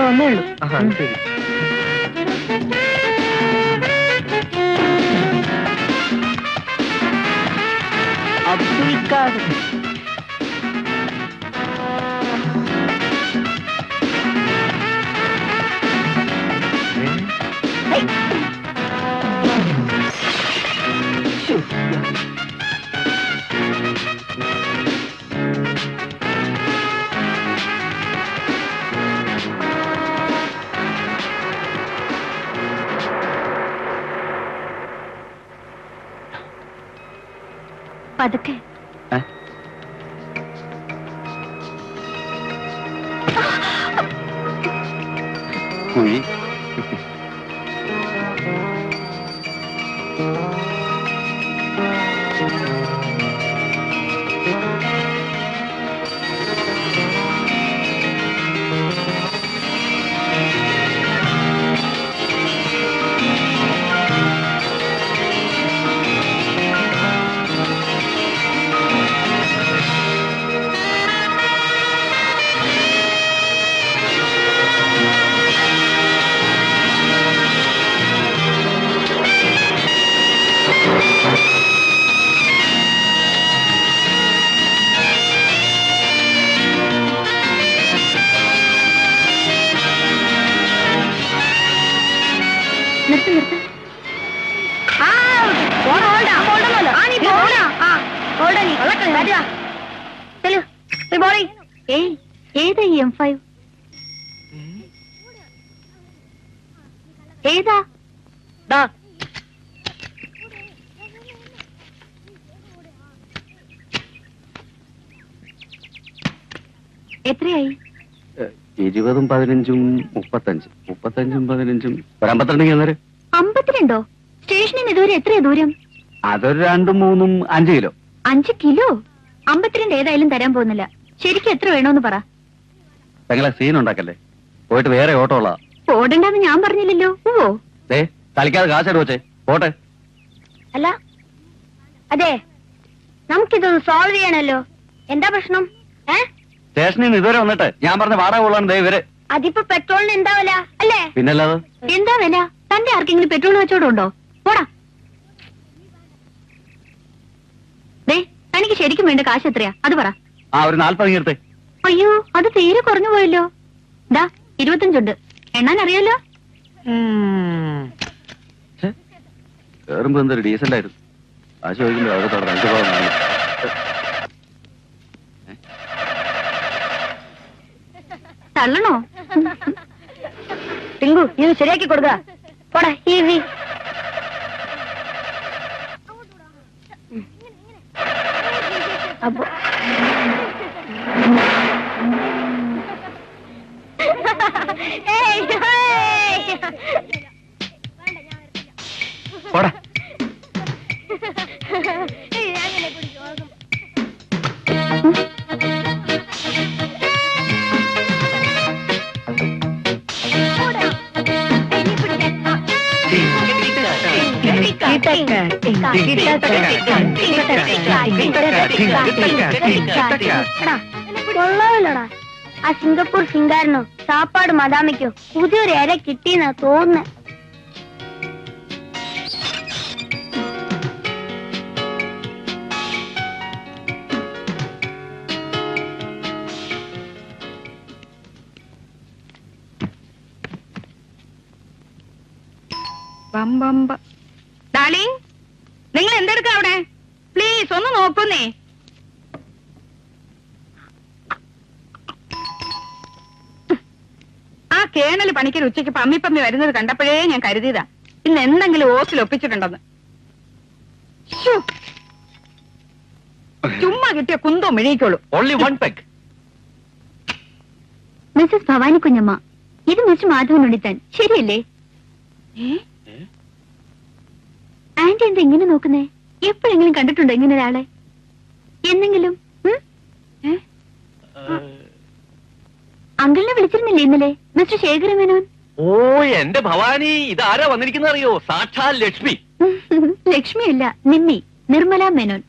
വന്നേ ഉള്ളൂ. ശരി. അബ്ദുൽ ഖാദർ. പതുക്കെ. കുഴി. ഏതാ ഈ M5? ഏതാ? എത്രയായി? 20, 15, 35. 35, 15, 52. 52? സ്റ്റേഷനിൽ ഇതുവരെ എത്രയാ ദൂരം? അതൊരു 2, 3, 5 കിലോ. 5 കിലോ? 52 ഏതായാലും തരാൻ പോകുന്നില്ല. ശരിക്കും എത്ര വേണോന്ന് പറ. നിങ്ങളെ സീൻ ഉണ്ടാക്കല്ലേ, പോയിട്ട് വേറെ ഓട്ടോ ഉള്ളതാ. ഓടണ്ടെന്ന് ഞാൻ പറഞ്ഞില്ലല്ലോ. ഓ കളിക്കാതെ കാശെടു വെച്ചേ പോട്ടെ. അല്ല അതെ, നമുക്കിതൊന്ന് സോൾവ് ചെയ്യണല്ലോ. എന്താ പ്രശ്നം? സ്റ്റേഷനിൽ നിന്ന് ഇതുവരെ വന്നിട്ട് ഞാൻ പറഞ്ഞ വാടക കൊള്ളാണ് ഇവര്. അതിപ്പോ പെട്രോളിന് എന്താ വില അല്ലേ? പിന്നല്ലാതെ. എന്താ വില? തന്റെ ആർക്കെങ്കിലും പെട്രോൾ വെച്ചോടുണ്ടോ? പോടാ. തനിക്ക് ശരിക്കും വേണ്ട കാശ് എത്രയാ അത് പറ. ഒരു 40 എടുത്തേ. അയ്യോ, അത് തീരെ കുറഞ്ഞു പോയല്ലോ. 25 ഉണ്ട്. എണ്ണാൻ അറിയാലോ. കേറുമ്പോ എന്തൊരു ഡീസന്റ് ആയിരുന്നു. കാശ് ചോദിക്കുമ്പോ അവിടെ തുടർന്ന് 5 പോകാൻ. തള്ളണോ? ടിങ്കു, ഇത് ശരിയാക്കി കൊടുക്ക. പോടാ. അപ്പൊ പോടാ. കൊള്ളാമല്ലോടാ. ആ സിംഗപ്പൂർ സിംഗാരനോ സാപ്പാട് മദാമയ്ക്കോ പുതിയൊരു ഇര കിട്ടിയെന്നാ തോന്നുന്നേ. ഡാർലിംഗ്, നിങ്ങൾ എന്തെടുക്ക അവിടെ? പ്ലീസ് ഒന്ന് നോക്കുന്നേ. ആ കേണൽ പണിക്കൽ ഉച്ചയ്ക്ക് പമ്മി വരുന്നത് കണ്ടപ്പോഴേ ഞാൻ കരുതിയതാ ഇന്ന് എന്തെങ്കിലും ഓസിൽ ഒപ്പിച്ചിട്ടുണ്ടെന്ന്. ചുമ്മാ കിട്ടിയ കുന്തോ മിഴിക്കോളൂ. മിസ്സസ് ഭവാനി കുഞ്ഞമ്മ, ഇത് മിസ്റ്റർ മാധവൻ ഉണ്ണിത്താൻ, ശരിയല്ലേ? ആന്റി എന്താ ഇങ്ങനെ നോക്കുന്നേ? എപ്പോഴെങ്കിലും കണ്ടിട്ടുണ്ടോ ഇങ്ങനെ ഒരാളെ? എന്തെങ്കിലും അങ്കിളിനെ വിളിച്ചിരുന്നില്ലേ ഇന്നലെ മിസ്റ്റർ ശേഖര മേനോൻ? ഓ എന്റെ ഭവാനി, ഇതാരാ വന്നിരിക്കുന്ന അറിയോ? സാക്ഷാൽ ലക്ഷ്മി. ലക്ഷ്മിയല്ല, നിമ്മി, നിർമ്മല മേനോൻ.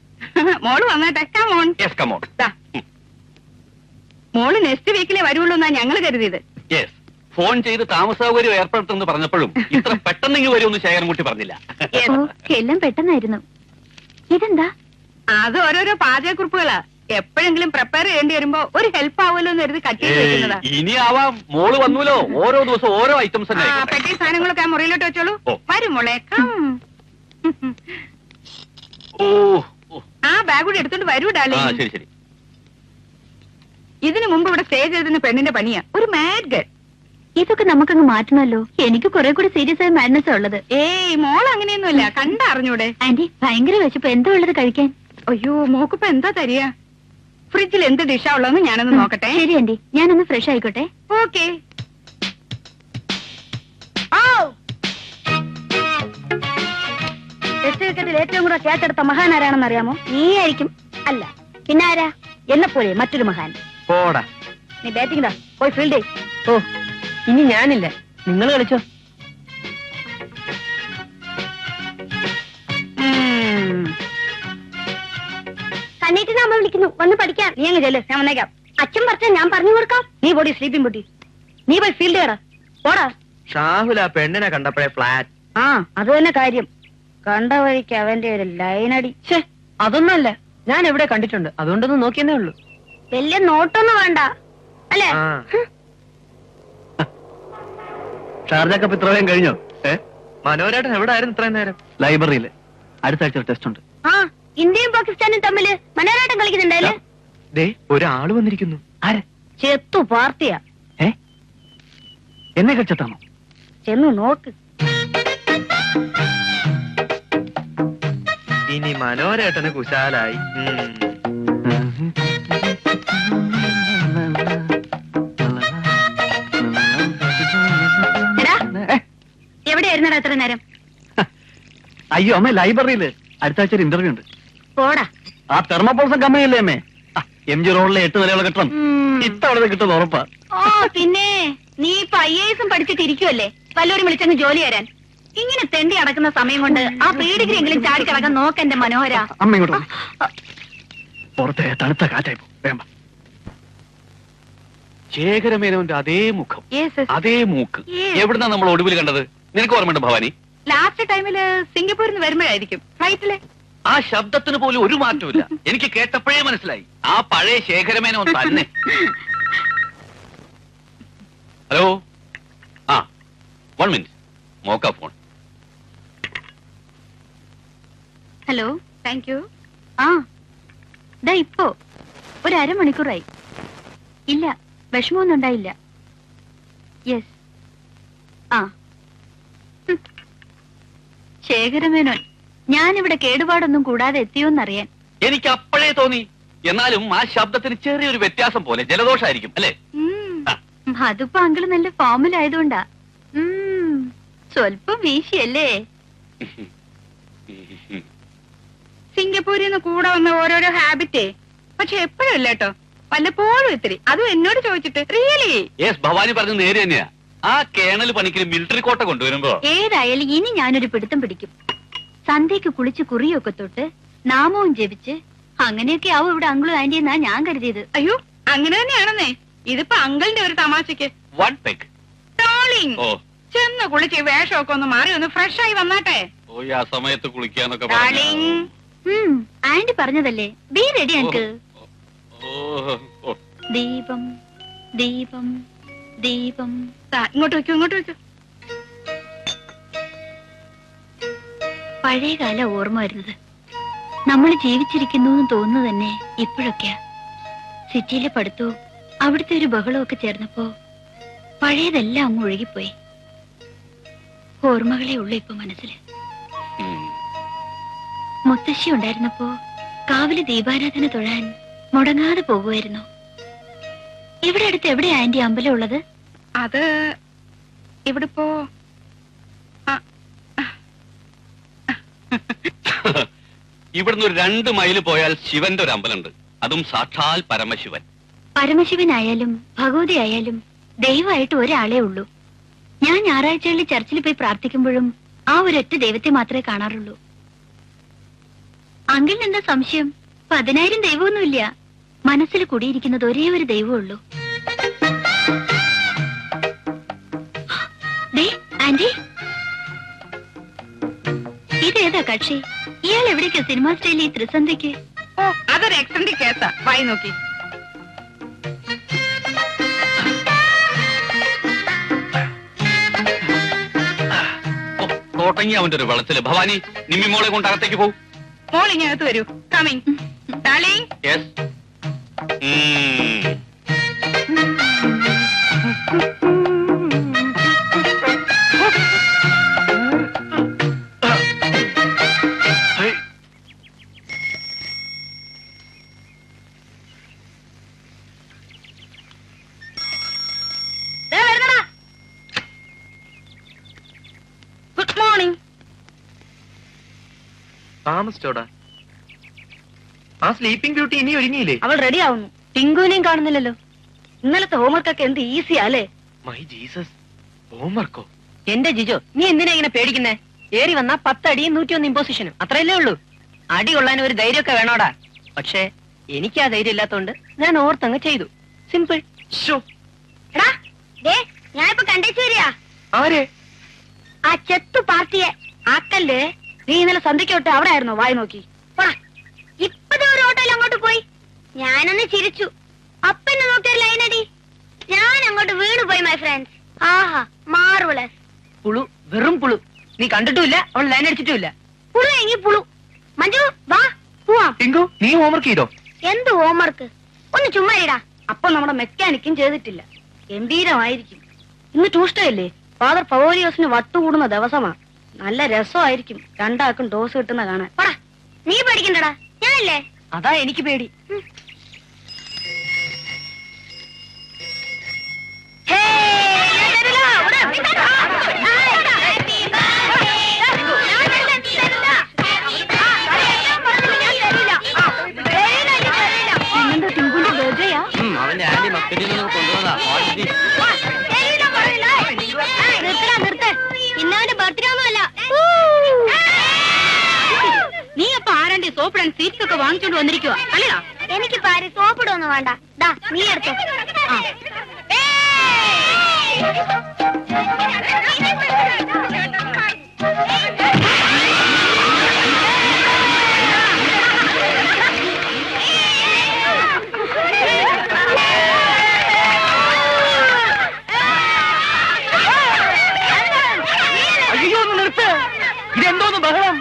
മോള് വന്നേട്ടെ. കമോൺ. മോള് നെക്സ്റ്റ് വീക്കിലേ വരുള്ളൂ എന്നാ ഞങ്ങള് കരുതിയത്. ഫോൺ ചെയ്ത് താമസ സൗകര്യം ഏർപ്പെടുത്തുമെന്ന് പറഞ്ഞപ്പോഴും ഇത്ര പെട്ടെന്ന് ഇങ്ങ് വരുമെന്ന് ശേഖരൻകുട്ടി പറഞ്ഞില്ല. ഓ എല്ലാം പെട്ടെന്നായിരുന്നു. ഇതെന്താ? അത് ഓരോരോ പാചകക്കുറിപ്പുകളാ. എപ്പോഴെങ്കിലും പ്രിപ്പയർ ചെയ്യേണ്ടി വരുമ്പോ ഒരു ഹെൽപ്പ് ആവുമല്ലോ എന്ന് കരുതി കട്ട് ചെയ്ത് വെക്കുന്നതാ. ഇനി ആവാം, മോള് വന്നൂലോ. ഓരോ ദിവസം ഓരോ ഐറ്റംസ് തന്നെ ആയിക്കോട്ടെ. പെട്ടി സാധനങ്ങളൊക്കെ ആ മുറിയിലോട്ട് വെച്ചോളൂ. വരും മോളെ. ഓ ആ ബാഗ് കൂടി എടുത്തോണ്ട് വരൂ ഡാലി. ശരി ശരി. ഇതിനു മുമ്പ് ഇവിടെ സ്റ്റേ ചെയ്തിരുന്ന പെണ്ണിന്റെ പണിയാ, ഒരു മാഡ് ഗേൾ. ഇതൊക്കെ നമുക്കങ്ങ് മാറ്റണമല്ലോ. എനിക്ക് കുറെ കൂടി സീരിയസ് ആയ മാഡ്നസ് ഉള്ളത്. ഏയ് മോൾ അങ്ങനെയൊന്നുമില്ല, കണ്ടറിഞ്ഞൂടെ. ആന്റി ഭയങ്കര വിശപ്പ്. എന്താ ഉള്ളത് കഴിക്കാൻ? അയ്യോ മോക്കിപ്പോ എന്താ തരിക? ഫ്രിഡ്ജിൽ എന്ത് ഡിഷാ ഉള്ളതെന്ന് ഞാനൊന്ന് നോക്കട്ടെ. ശരി ആന്റി, ഞാനൊന്ന് ഫ്രഷ് ആയിക്കോട്ടെ. ഓക്കെ. ടെസ്റ്റ് ക്രിക്കറ്റിൽ ഏറ്റവും കൂടുതൽ ക്യാച്ച് എടുത്ത മഹാൻ ആരാണെന്ന് അറിയാമോ? നീ ആയിരിക്കും. അല്ല, പിന്നെ ആരാ? എന്നെ പോലെ മറ്റൊരു മഹാൻ. പോടാ. നീ ബാറ്റിംഗ് ദാ, പോയി ഫീൽഡ്. ഓ ഇനി ഞാനില്ല, നിങ്ങൾ കളിച്ചോ. കണ്ണീറ്റ് അമ്മ വിളിക്കുന്നു, വന്ന് പഠിക്കാൻ. നീ അങ്ങ് ചെല്ല്, ഞാൻ വന്നേക്കാം. അച്ഛൻ പറഞ്ഞാൽ ഞാൻ പറഞ്ഞു കൊടുക്കാം. നീ ബോഡി സ്ലീപ്പിംഗ് ബോഡി. നീ പോയി ഫീൽഡ് കയറാ, പോടാ. ഷാഹുൽ ആ പെണ്ണിനെ കണ്ടപ്പോഴേ ഫ്ലാറ്റ്. ആ അത് തന്നെ കാര്യം. കണ്ട വഴിക്ക് അവന്റെ ഒരു ലൈനടി. ഛേ അതൊന്നുമല്ല, ഞാൻ എവിടെ കണ്ടിട്ടുണ്ട്, അതുകൊണ്ടൊന്ന് നോക്കിയെന്നേ ഉള്ളൂ. വലിയ നോട്ടൊന്നും വേണ്ട അല്ലേ? ഷാർജ കപ്പ് ഇത്ര വേഗം കഴിഞ്ഞോ? മനോരേട്ടൻ എവിടെ ആയിരുന്നു ഇത്രയും നേരം? ലൈബ്രറിയില്. അടുത്ത ആഴ്ച ടെസ്റ്റ് ഉണ്ട്. ആ ഇന്ത്യയും പാകിസ്ഥാനും തമ്മില് മനോരാട്ടം കളിക്കുന്നുണ്ടല്ലേ? ദേ ഒരാള് വന്നിരിക്കുന്നു. ആരെ? ചെത്തു പാർട്ടിയാ. എന്നെ കഴിച്ചിട്ടാണോ? ചെന്നു നോക്ക്. ഇനി മനോരേട്ടന് കുശാലായി. എവിടെയായിരുന്നടാ എത്ര നേരം? അയ്യോ അമ്മ, ലൈബ്രറിയില്. അടുത്ത ആഴ്ച ഒരു ഇന്റർവ്യൂ ഉണ്ട്. പോടാ. ആ തെർമോപോൾസൺ കമ്പനിയല്ലേ അമ്മേ? MG റോഡിലെ 8 നിലയുള്ള കെട്ടണം. ഇത്തവണ കിട്ടുന്നത് ഉറപ്പാ. ഓ പിന്നെ നീ ഇപ്പൊ IAS പഠിച്ചിട്ട് ഇരിക്കുവല്ലേ? വല്ലവരും വിളിച്ചങ്ങ് ജോലി തരാൻ. ഇങ്ങനെ തെണ്ടി അടക്കുന്ന സമയം കൊണ്ട് ആ പീഡിഗ്രെങ്കിലും ചാടി കിടക്കാൻ നോക്കെന്റെ മനോഹര. അമ്മ ഇങ്ങോട്ട് വന്നേ. പുറത്തെ തണുത്ത കാറ്റായി പോ. വേണ്ട. ശേഖരമേനോന്റെ അതേ മുഖം, അതേ മൂക്ക് എവിടുന്നാ നമ്മൾ ഒടുവിൽ കണ്ടത്? നിനക്ക് ഓർമ്മയുണ്ട് ഭവാനി? ലാസ്റ്റ് ടൈമില് സിംഗപ്പൂരിൽ നിന്ന് വരുമ്പോഴായിരിക്കും ഫ്ലൈറ്റില്. ആ ശബ്ദത്തിന് പോലും ഒരു മാറ്റമില്ല. എനിക്ക് കേട്ടപ്പോഴേ മനസ്സിലായി, ആ പഴയ ശേഖരമേനോൻ തന്നെ. ഹലോ, ആ 1 മിനിറ്റ്, മോക്ക ഫോൺ. Hello, thank you. ആ ദാ ഇപ്പോ ഒരു അരമണിക്കൂറായി. ഇല്ല, വിഷമമൊന്നും ഉണ്ടായില്ല. യെസ്. ആ ശേഖരമേനോൻ, ഞാനിവിടെ കേടുപാടൊന്നും കൂടാതെ എത്തിയോന്നറിയാൻ. എനിക്ക് അപ്പോഴേ തോന്നി. എന്നാലും ആ ശബ്ദത്തിന് ചെറിയൊരു വ്യത്യാസം പോലെ. ജലദോഷമായിരിക്കും അല്ലേ? അതിപ്പോ അങ്കിള് നല്ല ഫോമിലായതുകൊണ്ടാ. സ്വല്പം വീശിയല്ലേ? സിംഗപ്പൂരിൽ നിന്ന് കൂടെ വന്ന ഓരോരോ ഹാബിറ്റേ. പക്ഷെ എപ്പോഴും ഇല്ല കേട്ടോ, വല്ലപ്പോഴും ഇത്തിരി. അതും എന്നോട് ചോദിച്ചിട്ട്. റിയലി? യെസ്, ഭവാനി പറഞ്ഞ നേരെ തന്നെയാ. ആ കേണൽ പണിക്ക് മിലിറ്ററി കോട്ട കൊണ്ടുവരുമ്പോ ഏതായാലും ഇനി ഞാനൊരു പിടുത്തം പിടിക്കും. സന്ധ്യക്ക് കുളിച്ച് കുറിയൊക്കെ തൊട്ട് നാമവും ജപിച്ച് അങ്ങനെയൊക്കെ ആവും ഇവിടെ അങ്കിളും ആന്റി എന്നാ ഞാൻ കരുതിയത്. അയ്യോ, അങ്ങനെ തന്നെയാണെന്നേ. ഇതിപ്പോ അങ്കിളിന്റെ ഒരു തമാശക്ക്. One peg trawling. ഓ, ചെന്ന് കുളിച്ച് വേഷമൊക്കെ ഒന്ന് മാറി ഒന്ന് ഫ്രഷ് ആയി വന്നാട്ടെ. ഓ, ആ സമയത്ത് കുളിക്കാന്നൊക്കെ ഡാർലിംഗ്. ആന്റി പറഞ്ഞതല്ലേ. Be ready uncle. ഓ, ദീപം ദീപം ദീപം. ഇങ്ങോട്ട് വെക്കൂ, ഇങ്ങോട്ട് വെക്കൂ. പഴയകാല ഓർമ്മ വരുന്നത്. നമ്മൾ ജീവിച്ചിരിക്കുന്നു എന്ന് തോന്നുന്നു തന്നെ ഇപ്പോഴൊക്കെയാ. സിറ്റിയിലെ പഠിത്തവും അവിടുത്തെ ഒരു ബഹളവും ഒക്കെ ചേർന്നപ്പോ പഴയതെല്ലാം അങ്ങ് ഒഴുകിപ്പോയി. ഓർമ്മകളെ ഉള്ളു ഇപ്പൊ മനസ്സില്. മുത്തശ്ശി ഉണ്ടായിരുന്നപ്പോ കാവില് ദീപാരാധന തൊഴാൻ മുടങ്ങാതെ പോകുമായിരുന്നു. ഇവിടെ അടുത്ത് എവിടെയാ ആന്റി അമ്പലം ഉള്ളത്? അത് ഇവിടിപ്പോ ഇവിടുന്ന് ഒരു 2 മൈല് പോയാൽ ശിവന്റെ ഒരു അമ്പലമുണ്ട്. അതും സാക്ഷാൽ പരമശിവൻ. പരമശിവനായാലും ഭഗവതി ആയാലും ദൈവമായിട്ട് ഒരാളേ ഉള്ളൂ. ഞാൻ ഞായറാഴ്ചകളിൽ ചർച്ചിൽ പോയി പ്രാർത്ഥിക്കുമ്പോഴും ആ ഒരൊറ്റ ദൈവത്തെ മാത്രമേ കാണാറുള്ളൂ. അങ്കിളിന് എന്താ സംശയം? 10,000 ദൈവമൊന്നുമില്ല. മനസ്സിൽ കുടിയിരിക്കുന്നത് ഒരേ ഒരു ദൈവമുള്ളൂ. ആന്റി, ഇതേതാ കക്ഷി? ഇയാൾ എവിടേക്കാ സിനിമാ സ്റ്റൈലിൽ ഈ ത്രിസന്ധിക്ക്? ഓ, അതൊരു എക്സന്റ് കേസാ. വായി നോക്കി. തുടങ്ങി അവന്റെ ഒരു വെള്ളത്തില്. ഭവാനി, നിമ്മി മോളെ കൊണ്ട് അകത്തേക്ക് പോകും. മോൾ ഇങ്ങകത്ത് വരൂ. Coming. Darling. Yes. Good morning. താമസിച്ചോടാ. ആ സ്ലീപ്പിംഗ് ബ്യൂട്ടി ഇനി ഒരുങ്ങിയില്ലേ? അവൾ റെഡി ആവുന്നു. ടിങ്കുവിനെയും കാണുന്നില്ലല്ലോ. ഇന്നലത്തെ ഹോംവർക്കൊക്കെ എന്ത് ഈസിയാ അല്ലേ? മൈ ജീസസ്, ഹോംവർക്കോ? എന്റെ ജിജോ, നീ എന്തിനാ ഇങ്ങനെ പേടിക്കുന്നേ? ഏറി വന്നാ 10 അടിയും 101 ഇമ്പോസിഷനും. അത്രയല്ലേ ഉള്ളൂ. അടി കൊള്ളാൻ ഒരു ധൈര്യമൊക്കെ വേണോടാ. പക്ഷേ എനിക്ക് ആ ധൈര്യം ഇല്ലാത്തോണ്ട് ഞാൻ ഓർത്തങ്ങ് ചെയ്തു. സിമ്പിൾ. ഞാനിപ്പോ കണ്ടേച്ചു വരിക. ആരെ? ആ ചെത്തു പാർട്ടിയെ ആക്കല്ലേ. നീ ഇന്നലെ സന്ധ്യയ്ക്ക് തൊട്ട് അവിടെ ആയിരുന്നോ? വായി നോക്കി. ഇപ്പതേ ഒരു ഓട്ടോയിൽ അങ്ങോട്ട് പോയി. ഞാനൊന്ന് ചിരിച്ചു. അപ്പന്നെ നോക്കിയൊരു ലൈനടി. ഞാൻ അങ്ങോട്ട് വീണു പോയി മൈ ഫ്രണ്ട്സ്. ആഹാ, മാർവലസ്. പുളു, വെറും പുളു. നീ കണ്ടിട്ടുമില്ല, അവൾ ലൈൻ അടിച്ചിട്ടുമില്ല. പുളു എങ്ങി പുളു. മഞ്ജു വാ പോവാം. ടിങ്കു, നീ ഹോംവർക്ക് ചെയ്തോ? എന്ത് ഹോംവർക്ക്? ഒന്ന് ചുമ്മാ ഇടാ. അപ്പൊ നമ്മുടെ മെക്കാനിക്കും ചെയ്തിട്ടില്ല. ഗംഭീരമായിരിക്കും. ഇന്ന് ട്യൂസ്ഡേ അല്ലേ? ഫാദർ പവോരിയോസിന് വട്ടുകൂടുന്ന ദിവസമാ. നല്ല രസമായിരിക്കും. രണ്ടാൾക്കും ഡോസ് കിട്ടുന്ന കാണാൻ. പോടാ, നീ പേടിക്കണ്ടടാ, ഞാനല്ലേ. അതാ എനിക്ക് പേടി. അവന്റെ ആന്റി മസ്കറ്റിൽ നിന്ന് കൊണ്ടുവന്നതാ. ഇന്നവന്റെ ബർത്ത്ഡേ ഒന്നുമല്ല. നീ അപ്പൊ ആരാണ്ടി സോപ്പ് ആൻഡ് സീറ്റ്സ് ഒക്കെ വാങ്ങിച്ചോണ്ട് വന്നിരിക്കുക അല്ലടാ? എനിക്ക് പാരി സോപ്പിടൊന്നും വേണ്ട. ദാ നീ എടുത്തോ. അയ്യോ, ഒന്ന് നിർത്ത്. ഇതെന്തോന്ന് ബഹളം?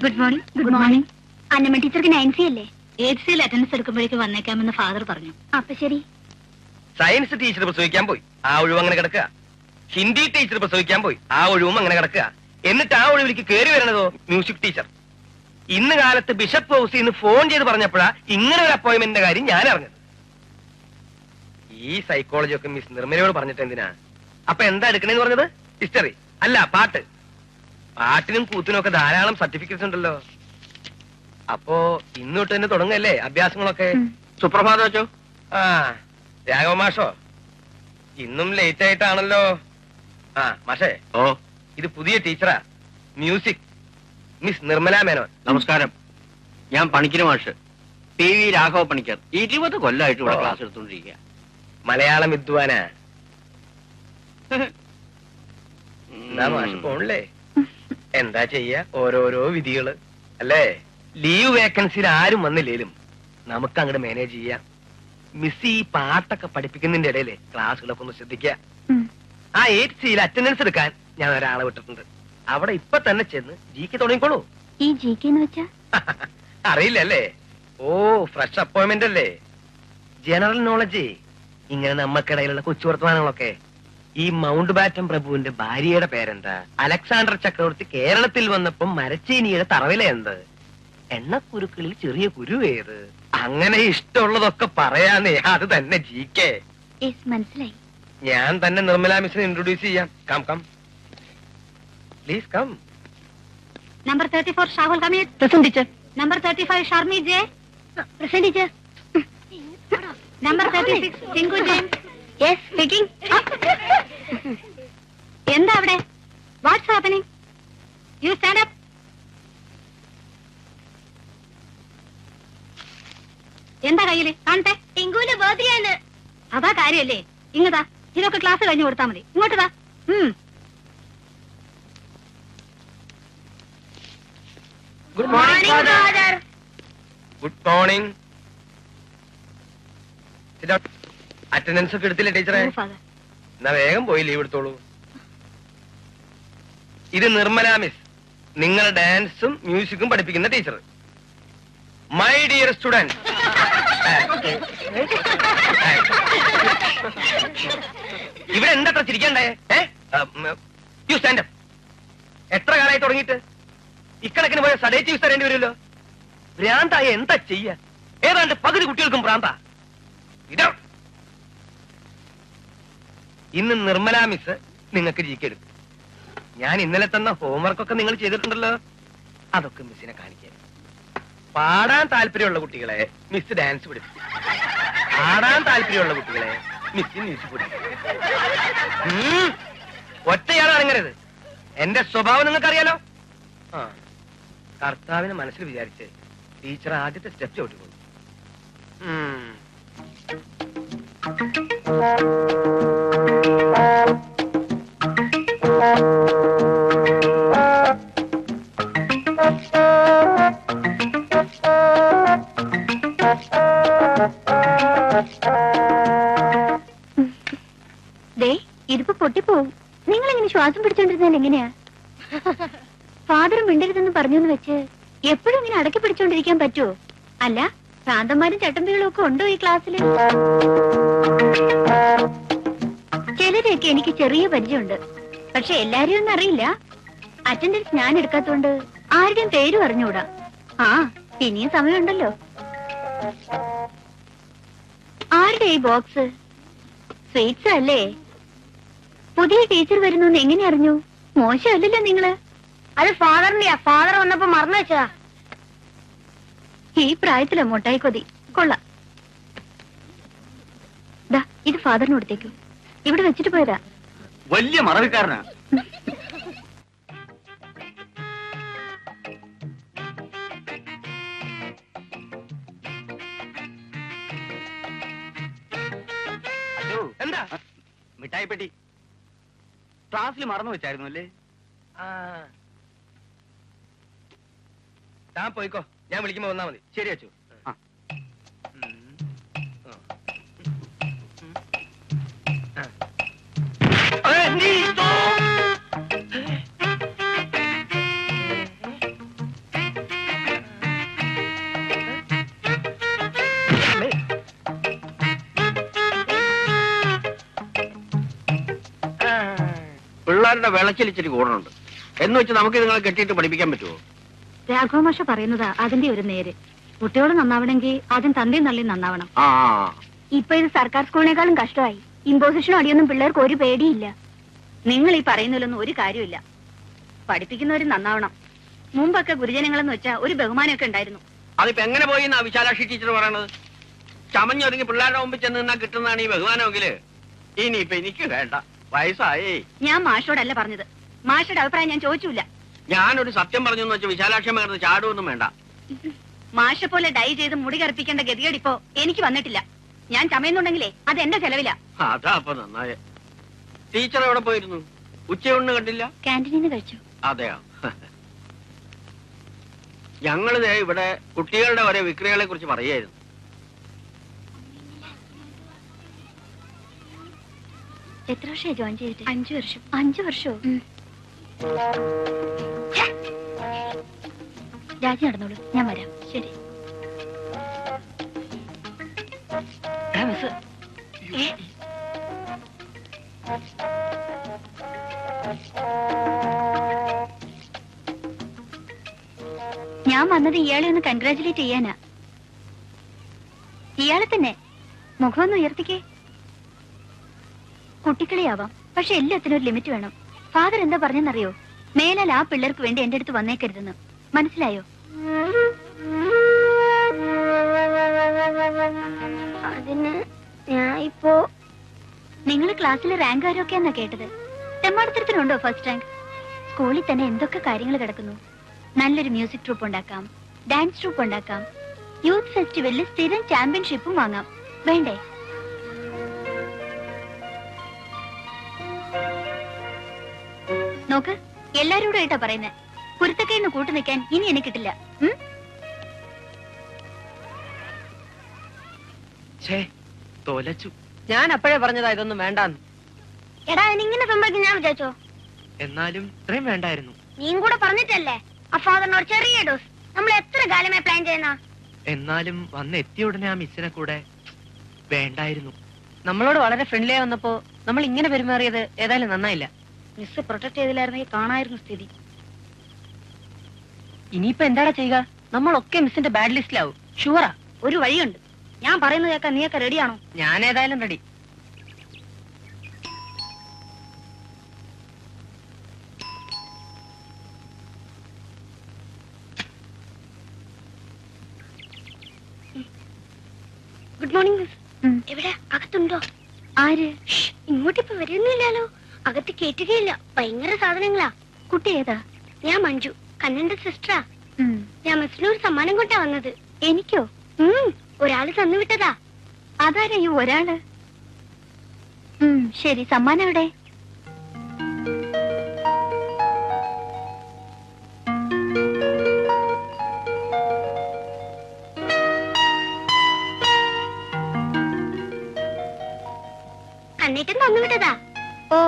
Good morning. Good morning. Annamma ടീച്ചർക്ക് 9C അല്ലേ? 8Cയിൽ അറ്റൻഡൻസ് എടുക്കുമ്പോഴേക്ക് വന്നേക്കാമെന്ന് ഫാദർ പറഞ്ഞു. അപ്പൊ ശരി. സയൻസ് ടീച്ചർ പ്രസവിക്കാൻ പോയി, ആ ഒഴിവ് അങ്ങനെ കിടക്കുക. ഹിന്ദി ടീച്ചർ പ്രസവിക്കാൻ പോയി, ആ ഒഴിവും അങ്ങനെ കിടക്കുക. എന്നിട്ട് ആ ഒഴിവിലേക്ക് കയറി വരണതോ മ്യൂസിക് ടീച്ചർ. ഇന്ന് കാലത്ത് ബിഷപ്പ് ഹൗസിൽ നിന്ന് ഫോൺ ചെയ്ത് പറഞ്ഞപ്പോഴാ ഇങ്ങനെ ഒരു അപ്പോയിന്റ്മെന്റിന്റെ കാര്യം ഞാൻ അറിഞ്ഞത്. ഈ സൈക്കോളജി ഒക്കെ മിസ് നിർമ്മലയോട് പറഞ്ഞിട്ട് എന്തിനാ? അപ്പൊ എന്താ എടുക്കണേന്ന് പറഞ്ഞത്? ഹിസ്റ്ററി അല്ല, പാട്ട്. പാട്ടിനും കൂത്തിനും ഒക്കെ ധാരാളം സർട്ടിഫിക്കറ്റ്സ് ഉണ്ടല്ലോ. അപ്പോ ഇന്ന് തൊട്ട് തന്നെ തുടങ്ങല്ലേ അഭ്യാസങ്ങളൊക്കെ? സുപ്രഭാതം വെച്ചോ. ആ, രാഘവ മാഷോ, ഇന്നും ലേറ്റ് ആയിട്ടാണല്ലോ. ആ മാഷേ, ഓ, ഇത് പുതിയ teacher, music, miss Nirmala Menon. നമസ്കാരം. ഞാൻ പണിക്കര് മാഷ്, PV രാഘവ പണിക്കർ. 20 കൊല്ലമായിട്ട് ഇവിടെ ക്ലാസ് എടുത്തോണ്ടിരിക്കുക. മലയാളം വിദ്വാനാ. എന്താ മാഷ് പോണില്ലേ? എന്താ ചെയ്യാ, ഓരോരോ വിധികള് അല്ലേ? ലീവ് വേക്കൻസിയിൽ ആരും വന്നില്ലേലും നമുക്ക് അങ്ങോട്ട് മാനേജ് ചെയ്യാം. മിസ് ഈ പാട്ടൊക്കെ പഠിപ്പിക്കുന്നതിന്റെ ഇടയില് ക്ലാസ്സുകളൊക്കെ ഒന്ന് ശ്രദ്ധിക്കുക. ആ 8Cയിൽ അറ്റൻഡൻസ് എടുക്കാൻ ഞാൻ ഒരാളെ വിട്ടിട്ടുണ്ട്. അവിടെ ഇപ്പൊ തന്നെ ചെന്ന് GK തുടങ്ങിക്കോളൂ. ഈ GK എന്ന് വെച്ചാ? അറിയില്ല അല്ലേ? ഓ, ഫ്രഷ് അപ്പോയിന്റ്മെന്റ് അല്ലേ? General knowledge. ഇങ്ങനെ നമ്മൾക്കിടയിലുള്ള കൊച്ചു വർത്തമാനങ്ങളൊക്കെ. ഈ മൗണ്ട് ബാറ്റൻ പ്രഭുവിന്റെ ഭാര്യയുടെ പേരെന്താ? അലക്സാണ്ടർ ചക്രവർത്തി കേരളത്തിൽ വന്നപ്പം മരച്ചീനിയുടെ തറവിലെന്ത്? എണ്ണക്കുരുക്കളിൽ ചെറിയ കുരു ഏത്? അങ്ങനെ ഇഷ്ടമുള്ളതൊക്കെ പറയാന്നേ. അത് തന്നെ GK. മനസ്സിലായി. ഞാൻ തന്നെ നിർമ്മല മിസ്സിനെ ഇൻട്രൊഡ്യൂസ് ചെയ്യാം. Come come, please come. Number 34 Shahul Kameer. Present teacher. Number 35 Sharmi J. Present teacher. Number 36 Tinku James. Yes speaking. എന്താ അവിടെ? What's happening? You stand up. എന്താ കയ്യില് കാണട്ടെ? ടിങ്കുവിന്റെ ബർത്ത്ഡേ ആണ്. അതാ കാര്യല്ലേ? ഇങ്ങതാ, ഇതൊക്കെ ക്ലാസ് കഴിഞ്ഞു കൊടുത്താ മതി. ഇങ്ങോട്ട് വാ. Good morning father. Good morning. Attendance ഒക്കെ എടുത്തില്ലേ ടീച്ചറെ? എന്നാ വേഗം പോയി ലീവ് എടുത്തോളൂ. ഇത് നിർമ്മല മിസ്, നിങ്ങൾ ഡാൻസും മ്യൂസിക്കും പഠിപ്പിക്കുന്ന ടീച്ചർ. മൈ ഡിയർ സ്റ്റുഡന്റ്, ഇവിടെ എന്താ ചിരിക്കണ്ടേ? U stand up. എത്ര കാലമായി തുടങ്ങിയിട്ട്? ഇക്കണക്കിന് പോയ സഡേറ്റീവ്സ് തരേണ്ടി വരുമല്ലോ. ഭ്രാന്തായ എന്താ ചെയ്യ? ഏതാണ്ട് പകുതി കുട്ടികൾക്കും ഭ്രാന്താ. ഇതോ ഇന്ന് നിർമ്മല മിസ് നിങ്ങൾക്ക് ജയിക്കരുത്. ഞാൻ ഇന്നലെ തന്ന ഹോംവർക്കൊക്കെ നിങ്ങൾ ചെയ്തിട്ടുണ്ടല്ലോ, അതൊക്കെ മിസ്സിനെ കാണിക്കാൻ. പാടാൻ താല്പര്യമുള്ള കുട്ടികളെ മിസ് ഡാൻസ് പഠിപ്പിക്കും, പാടാൻ താല്പര്യമുള്ള കുട്ടികളെ മിസ് മ്യൂസിക് പഠിപ്പിക്കും. ഒറ്റയാളാണിങ്ങനത്. എന്റെ സ്വഭാവം നിങ്ങൾക്കറിയാലോ. ആ, കർത്താവിനെ മനസ്സിൽ വിചാരിച്ച് ടീച്ചർ ആദ്യത്തെ സ്റ്റെപ്പ് ചവിട്ടി പോകും. ഇതിപ്പോ പൊട്ടിപ്പോവും. നിങ്ങൾ എങ്ങനെ ശ്വാസം പിടിച്ചോണ്ടിരുന്നാൽ എങ്ങനെയാ? ഫാദർ മിണ്ടരുതെന്ന് പറഞ്ഞെന്ന് വെച്ച് എപ്പോഴും ഇങ്ങനെ അടക്കി പിടിച്ചോണ്ടിരിക്കാൻ പറ്റുമോ? അല്ല, ഭ്രാന്തന്മാരും ചട്ടമ്പികളും ഒക്കെ ഉണ്ടോ ഈ ക്ലാസ്സിൽ? ചിലരെയൊക്കെ എനിക്ക് ചെറിയ പരിചയമുണ്ട്, പക്ഷെ എല്ലാരെയും ഒന്നും അറിയില്ല. അറ്റൻഡൻസ് ഞാൻ എടുക്കാത്തോണ്ട് ആരുടെയും പേരും അറിഞ്ഞൂടാ. ആ, ഇനിയും സമയമുണ്ടല്ലോ. ആരുടെ ഈ ബോക്സ്? സ്വീറ്റ്സ് അല്ലേ? പുതിയ ടീച്ചർ വരുന്നു എങ്ങനെ അറിഞ്ഞു? മോശമല്ലല്ലോ നിങ്ങള്. അത് ഫാദറിന്റെയാ. ഫാദർ വന്നപ്പോ മറന്നു വെച്ചതാ. ഈ പ്രായത്തിലെ മുട്ടായി കൊതി കൊള്ളാം. ദാ, ഇത് ഫാദറിന് കൊടുത്തേക്കു. ഇവിടെ വെച്ചിട്ട് പോയതാ. വലിയ മറവിക്കാരനാ. എന്താ? മിഠായി പെട്ടി ക്ലാസ്സിൽ മറന്നു വെച്ചായിരുന്നു അല്ലേ? താൻ പോയിക്കോ, ഞാൻ വിളിക്കുമ്പോ വന്നാ മതി. ശരി അച്ചു. പിള്ളേരുടെ വിളച്ചിലിച്ചിരി കൂടുന്നുണ്ട് എന്ന് വെച്ച് നമുക്ക് നിങ്ങളെ കെട്ടിയിട്ട് പഠിപ്പിക്കാൻ പറ്റുമോ? രാഘവമാഷ പറയുന്നതാ അതിന്റെ ഒരു നേര്. കുട്ടികൾ നന്നാവണമെങ്കിൽ ആദ്യം തന്റെയും നള്ളിയും നന്നാവണം. ഇപ്പൊ ഇത് സർക്കാർ സ്കൂളിനേക്കാളും കഷ്ടമായി. ഇമ്പോസിഷനും അടിയൊന്നും പിള്ളേർക്ക് ഒരു പേടിയില്ല. നിങ്ങൾ ഈ പറയുന്നതിലൊന്നും ഒരു കാര്യമില്ല. പഠിപ്പിക്കുന്നവരും നന്നാവണം. മുമ്പൊക്കെ ഗുരുജനങ്ങളെന്ന് വെച്ചാ ഒരു ബഹുമാനമൊക്കെ ഉണ്ടായിരുന്നു. അതിപ്പോ എങ്ങനെ പോയി എന്നാ വിശാലാക്ഷി ടീച്ചർ പറയണത്? ചമഞ്ഞൊരുങ്ങി പിള്ളേരുടെ മുമ്പിൽ ചെന്ന് നിന്നാ കിട്ടുന്നതാണ് ഈ ബഹുമാനമെങ്കില് ഇനിയിപ്പൊ എനിക്ക് വേണ്ട, വയസ്സായി. ഞാൻ മാഷോടല്ല പറഞ്ഞത്. മാഷയുടെ അഭിപ്രായം ഞാൻ ചോദിച്ചില്ല. ഞാനൊരു സത്യം പറഞ്ഞെന്ന് വെച്ച് വിശാലാക്ഷം കിടന്ന് ചാടുവൊന്നും വേണ്ട. മാഷ പോലെ ഡൈ ചെയ്ത് മുടി കറുപ്പിക്കേണ്ട ഗതികേട് ഇപ്പോ എനിക്ക് വന്നിട്ടില്ല. ഞാൻ ചമയുന്നുണ്ടെങ്കിലേ അത് എന്റെ ചെലവില. അതാ അപ്പൊ നന്നായ. ടീച്ചർ എവിടെ പോയിരുന്നു? ഉച്ചയൂണ് കണ്ടില്ല? ക്യാൻറ്റീനിന്ന് കഴിച്ചു. അതെയോ? ഞങ്ങളിത് ഇവിടെ കുട്ടികളുടെ ഒരേ വിക്രികളെ കുറിച്ച് പറയായിരുന്നു. എത്ര വർഷമായി ജോയിൻ ചെയ്തിട്ട്? 5 വർഷം. 5 വർഷമോ? രാജി നടന്നോളൂ, ഞാൻ വരാം. ശരി. ഞാൻ വന്നത് ഇയാളെ ഒന്ന് കൺഗ്രാചുലേറ്റ് ചെയ്യാനാ. ഇയാളെ തന്നെ. മുഖം ഒന്ന് ഉയർത്തിക്കേ. കുട്ടിക്കളിയാവാം, പക്ഷെ എല്ലാത്തിനും ഒരു ലിമിറ്റ് വേണം. ഫാദർ എന്താ പറഞ്ഞെന്നറിയോ? മേലാൽ ആ പിള്ളേർക്ക് വേണ്ടി എന്റെ അടുത്ത് വന്നേക്കരുതെന്ന്. മനസ്സിലായോ? അതിന് ഞാൻ ഇപ്പോ നിങ്ങൾ ക്ലാസ്സിൽ റാങ്ക് ആരൊക്കെയാന്നാ കേട്ടത്. തെമ്മാടത്തരത്തിനുണ്ടോ ഫസ്റ്റ് റാങ്ക്? സ്കൂളിൽ തന്നെ എന്തൊക്കെ കാര്യങ്ങൾ കിടക്കുന്നു. നല്ലൊരു മ്യൂസിക് ട്രൂപ്പ് ഉണ്ടാക്കാം, ഡാൻസ് ട്രൂപ്പ് ഉണ്ടാക്കാം, യൂത്ത് ഫെസ്റ്റിവലിൽ സ്ഥിരം ചാമ്പ്യൻഷിപ്പും വാങ്ങാം. വേണ്ടേ? നോക്ക്, എല്ലാരോടും ആയിട്ടാ പറയുന്നത്. കുരുത്തക്കേടിന് കൂട്ടു നിൽക്കാൻ ഇനി എനിക്ക് കിട്ടില്ല. തോലച്ചു. ഞാൻ അപ്പോഴേ പറഞ്ഞതാ ഇതൊന്നും വേണ്ടാന്ന്. എടാ ഇങ്ങനെ സംഭവിക്കും ഞാൻ വിചാരിച്ചോ? എന്നാലും ഇത്രയും വേണ്ടായിരുന്നു. നീയും കൂടെ പറഞ്ഞിട്ടല്ലേ ആ ഫാദറിനോട് ചെറിയ ഡോസ്. നമ്മൾ എത്ര കാലമായി പ്ലാൻ ചെയ്യുന്ന. എന്നാലും വന്ന് എത്തിയ ഉടനെ ആ മിസ്സിനെ കൂടെ വേണ്ടായിരുന്നു. നമ്മളോട് വളരെ ഫ്രണ്ട്ലി ആയി വന്നപ്പോ നമ്മൾ ഇങ്ങനെ പെരുമാറിയത് ഏതായാലും നന്നായില്ല. മിസ് പ്രൊട്ടക്ട് ചെയ്തില്ലായിരുന്നെങ്കിൽ കാണായിരുന്നു സ്ഥിതി. ഇനിയിപ്പോ എന്താടാ ചെയ്യുക? നമ്മളൊക്കെ മിസ്സിന്റെ ബാഡ് ലിസ്റ്റിലാവും. ഷുവറാ. ഒരു വഴിയുണ്ട്. ഞാൻ പറയുന്നത് കേൾക്കാൻ നീയൊക്കെ റെഡിയാണോ? ഞാൻ ഏതായാലും റെഡി. Good morning miss. എവിടെ? അകത്തുണ്ടോ? ആര്? ഇങ്ങോട്ടിപ്പോ വരുന്നില്ലല്ലോ. അകത്ത് കേറ്റുകയില്ല. ഭയങ്കര സാധനങ്ങളാ. കുട്ടി ഏതാ? ഞാൻ മഞ്ജു, കണ്ണന്റെ സിസ്റ്ററാ. ഞാൻ മിസ്സിനൊരു സമ്മാനം കൊണ്ടാ വന്നത്. എനിക്കോ? ഒരാള് തന്നു വിട്ടതാ. അതാരാ ഒരാള്? ശരി, സമ്മാനം എവിടെ? കണ്ണേറ്റം തന്നു വിട്ടതാ. ഓ,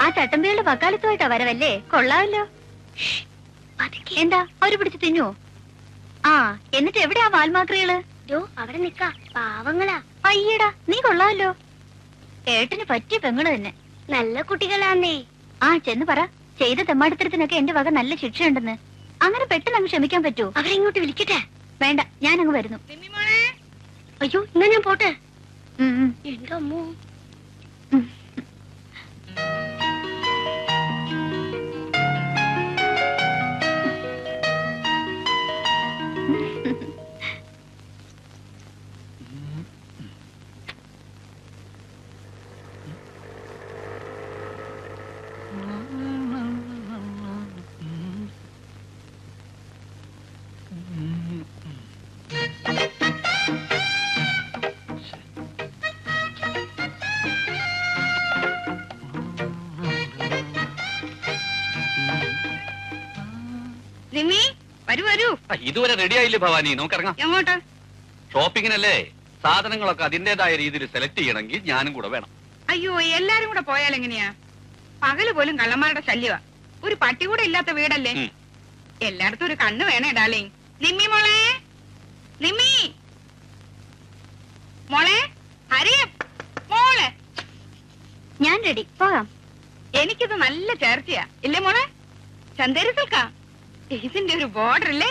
ആ ചട്ടമ്പികളുടെ വക്കാലത്തുമായിട്ടാ വരവല്ലേ? കൊള്ളാമല്ലോ. എന്താ അവര് പിടിച്ച് തിന്നുവോ? ആ, എന്നിട്ട് എവിടെയാ വാൽമാക്രികള്? അവിടെ നിക്കാ, പാവങ്ങളാ. അയ്യടാ, നീ കൊള്ളാമല്ലോ. ഏട്ടന് പറ്റിയ പെങ്ങള് തന്നെ. നല്ല കുട്ടികളാന്നേ. ആ, ചെന്ന് പറ, ചെയ്ത തെമ്മാടിത്തരത്തിനൊക്കെ എന്റെ വക നല്ല ശിക്ഷയുണ്ടെന്ന്. അങ്ങനെ പെട്ടെന്ന് അങ്ങ് ക്ഷമിക്കാൻ പറ്റുമോ? അവരിങ്ങോട്ട് വിളിക്കട്ടെ? വേണ്ട, ഞാനങ്ങ് വരുന്നു. അയ്യോ, എന്നാ ഞാൻ പോട്ടെ. എന്റെ അമ്മോ. ഇതുവരെ റെഡി ആയില്ലേ ഭവാനി? നമുക്കിറങ്ങാം. എങ്ങോട്ട്? ഷോപ്പിങ്ങിനല്ലേ? സാധനങ്ങളൊക്കെ അതിന്റേതായ രീതിയിൽ സെലക്ട് ചെയ്യണമെങ്കിൽ ഞാനും കൂടെ വേണം. അയ്യോ, എല്ലാരും കൂടെ പോയാൽ എങ്ങനെയാ? പകല് പോലും കള്ളന്മാരുടെ ശല്യമാ. ഒരു പട്ടി കൂടെ ഇല്ലാത്ത വീടല്ലേ? എല്ലായിടത്തും ഒരു കണ്ണ് വേണേ ഡാലേ. നിമ്മി മോളെ, നിമ്മി മോളെ, ഹരിയ മോളെ. ഞാൻ റെഡി, പോകാം. എനിക്കിത് നല്ല ചേർച്ചയാ ഇല്ലേ മോളെ? ചന്തേരി സിൽക്കാ. ഇതിന്റെ ഒരു ബോർഡർ അല്ലേ?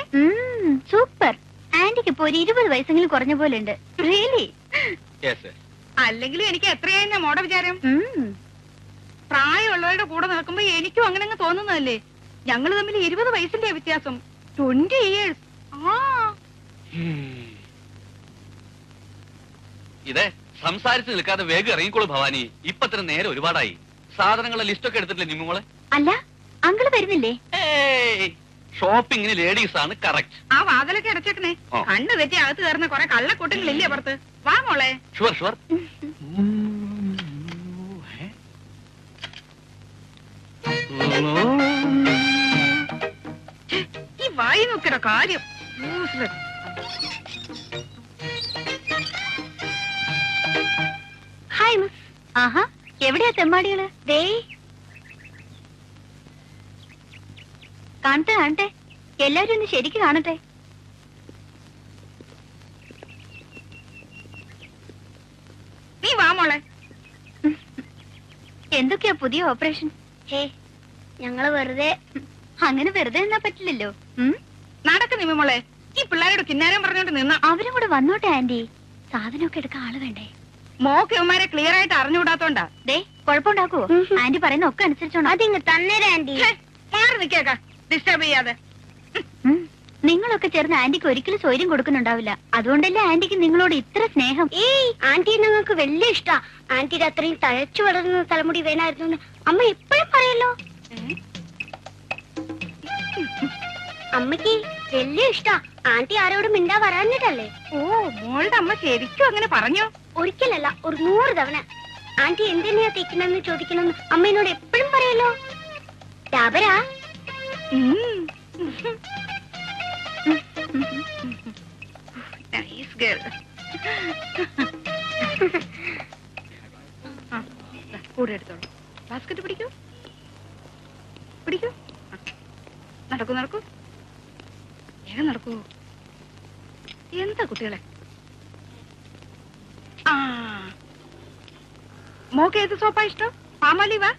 സൂപ്പർ. ആന്റിക്ക് ഇപ്പൊ ഒരു 20 വയസ്സെങ്കിലും കുറഞ്ഞ പോലെ ഉണ്ട്. റിയലി? അല്ലെങ്കിലും എനിക്ക് എത്രയാ മോടെ വിചാരം? പ്രായമുള്ളവരുടെ കൂടെ നിൽക്കുമ്പോ എനിക്കും അങ്ങനെ അങ്ങ് തോന്നുന്നതല്ലേ? ഞങ്ങൾ തമ്മിൽ 20 വയസ്സിന്റെ വ്യത്യാസം. 20 years. ഇതേ സംസാരിച്ച് നിൽക്കാതെ വേഗം ഇറങ്ങിക്കോളൂ ഭവാനി. ഇപ്പൊ തന്നെ നേരെ ഒരുപാടായി. സാധനങ്ങളെ ലിസ്റ്റൊക്കെ എടുത്തിട്ടില്ലേ നിമ്മോളെ? അല്ല, അങ്കിള് വരുന്നില്ലേ? ഷോപ്പിങ്ങിന് ലേഡീസ് ആണ് കറക്റ്റ്. ആ വാതിലൊക്കെ അടച്ചേക്കണേ. കണ്ണ് തെറ്റി അകത്ത് കയറുന്ന കുറെ കള്ളക്കൂട്ടങ്ങളില്ലേ പുറത്ത്? വാ മോളെ. Sure sure. ഈ വായി നോക്കിയുടെ കാര്യം. Hi miss. ആഹാ, എവിടെയാ തെമ്മാടികള്? ദേ കാണട്ടെ കാണട്ടെ, എല്ലാരും ഒന്ന് ശരിക്ക് കാണട്ടെ. നീ വാ മോളെ. എന്തൊക്കെയാ പുതിയ ഓപ്പറേഷൻ? ഹേ, ഞങ്ങള് വെറുതെ. അങ്ങനെ വെറുതെ നിന്നാ പറ്റില്ലല്ലോ. നടക്ക് നിമ്മി മോളെ. ഈ പിള്ളേരോട് കിന്നാരം പറഞ്ഞോണ്ട് നിന്ന. അവരും കൂടെ വന്നോട്ടെ ആന്റി. സാധനമൊക്കെ എടുക്കാൻ ആള് വേണ്ടേ? മോക്ക് ഇവന്മാരെ ക്ലിയർ ആയിട്ട് അറിഞ്ഞുകൂടാത്തോണ്ടാ. ദേ, കുഴപ്പമുണ്ടാക്കുവോ? ആന്റി പറയുന്ന ഒക്കെ അനുസരിച്ചോണം. അതിങ്ങ് തന്നേരാ ആന്റി. മാറി നിക്കേക്ക, ഡിസ്റ്റർബ് ചെയ്യാതെ. നിങ്ങളൊക്കെ ചേർന്ന് ആന്റിക്ക് ഒരിക്കലും സ്വൈര്യം കൊടുക്കുന്നുണ്ടാവില്ല. അതുകൊണ്ടല്ലേ ആന്റിക്ക് നിങ്ങളോട് ഇത്ര സ്നേഹം. ഏയ് ആന്റി ഞങ്ങൾക്ക് വലിയ ഇഷ്ടാ. ആന്റിയുടെ അത്രയും തഴച്ചു വളർന്ന തലമുടി വേണമായിരുന്നു അമ്മ എപ്പോഴും പറയല്ലോ. അമ്മക്ക് വലിയ ഇഷ്ടാ. ആന്റി ആരോടും മിണ്ടാ വരാഞ്ഞിട്ടല്ലേ? ഓ, മോളുടെ അമ്മ ശരിക്കും അങ്ങനെ പറഞ്ഞോ? ഒരിക്കലല്ല, ഒരു 100 തവണ. ആന്റി എന്തിനാ തേക്കണെന്ന് ചോദിക്കണമെന്ന് അമ്മ എന്നോട് എപ്പോഴും പറയല്ലോ. രാബരാ നൈസ് ഗേൾ. കൂടെ എടുത്തോളൂ. ബാസ്കറ്റ് പിടിക്കൂ, പിടിക്കൂ. നടക്കൂ നടക്കൂ, വേഗം നടക്കൂ. എന്താ കുട്ടികളെ? ആ, മോക്ക് ഏത് സോപ്പാ ഇഷ്ടം? പാമോലിവാ?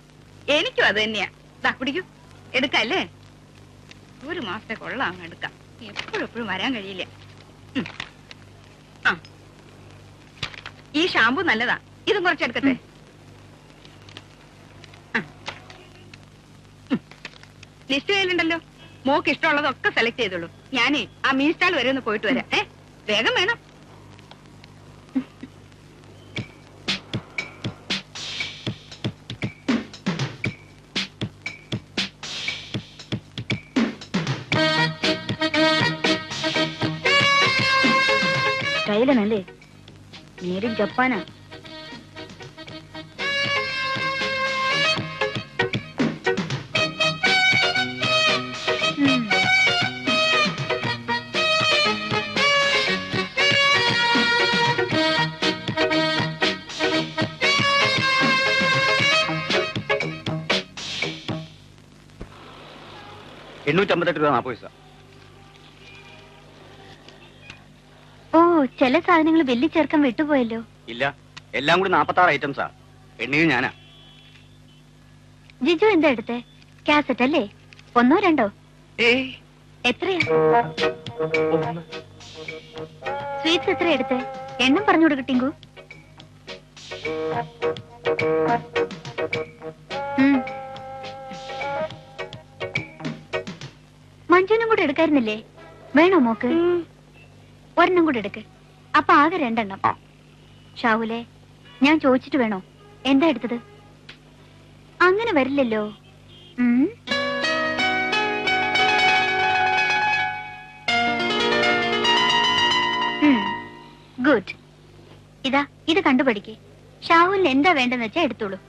എനിക്കും അത് തന്നെയാ. ദാ പിടിക്കൂ, എടുക്കല്ലേ? 1 മാസത്തെ കൊള്ളാം എടുക്കാം. എപ്പോഴും വരാൻ കഴിയില്ല. ആ, ഈ ഷാമ്പു നല്ലതാ. ഇതും കുറച്ചെടുക്കട്ടെ. ലിസ്റ്റ് കയ്യിലുണ്ടല്ലോ. മോക്ക് ഇഷ്ടമുള്ളതൊക്കെ സെലക്ട് ചെയ്തോളൂ. ഞാനേ ആ മീൻ സ്റ്റാൾ വരെ ഒന്ന് പോയിട്ട് വരാം. വേഗം വേണം. സ്റ്റൈലനല്ലേ? നേരെ ജപ്പാനാ. $858.40. ഓ, ചില സാധനങ്ങൾ ബില്ല് ചേർക്കാൻ വിട്ടുപോയല്ലോ. ഇല്ല, എല്ലാം കൂടി 46 ഐറ്റംസാ. എണ്ണയും ഞാനാ. ജിജു എന്താ എടുത്തേ? കാസറ്റ് അല്ലേ? 1 2 എത്രയാ? സ്വീറ്റ്സ് എത്ര എടുത്തേ? എണ്ണം പറഞ്ഞു കൊടുക്കട്ടിങ്കു. മഞ്ജുവിനും കൂടെ എടുക്കായിരുന്നില്ലേ? വേണോ മോക്ക്? ഒരെണ്ണം കൂടെ എടുക്ക്. അപ്പൊ ആകെ 2 എണ്ണം. ഷാവുലെ, ഞാൻ ചോദിച്ചിട്ട് വേണോ? എന്താ എടുത്തത്? അങ്ങനെ വരില്ലല്ലോ. ഗുഡ്. ഇതാ, ഇത് കണ്ടുപഠിക്കേ. ഷാവുലിന് എന്താ വേണ്ടെന്ന് വെച്ചാ എടുത്തോളൂ.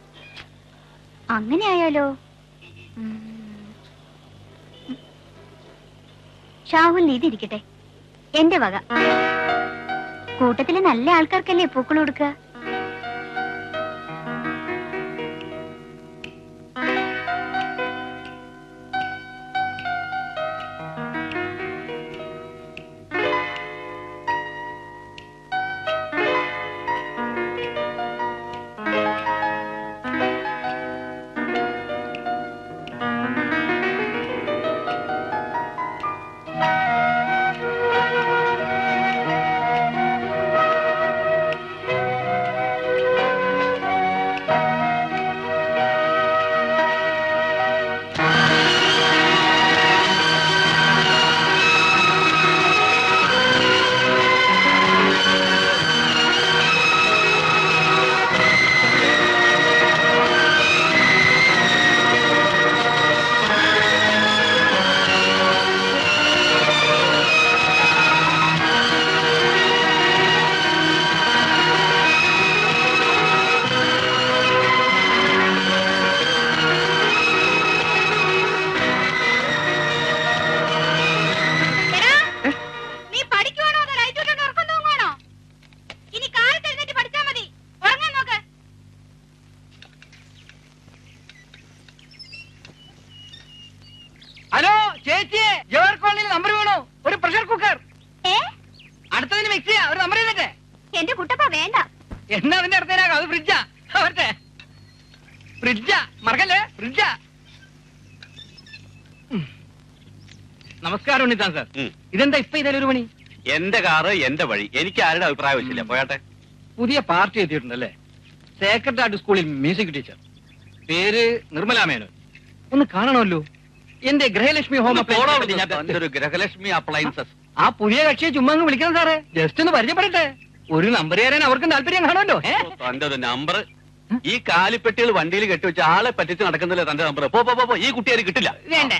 അങ്ങനെ ആയാലോ? ഷാവുലിന് ഇതിരിക്കട്ടെ, എന്റെ വക. കൂട്ടത്തിലെ നല്ല ആൾക്കാർക്കല്ലേ പൂക്കൾ കൊടുക്കുക. ഹലോ ചേച്ചി, ജവഹർ കോളനിയിൽ നമ്പർ വേണോ? ഒരു പ്രഷർ കുക്കർ. അടുത്തതിന് മിക്സ് ചെയ്യാ. ഒരു നമ്പർ ചെയ്തിട്ടെ. എന്റെ കുട്ടപ്പ വേണ്ട. എന്നാ അതിന്റെ അടുത്തേനാകാം. അത് ഫ്രിഡ്ജാ. അവരുടെ ഫ്രിഡ്ജാ, മറക്കല്ലേ? ഫ്രിഡ്ജാ. നമസ്കാരം ഉണ്ണിത്താൻ സാർ. ഇതെന്താ ഇപ്പൊ ഇതിലൊരു മണി? എന്റെ കാറ് എന്റെ വഴി. എനിക്ക് ആരുടെ അഭിപ്രായം വെച്ചില്ല. പോയാട്ടെ. പുതിയ പാർട്ടി എത്തിയിട്ടുണ്ടല്ലേ? സേക്രഡ് ആർട്ട് സ്കൂളിൽ മ്യൂസിക് ടീച്ചർ. പേര് നിർമ്മലാ മേനോൻ. ഒന്ന് കാണണമല്ലോ. എന്റെ ഗൃഹലക്ഷ്മി ഹോം ഒരു ഗൃഹലക്ഷ്മി അപ്ലയൻസസ്. ആ പുതിയ കക്ഷിയെ ചുമ്മാ അങ്ങ് വിളിക്കണം സാറേ. ജസ്റ്റ് ഒന്ന് പരിചയപ്പെടട്ടെ. ഒരു നമ്പർ തരാൻ അവർക്കും താല്പര്യം കാണുമല്ലോ. തന്റെ ഒരു നമ്പർ ഈ കാലിപ്പെട്ടികൾ വണ്ടിയിൽ കെട്ടിവെച്ച് ആളെ പറ്റിച്ച് നടക്കുന്നില്ല തന്റെ നമ്പർ. പോ ഈ കുട്ടിയാര് കിട്ടില്ല. വേണ്ട,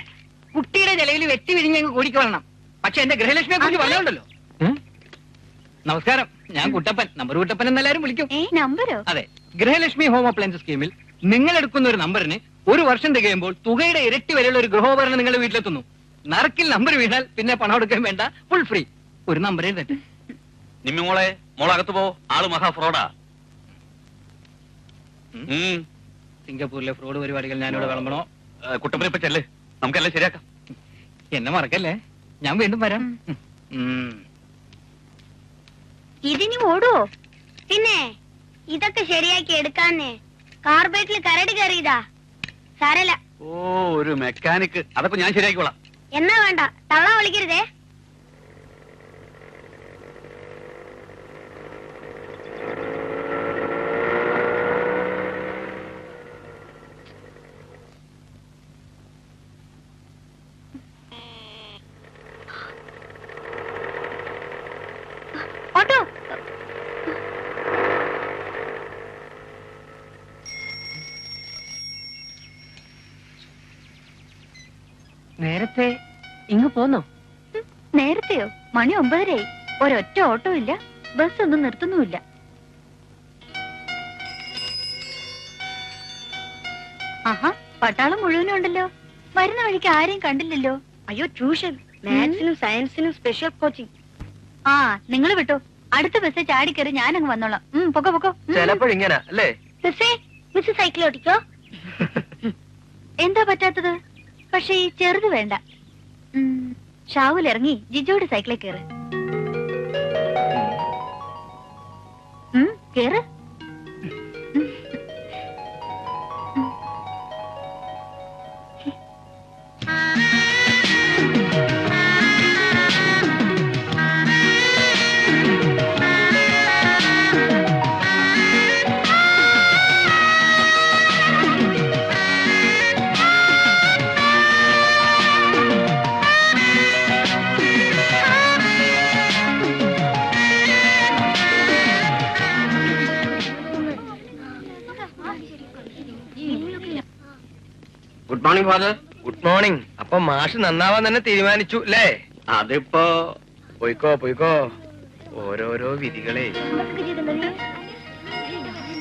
കുട്ടിയുടെ ചെലവിൽ വെട്ടി വിരിഞ്ഞങ്ങ് കൂടിക്കൊള്ളണം. പക്ഷെ എന്റെ ഗൃഹലക്ഷ്മിയെ കുറിച്ച് പറഞ്ഞുണ്ടല്ലോ. നമസ്കാരം, ഞാൻ കുട്ടപ്പൻ. നമ്പർ കുട്ടപ്പൻ എന്നെല്ലാരും വിളിക്കും. നമ്പരോ? അതെ, ഗൃഹലക്ഷ്മി ഹോം അപ്ലയൻസ് സ്കീമിൽ നിങ്ങൾ എടുക്കുന്ന ഒരു നമ്പറിന് ഒരു വർഷം തികയുമ്പോൾ തുകയുടെ ഇരട്ടി വരെയുള്ള ഒരു ഗൃഹോപകരണം നിങ്ങളുടെ വീട്ടിലെത്തുന്നു. നറുക്കിൽ നമ്പർ വീണാൽ പിന്നെ പണം എടുക്കാൻ വേണ്ട, ഫുൾ ഫ്രീ. ഒരു നമ്പറേ തെറ്റ്. നിമ്മിമോളെ, മോളകത്ത് പോ. ആള് മഹാ ഫ്രോഡാ. സിംഗപ്പൂരിലെ ഫ്രോഡ് പരിപാടികൾ ഞാനിവിടെ വിളമ്പണോ? കുട്ടപ്പനെ ഇപ്പൊ ചെല്ല്, നമുക്കെല്ലാം ശരിയാക്കാം. എന്നെ മറക്കല്ലേ, ഞാൻ വീണ്ടും വരാം. ഇതിനി ഓടുവോ? പിന്നെ ഇതൊക്കെ ശരിയാക്കി എടുക്കാന്നേ കാർബേറ്റിൽ കരട് കയറിയതാ. സാരല്ല. ഓ, ഒരു മെക്കാനിക്. അതൊക്കെ ഞാൻ ശരിയാക്കിക്കോളാം. എന്നാ വേണ്ട, തള്ള വിളിക്കരുതേ. ഓട്ടോ. നേരത്തെ ഇങ്ങ് പോന്നോ? നേരത്തെയോ? മണി 9:30. ഒരൊറ്റ ഓട്ടോ ഇല്ല, ബസ് ഒന്നും നിർത്തുന്നുമില്ല. ആഹാ, പട്ടാളം മുഴുവനും ഉണ്ടല്ലോ. വരുന്ന വഴിക്ക് ആരെയും കണ്ടില്ലല്ലോ. അയ്യോ, ട്യൂഷൻ, മാത്സിനും സയൻസിനും സ്പെഷ്യൽ കോച്ചിങ്. ആ, നിങ്ങൾ വിട്ടോ. അടുത്ത ബസ് ചാടിക്കറി ഞാൻ അങ്ങ് വന്നോളാം. പൊക്കോ. ചിലപ്പോഴിങ്ങനെ അല്ലേ? മിസ് സൈക്കിൾ ഓടിക്കോ. എന്താ പറ്റാത്തത്? പക്ഷെ ഈ ചെറുത് വേണ്ട. ഷാവുൽ ഇറങ്ങി ജിജോയുടെ സൈക്കിളിൽ കേറ്. കേറ്. Good morning father. Good morning. അപ്പൊ മാഷ് നന്നാവാൻ തന്നെ തീരുമാനിച്ചു അല്ലേ? അതിപ്പോ പോയിക്കോ. ഓരോരോ വിധികളെ.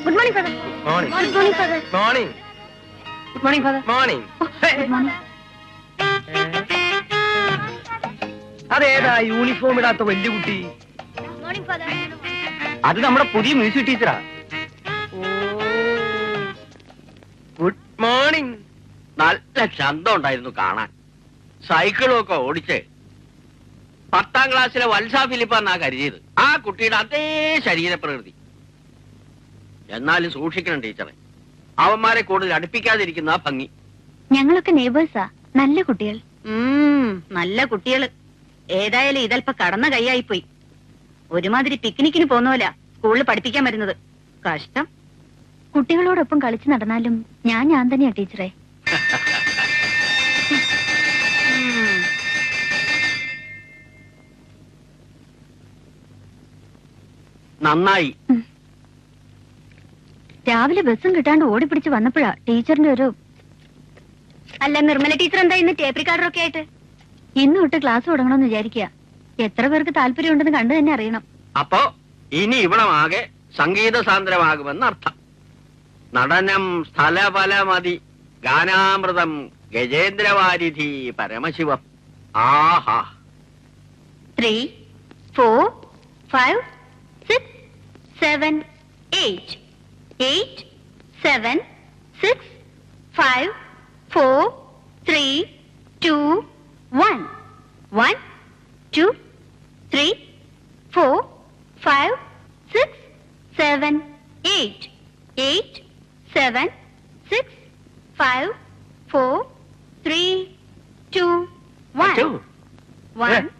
Good morning father. Morning. Good morning father. Morning. Good morning father. Morning. Good morning. അതേതാ യൂണിഫോം ഇടാത്ത വലിയ കുട്ടി? Morning father. അത് നമ്മുടെ പുതിയ മ്യൂസിക് ടീച്ചറാ. Good morning. നല്ല ചന്തം ഉണ്ടായിരുന്നു കാണാൻ. സൈക്കിളും ഒക്കെ ഓടിച്ച് 10ാം ക്ലാസ്സിലെ വത്സ ഫിലിപ്പാന്നാ കരുതിയത്. ആ കുട്ടിയുടെ അതേ ശരീരപ്രകൃതി. എന്നാലും സൂക്ഷിക്കണം ടീച്ചറെ. അവന്മാരെ കൂടുതൽ അടുപ്പിക്കാതിരിക്കുന്ന ഭംഗി. ഞങ്ങളൊക്കെ നെയ്ബേഴ്സാ. നല്ല കുട്ടികൾ. നല്ല കുട്ടികള്. ഏതായാലും ഇതല്പ കടന്ന കൈയായി പോയി. ഒരുമാതിരി പിക്നിക്കിന് പോന്നോല സ്കൂളിൽ പഠിപ്പിക്കാൻ വരുന്നത്. കഷ്ടം. കുട്ടികളോടൊപ്പം കളിച്ചു നടന്നാലും ഞാൻ തന്നെയാ ടീച്ചറെ. നന്നായി. രാവിലെ ബസ്സും കിട്ടാണ്ട് ഓടിപ്പിടിച്ച് വന്നപ്പോഴാ ടീച്ചറിന്റെ ഒരു... അല്ല, നിർമ്മല ടീച്ചർ എന്താ ഇന്ന് ടേപ്പ് റെക്കോർഡറൊക്കെ ആയിട്ട്? ഇന്ന് തൊട്ട് ക്ലാസ് തുടങ്ങണമെന്ന് വിചാരിക്കുക. എത്ര പേർക്ക് താല്പര്യമുണ്ടെന്ന് കണ്ടു തന്നെ അറിയണം. അപ്പോ ഇനി ഇവിടമാകെ സംഗീത സാന്ദ്രമാകുമെന്ന് അർത്ഥം. നടനം സ്ഥലഫലമതി ഗാനാമൃതം ഗജേന്ദ്രവാരിധി പരമശിവം. ആഹാ. 3, 4, 5, 6, 7, 8. 8, 7, 6, 5, 4, 3, 2, 1. 1, 2, 3, 4, 5, 6, 7, 8. 8, 7, 6, 5, 4, 3, 2, 1. 1.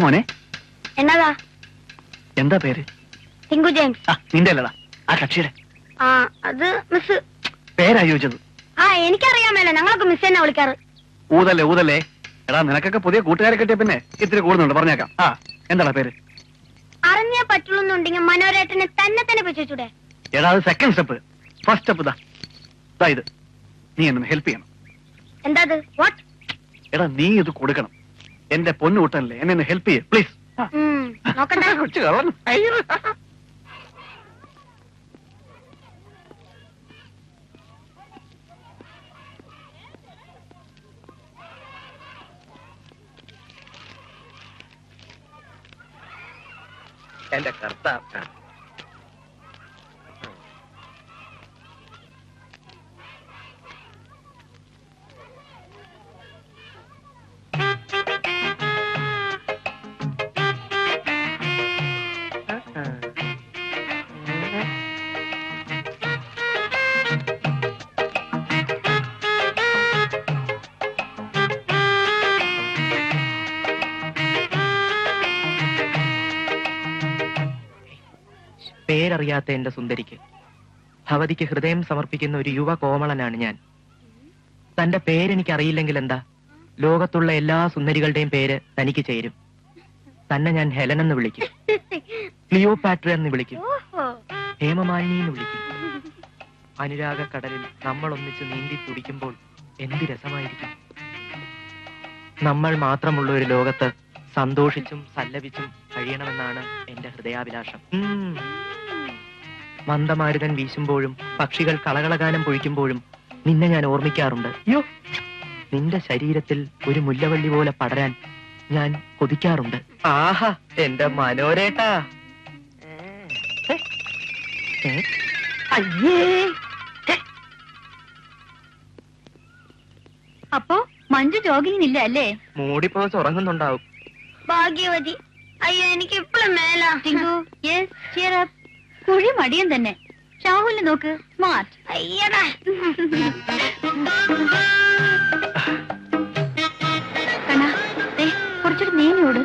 മോനെ എന്നതാ? എന്താ പേര്? ടിങ്കു ജെയിംസ്. നിന്റെ അല്ലടാ, ആ കക്ഷിയുടെ. അത് മിസ്. പേരാ ചോദിച്ചത്. എനിക്കറിയാമല്ലോ, ഞങ്ങളൊക്കെ മിസ് തന്നെ വിളിക്കാറ്. ഊതല്ലേ ഊതല്ലേ. എടാ നിനക്കൊക്കെ പുതിയ കൂട്ടുകാരെ കിട്ടിയ പിന്നെ ഇത്തിരി കൂടുന്നുണ്ട്, പറഞ്ഞേക്കാം. എന്താടാ പേര്? അറിഞ്ഞേ പറ്റുള്ളൂന്നുണ്ടെങ്കിൽ മനോരേട്ടനെ തന്നെ പറ്റിച്ചൂടെ? എടാ അത് സെക്കൻഡ് സ്റ്റെപ്പ്. ഫസ്റ്റ് സ്റ്റെപ്പ് ഇതാ ഇത്. നീ എന്നെ ഹെൽപ്പ് ചെയ്യണം. എന്താ? വാട്ട്? എടാ നീ ഇത് കൊടുക്കണം. എന്റെ പൊന്നു കൂട്ടല്ലേ, എന്നെ ഹെൽപ്പ് ചെയ്യ പ്ലീസ്. കൊച്ചു കളഞ്ഞു. എന്റെ കർത്താവ്. പേരറിയാത്ത എന്റെ സുന്ദരിക്ക് ഭവതിക്ക് ഹൃദയം സമർപ്പിക്കുന്ന ഒരു യുവ കോമളനാണ് ഞാൻ. തന്റെ പേരെനിക്കറിയില്ലെങ്കിൽ എന്താ, ലോകത്തുള്ള എല്ലാ സുന്ദരികളുടെയും പേര് തനിക്ക് ചേരും. തന്നെ ഞാൻ ഹെലൻ എന്ന് വിളിക്കും, ക്ലിയോപാട്ര എന്ന് വിളിക്കും, ഹേമമാലിനി എന്ന് വിളിക്കും. അനുരാഗ കടലിൽ നമ്മൾ ഒന്നിച്ച് നീന്തി തുടിക്കുമ്പോൾ എന്ത് രസമായിരിക്കും. നമ്മൾ മാത്രമുള്ള ഒരു ലോകത്ത് സന്തോഷിച്ചും സല്ലപിച്ചും കഴിയണമെന്നാണ് എന്റെ ഹൃദയാഭിലാഷം. മന്ദമാരുതൻ വീശുമ്പോഴും പക്ഷികൾ കളകളഗാനം പൊഴിക്കുമ്പോഴും നിന്നെ ഞാൻ ഓർമ്മിക്കാറുണ്ട്. യോ, നിന്റെ ശരീരത്തിൽ ഒരു മുല്ലവള്ളി പോലെ പടരാൻ ഞാൻ കൊതിക്കാറുണ്ട്. ആഹാ, എന്റെ മനോരേട്ടാ. അയ്യേ. അപ്പോ മഞ്ജു ജോഗിങ്ങിനില്ല അല്ലേ? മൂടിപ്പോച്ച് ഉറങ്ങുന്നുണ്ടാവും. ഭാഗ്യവതി. അയ്യോ, എനിക്ക് ഇപ്പോഴും മേലാ. കുഴി മടിയൻ തന്നെ. ഷാഹുലിനെ നോക്ക്, സ്മാർട്ട്. അയ്യടാ. കണ്ണാ, കുറച്ചൊരു നീനോട്.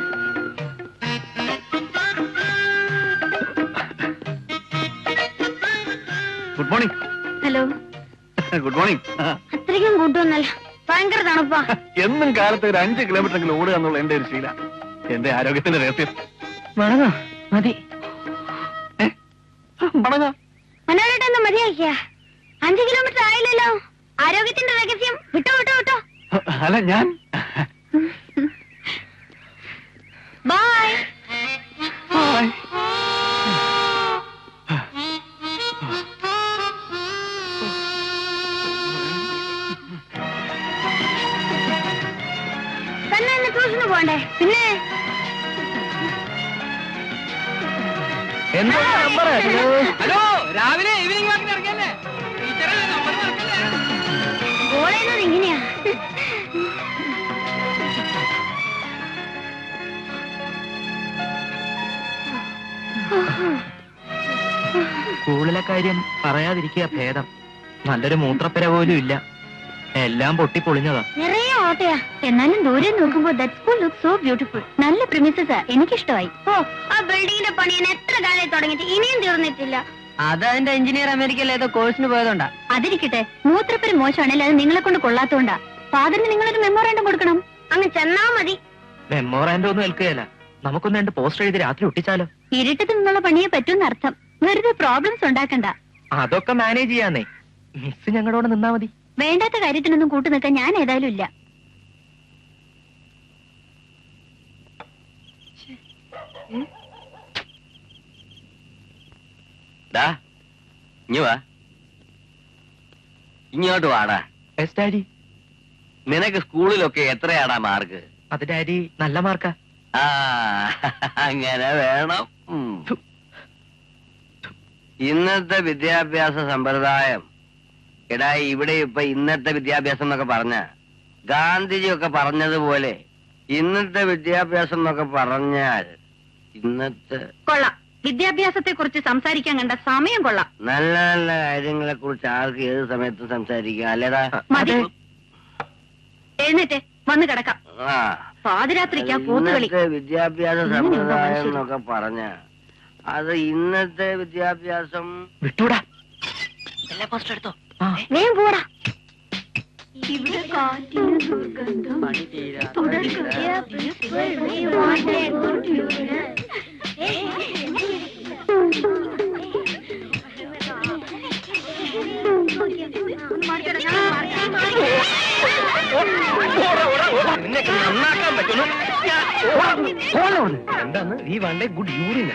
Good morning. Hello. Good morning. അത്രയ്ക്കും കൂട്ടൊന്നല്ല, ഭയങ്കര തണുപ്പാ. എന്നും കാലത്ത് ഒരു 5 കിലോമീറ്ററെങ്കിലും ഓടുക എന്നുള്ള എന്റെ ഒരു ശീല. എന്റെ ആരോഗ്യത്തിന്റെ രഹസ്യം. മണങ്ങോ? മതി. മനോരേട്ടൊന്ന് മതിയാക്കിയ 5 കിലോമീറ്റർ ആയില്ലല്ലോ. ആരോഗ്യത്തിന്റെ രഹസ്യം വിട്ടോ വിട്ടോ വിട്ടോ. അല്ല, ഞാൻ ബൈ. തന്നെ ഇന്ന് ട്യൂഷന് പോണ്ടേ? പിന്നെ എന്താ നമ്പർ? ഹലോ, രാവിലെ ഈവനിങ് വാക്കിന് ഇറങ്ങിയല്ലേ? ടീച്ചറെ നമ്പർ മറക്കല്ലേ? കോളേജ് ഇങ്ങനെയാ. സ്കൂളിലെ കാര്യം പറയാതിരിക്കുക ഭേദം. നല്ലൊരു മൂത്രപ്പര പോലും ഇല്ല, എല്ലാം പൊട്ടിപ്പൊളിഞ്ഞതാ. നിറയെ ഓട്ടയാ. എന്നാലും ദൂരെ നോക്കുമ്പോ that school look so beautiful. നല്ല പ്രിമിസസാ, എനിക്കിഷ്ടമായി. ഓ, ആ ബിൽഡിങ്ങിന്റെ പണി ഞാൻ എത്ര കാലമായി തുടങ്ങിയിട്ട് ഇനിയും തീർന്നിട്ടില്ല. അത് അതിന്റെ എഞ്ചിനീയർ അമേരിക്കയിൽ ഏതോ കോഴ്സിന് പോയതുകൊണ്ടാ. അതിരിക്കട്ടെ, മൂത്രപ്പര് മോശമാണെങ്കിൽ അത് നിങ്ങളെ കൊണ്ട് കൊള്ളാത്തോണ്ടാ. ഫാദറിന് നിങ്ങളൊരു മെമ്മോറാണ്ടം കൊടുക്കണം. അങ്ങ് ചെന്നാ മതി. മെമ്മോറാൻഡം ഒന്നും ഏൽക്കുകയല്ല. നമുക്കൊന്ന് 2 പോസ്റ്റർ എഴുതി രാത്രി ഒട്ടിച്ചാലോ? ഇരുട്ടത്ത് നിന്നുള്ള പണിയെ പറ്റൂന്ന് അർത്ഥം. വെറുതെ പ്രോബ്ലംസ് ഉണ്ടാക്കണ്ട. അതൊക്കെ മാനേജ് ചെയ്യാന്നേ. മിസ് ഞങ്ങളോട് നിന്നാ മതി. വേണ്ടാത്ത കാര്യത്തിനൊന്നും കൂട്ടു നിൽക്കാൻ ഞാൻ ഏതായാലും ഇല്ല. ഇങ്ങോട്ട് വാടാ. Yes daddy. നിനക്ക് സ്കൂളിലൊക്കെ എത്രയാടാ മാർക്ക്? അത് ഡാഡി നല്ല മാർക്കാ. ആ, അങ്ങനെ വേണം. ഇന്നത്തെ വിദ്യാഭ്യാസ സമ്പ്രദായം, എടാ ഇവിടെ ഇപ്പൊ ഇന്നത്തെ വിദ്യാഭ്യാസം എന്നൊക്കെ പറഞ്ഞ ഗാന്ധിജിയൊക്കെ പറഞ്ഞതുപോലെ ഇന്നത്തെ വിദ്യാഭ്യാസം എന്നൊക്കെ പറഞ്ഞാൽ ഇന്നത്തെ കൊള്ളാം. വിദ്യാഭ്യാസത്തെ കുറിച്ച് സംസാരിക്കാൻ കണ്ട സമയം കൊള്ളാം. നല്ല നല്ല കാര്യങ്ങളെ കുറിച്ച് ആർക്ക് ഏത് സമയത്തും സംസാരിക്കാം, അല്ലേടാ? മതി, എഴുന്നേറ്റ് വന്ന് കിടക്കാം. ആ, പാതിരാത്രിക്കാ പോത്തുകളി. ഇന്നത്തെ വിദ്യാഭ്യാസ സമ്പ്രദായം എന്നൊക്കെ പറഞ്ഞ അത് ഇന്നത്തെ വിദ്യാഭ്യാസം വിട്ടൂടാ. എല്ലാ പോസ്റ്റർ എടുത്തോ. വേഗം പോടാ. ഇവിടെ കാറ്റിന് ദുർഗന്ധം. നിന്നൊക്കെ നന്നാക്കാൻ പറ്റുന്നു. എന്താന്ന് ഈ വേണ്ടേ? Good urine.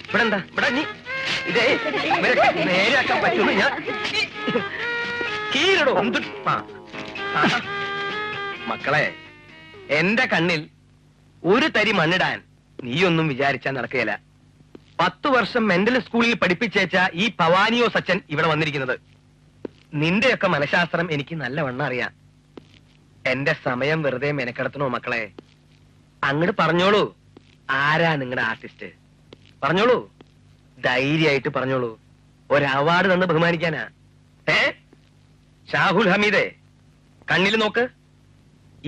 ഇവിടെ എന്താ? ഇവിടെ നീ ഇതേ നേരെയാക്കാൻ പറ്റുന്നു. ഞാൻ കീഴടോ. മക്കളെ, എന്റെ കണ്ണിൽ ഒരു തരി മണ്ണിടാൻ നീയൊന്നും വിചാരിച്ചാൽ നടക്കുകയില്ല. 10 വർഷം മെന്റൽ സ്കൂളിൽ പഠിപ്പിച്ചേച്ച ഈ ഭവാനിയോ സച്ചൻ ഇവിടെ വന്നിരിക്കുന്നത്. നിന്റെയൊക്കെ മനഃശാസ്ത്രം എനിക്ക് നല്ലവണ്ണം അറിയാം. എന്റെ സമയം വെറുതെ മെനക്കെടുത്തണോ മക്കളെ? അങ്ങോട്ട് പറഞ്ഞോളൂ, ആരാ നിങ്ങളുടെ ആർട്ടിസ്റ്റ്? പറഞ്ഞോളൂ, ധൈര്യമായിട്ട് പറഞ്ഞോളൂ. ഒരു അവാർഡ് തന്ന് ബഹുമാനിക്കാനാ. ഷാഹുൽ ഹമീദേ, കണ്ണിൽ നോക്ക്.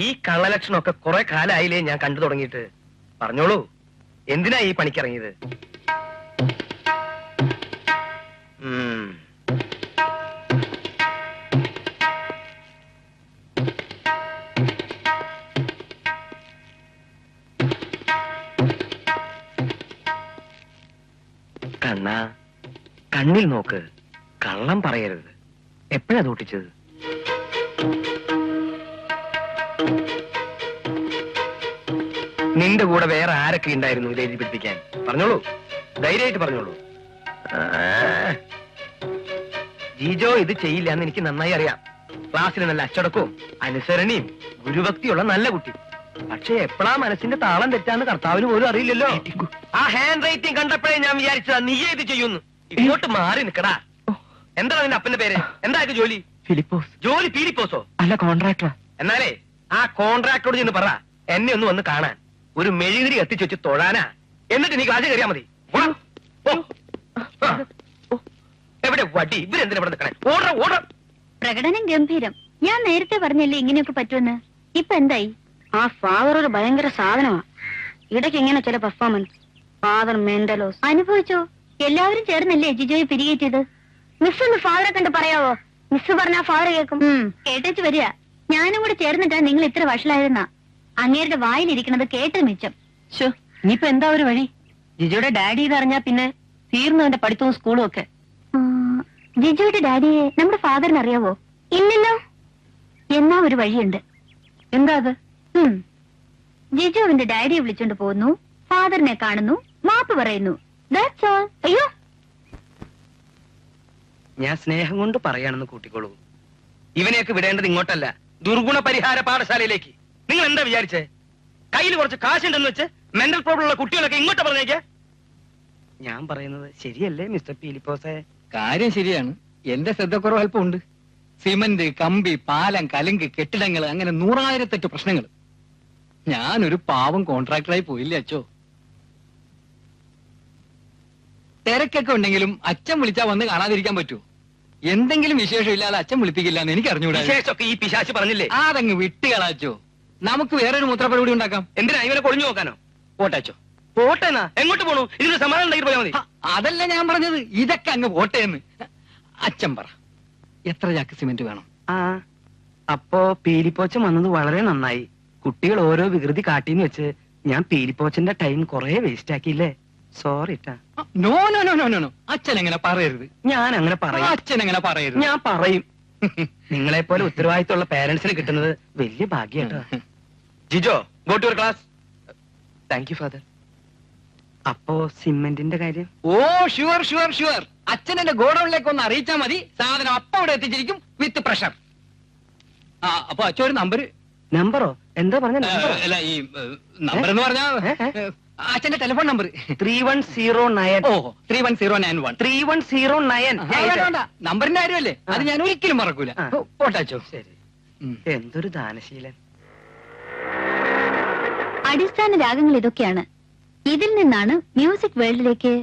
ഈ കള്ളലക്ഷണമൊക്കെ കുറെ കാലായില്ലേ ഞാൻ കണ്ടു തുടങ്ങിയിട്ട്. പറഞ്ഞോളൂ, എന്തിനാ ഈ പണിക്കിറങ്ങിയത്? കണ്ണാ, കണ്ണിൽ നോക്ക്, കള്ളം പറയരുത്. എപ്പോഴാ തോട്ടിച്ചത്? നിന്റെ കൂടെ വേറെ ആരൊക്കെ ഉണ്ടായിരുന്നു ഇത് എഴുതി പിടിപ്പിക്കാൻ? പറഞ്ഞോളൂ, ധൈര്യമായിട്ട് പറഞ്ഞോളൂ. ജീജോ ഇത് ചെയ്യില്ല എന്ന് എനിക്ക് നന്നായി അറിയാം. ക്ലാസ്സിൽ നല്ല അച്ചടക്കവും അനുസരണയും ഗുരുഭക്തിയുള്ള നല്ല കുട്ടി. പക്ഷെ എപ്പോഴാ മനസ്സിന്റെ താളം തെറ്റാന്ന് കർത്താവിന് പോലും അറിയില്ലല്ലോ. ആ ഹാൻഡ് റൈറ്റിംഗ് കണ്ടപ്പോഴേ ഞാൻ വിചാരിച്ചതാ നീയേ ഇത് ചെയ്യുന്നു. ഇങ്ങോട്ട് മാറി നിക്കടാ. എന്താ നിന്റെ അപ്പന്റെ പേര്? എന്തായിരുന്നു ജോലി? ഫിലിപ്പോസ്. ജോലി പീലിപ്പോസോ? അല്ല, കോൺട്രാക്ടർ. എന്നാലേ ആ കോൺട്രാക്ടറോട് ചെന്ന് പറ എന്നെ ഒന്ന് വന്ന് കാണാൻ. ഒരു മെഴുകുതിരി കത്തിച്ചു വെച്ച് തൊഴാനാ. എന്നിട്ട് നീ ക്ലാസ് കയറിയാ മതി. എവിടെ വടി? ഇവരെന്തിനാ ഇവിടെ നിൽക്കണേ? Order order. പ്രകടനം ഗംഭീരം. ഞാൻ നേരത്തെ പറഞ്ഞല്ലേ ഇങ്ങനെയൊക്കെ പറ്റുമെന്ന്. ഇപ്പൊ എന്തായി? ആ ഫാദർ ഒരു ഭയങ്കര സാധനമാ. ഇടയ്ക്ക് ഇങ്ങനെ ചില പെർഫോമൻസ്. ഫാദർ മെന്റലോസ്. അനുഭവിച്ചോ? എല്ലാവരും ചേർന്നല്ലേ ജിജോയെ പിരികേറ്റിയത്? മിസ് ഒന്ന് ഫാദറെ കണ്ട് പറയാവോ? മിസ് പറഞ്ഞാ ഫാദർ കേൾക്കും. കേട്ടേച്ച് വരിക. ഞാനും കൂടെ ചേർന്നിട്ടാ നിങ്ങൾ ഇത്ര വഷളായിരുന്ന. അങ്ങേരുടെ വായിലിരിക്കുന്നത് കേട്ടത് മിച്ചം. ശോ, ഇനിയിപ്പോ എന്താ ഒരു വഴി? ജിജോയുടെ ഡാഡി ഇതറിഞ്ഞാ പിന്നെ തീർന്നു അവന്റെ പഠിത്തവും സ്കൂളും ഒക്കെ. ജിജോയുടെ ഡാഡിയെ നമ്മുടെ ഫാദറിന് അറിയാവോ? ഇല്ലല്ലോ. എന്നാ ഒരു വഴിയുണ്ട്. എന്താ അത്? ജിജു അവന്റെ ഡാഡിയെ വിളിച്ചോണ്ട് പോകുന്നു, ഫാദറിനെ കാണുന്നു, മാപ്പ് പറയുന്നു. That's all. അയ്യോ, ഞാൻ സ്നേഹം കൊണ്ട് പറയാണെന്ന് കൂട്ടിക്കോളൂ. ഇവനെയൊക്കെ വിടേണ്ടത് ഇങ്ങോട്ടല്ല, ദുർഗുണ പരിഹാര പാഠശാലയിലേക്ക്. നിങ്ങൾ എന്താ വിചാരിച്ചേ? കയ്യിൽ കുറച്ച് കാശുണ്ടെന്ന് വെച്ച് മെന്റൽ പ്രോബ്ലം ഉള്ള കുട്ടികളൊക്കെ ഇങ്ങോട്ട് പറഞ്ഞേക്കാ? ഞാൻ പറയുന്നത് ശരിയല്ലേ മിസ്റ്റർ പീലിപ്പോസേ? കാര്യം ശരിയാണ്. എന്റെ ശ്രദ്ധക്കുറവ് അല്പമുണ്ട്. സിമന്റ്, കമ്പി, പാലം, കലുങ്ക്, കെട്ടിടങ്ങൾ, അങ്ങനെ 100,000 പ്രശ്നങ്ങൾ. ഞാനൊരു പാവം കോൺട്രാക്ടറായി പോയില്ലേ അച്ചോ. തിരക്കൊക്കെ ഉണ്ടെങ്കിലും അച്ഛൻ വിളിച്ചാ വന്ന് കാണാതിരിക്കാൻ പറ്റുമോ? എന്തെങ്കിലും വിശേഷം ഇല്ലാതെ അച്ഛൻ വിളിപ്പിക്കില്ല എന്ന് എനിക്ക് അറിഞ്ഞൂടാ. വിശേഷമൊക്കെ ഈ പിശാച് പറഞ്ഞില്ലേ? അതങ്ങ് വിട്ടുകളാച്ചോ. നമുക്ക് വേറൊരു മൂത്രപ്പരിപാടി ഉണ്ടാക്കാം. എന്തിനാ ഇവനെ കൊഴിഞ്ഞു നോക്കാനോ? പോട്ടാച്ചോ. പോട്ടെന്നാ? എങ്ങോട്ട് പോണു? ഇതിന് സമാധാനം ഉണ്ടായിട്ട് പോയാൽ മതി. അതല്ല ഞാൻ പറഞ്ഞത്, ഇതൊക്കെ അങ്ങ് പോട്ടേന്ന്. അച്ഛൻ പറ, എത്ര ചാക്ക് സിമെന്റ് വേണം? അപ്പോ പീലിപ്പോച്ചൻ വന്നത് വളരെ നന്നായി. കുട്ടികൾ ഓരോ വികൃതി കാട്ടിന്ന് വെച്ച് ഞാൻ പീലിപ്പോച്ചന്റെ ടൈം കുറെ വേസ്റ്റ് ആക്കിയില്ലേ? Sorry. No no no no no, അച്ഛൻ എങ്ങനെ പറയരുത്. ഞാൻ അങ്ങനെ പറയും. അച്ഛൻ എങ്ങനെ പറയരുത്? ഞാൻ പറയും. നിങ്ങളെ പോലെ ഉത്തരവാദിത്തമുള്ള പേരൻസിന് കിട്ടുന്നത് വലിയ ഭാഗ്യട്ടോ. Jijo, go to your class. Thank you father. അപ്പോ സിമെന്റിന്റെ കാര്യം? Oh sure sure sure. അച്ഛൻ എന്റെ ഗോഡൌണിലേക്ക് ഒന്ന് അറിയിച്ചാൽ മതി. സാധനം അപ്പൊ അവിടെ എത്തിച്ചിരിക്കും വിത്ത് പ്രഷർ. അപ്പൊ അച്ഛൻ ഒരു നമ്പർ. നമ്പറോ? എന്താ പറഞ്ഞ? അല്ല, ഈ നമ്പർ എന്ന് പറഞ്ഞാ അച്ഛന്റെ ടെലിഫോൺ നമ്പർ 3109. ഓ 31091. 3109. നമ്പറിന്റെ കാര്യമല്ലേ, അത് ഞാൻ ഒരിക്കലും മറക്കൂല. പോട്ടാച്ചോ. ശരി. എന്തൊരു ദാനശീലൻ. അടിസ്ഥാന രാഗങ്ങൾ ഇതൊക്കെയാണ്. ഇതിൽ നിന്നാണ് മ്യൂസിക് വേൾഡിലേക്ക്.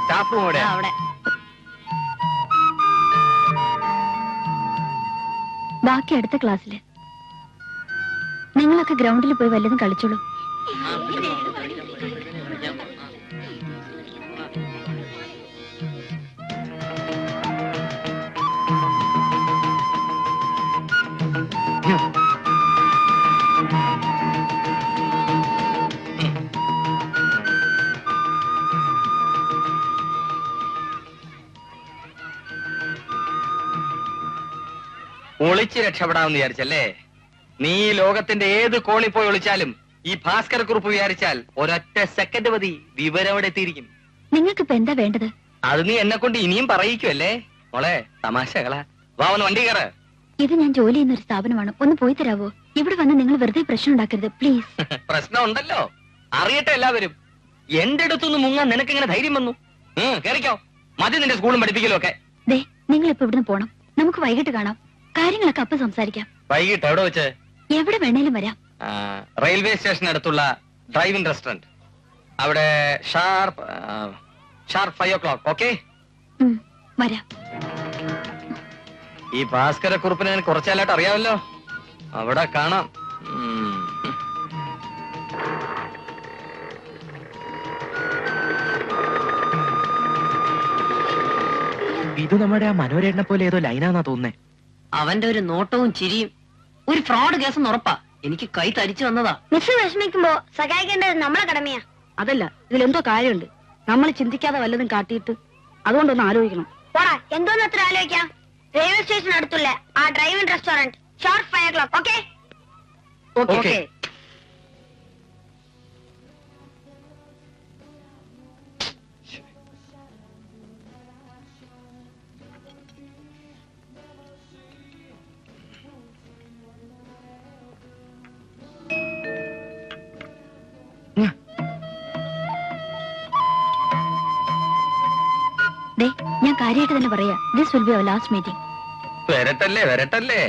സ്റ്റാഫ് റൂം അവിടെ ബാക്കി അടുത്ത ക്ലാസ്സില്. നിങ്ങളൊക്കെ ഗ്രൗണ്ടിൽ പോയി വല്ലതും കളിച്ചോളൂ. ഒളിച്ച് രക്ഷപ്പെടാമെന്ന് വിചാരിച്ചല്ലേ? നീ ലോകത്തിന്റെ ഏത് കോണിൽ പോയി ഒളിച്ചാലും ഈ ഭാസ്കര കുറിപ്പ് വിചാരിച്ചാൽ ഒരൊറ്റ സെക്കൻഡ് മതി, വിവരം അവിടെ എത്തിയിരിക്കും. നിങ്ങൾക്കിപ്പോ എന്താ വേണ്ടത്? അത് നീ എന്നെ കൊണ്ട് ഇനിയും പറയിക്കുമല്ലേ മോളെ? തമാശകളാ. വാ, ഒന്ന് വണ്ടി കയറ്. ഇത് ഞാൻ ജോലി ചെയ്യുന്ന ഒരു സ്ഥാപനമാണ്. ഒന്ന് പോയി തരാവോ? ഇവിടെ വന്ന് നിങ്ങൾ വെറുതെ പ്രശ്നം ഉണ്ടാക്കരുത് പ്ലീസ്. പ്രശ്നം ഉണ്ടല്ലോ, അറിയട്ടെ എല്ലാവരും. എന്റെ അടുത്തൊന്ന് മുങ്ങാൻ നിനക്ക് ഇങ്ങനെ ധൈര്യം വന്നു? കേറിക്കോ, മതി നിന്റെ സ്കൂളും പഠിപ്പിക്കലും ഒക്കെ. ദേ, നിങ്ങൾ ഇപ്പൊ ഇവിടുന്ന് പോണം. നമുക്ക് വൈകിട്ട് കാണാം. കാര്യങ്ങളൊക്കെ അപ്പൊ സംസാരിക്കാം. വൈകിട്ട് എവിടെ വെച്ച്? എവിടെ വേണേലും വരാം. റെയിൽവേ സ്റ്റേഷൻ അടുത്തുള്ള ഡ്രൈവിംഗ് റെസ്റ്റോറന്റ്. അവിടെ ഷാർപ്പ് 5 o'clock. ഓക്കെ, വരാം. ഈ ഭാസ്കര കുറിപ്പിനെ കുറച്ചാലായിട്ട് അറിയാമല്ലോ. അവിടെ കാണാം. ഇത് നമ്മുടെ ആ മനോരേട്ടനെ പോലെ ഏതോ ലൈനാന്നാ തോന്നുന്നേ. അവന്റെ ഒരു നോട്ടവും ചിരിയും ഒരു ഫ്രോഡ് കേസെന്ന് ഉറപ്പാ. എനിക്ക് കൈ തരിച്ചു വന്നതാ. മിസ് വിഷമിക്കുമ്പോ സഹായിക്കേണ്ടത് നമ്മളെ കടമയാ. അതല്ല, ഇതിലെന്തോ കാര്യമുണ്ട്. നമ്മൾ ചിന്തിക്കാതെ വല്ലതും കാട്ടിയിട്ട് അതുകൊണ്ടൊന്ന് ആലോചിക്കണം. പോടാ, എന്തോന്ന് അത്ര ആലോചിക്കാം. റെയിൽവേ സ്റ്റേഷൻ അടുത്തുള്ള ആ driving restaurant sharp 5 o'clock. Okay? Okay. ഞാൻ കാര്യമായിട്ട് തന്നെ പറയാ. This will be our last meeting. വരട്ടല്ലേ.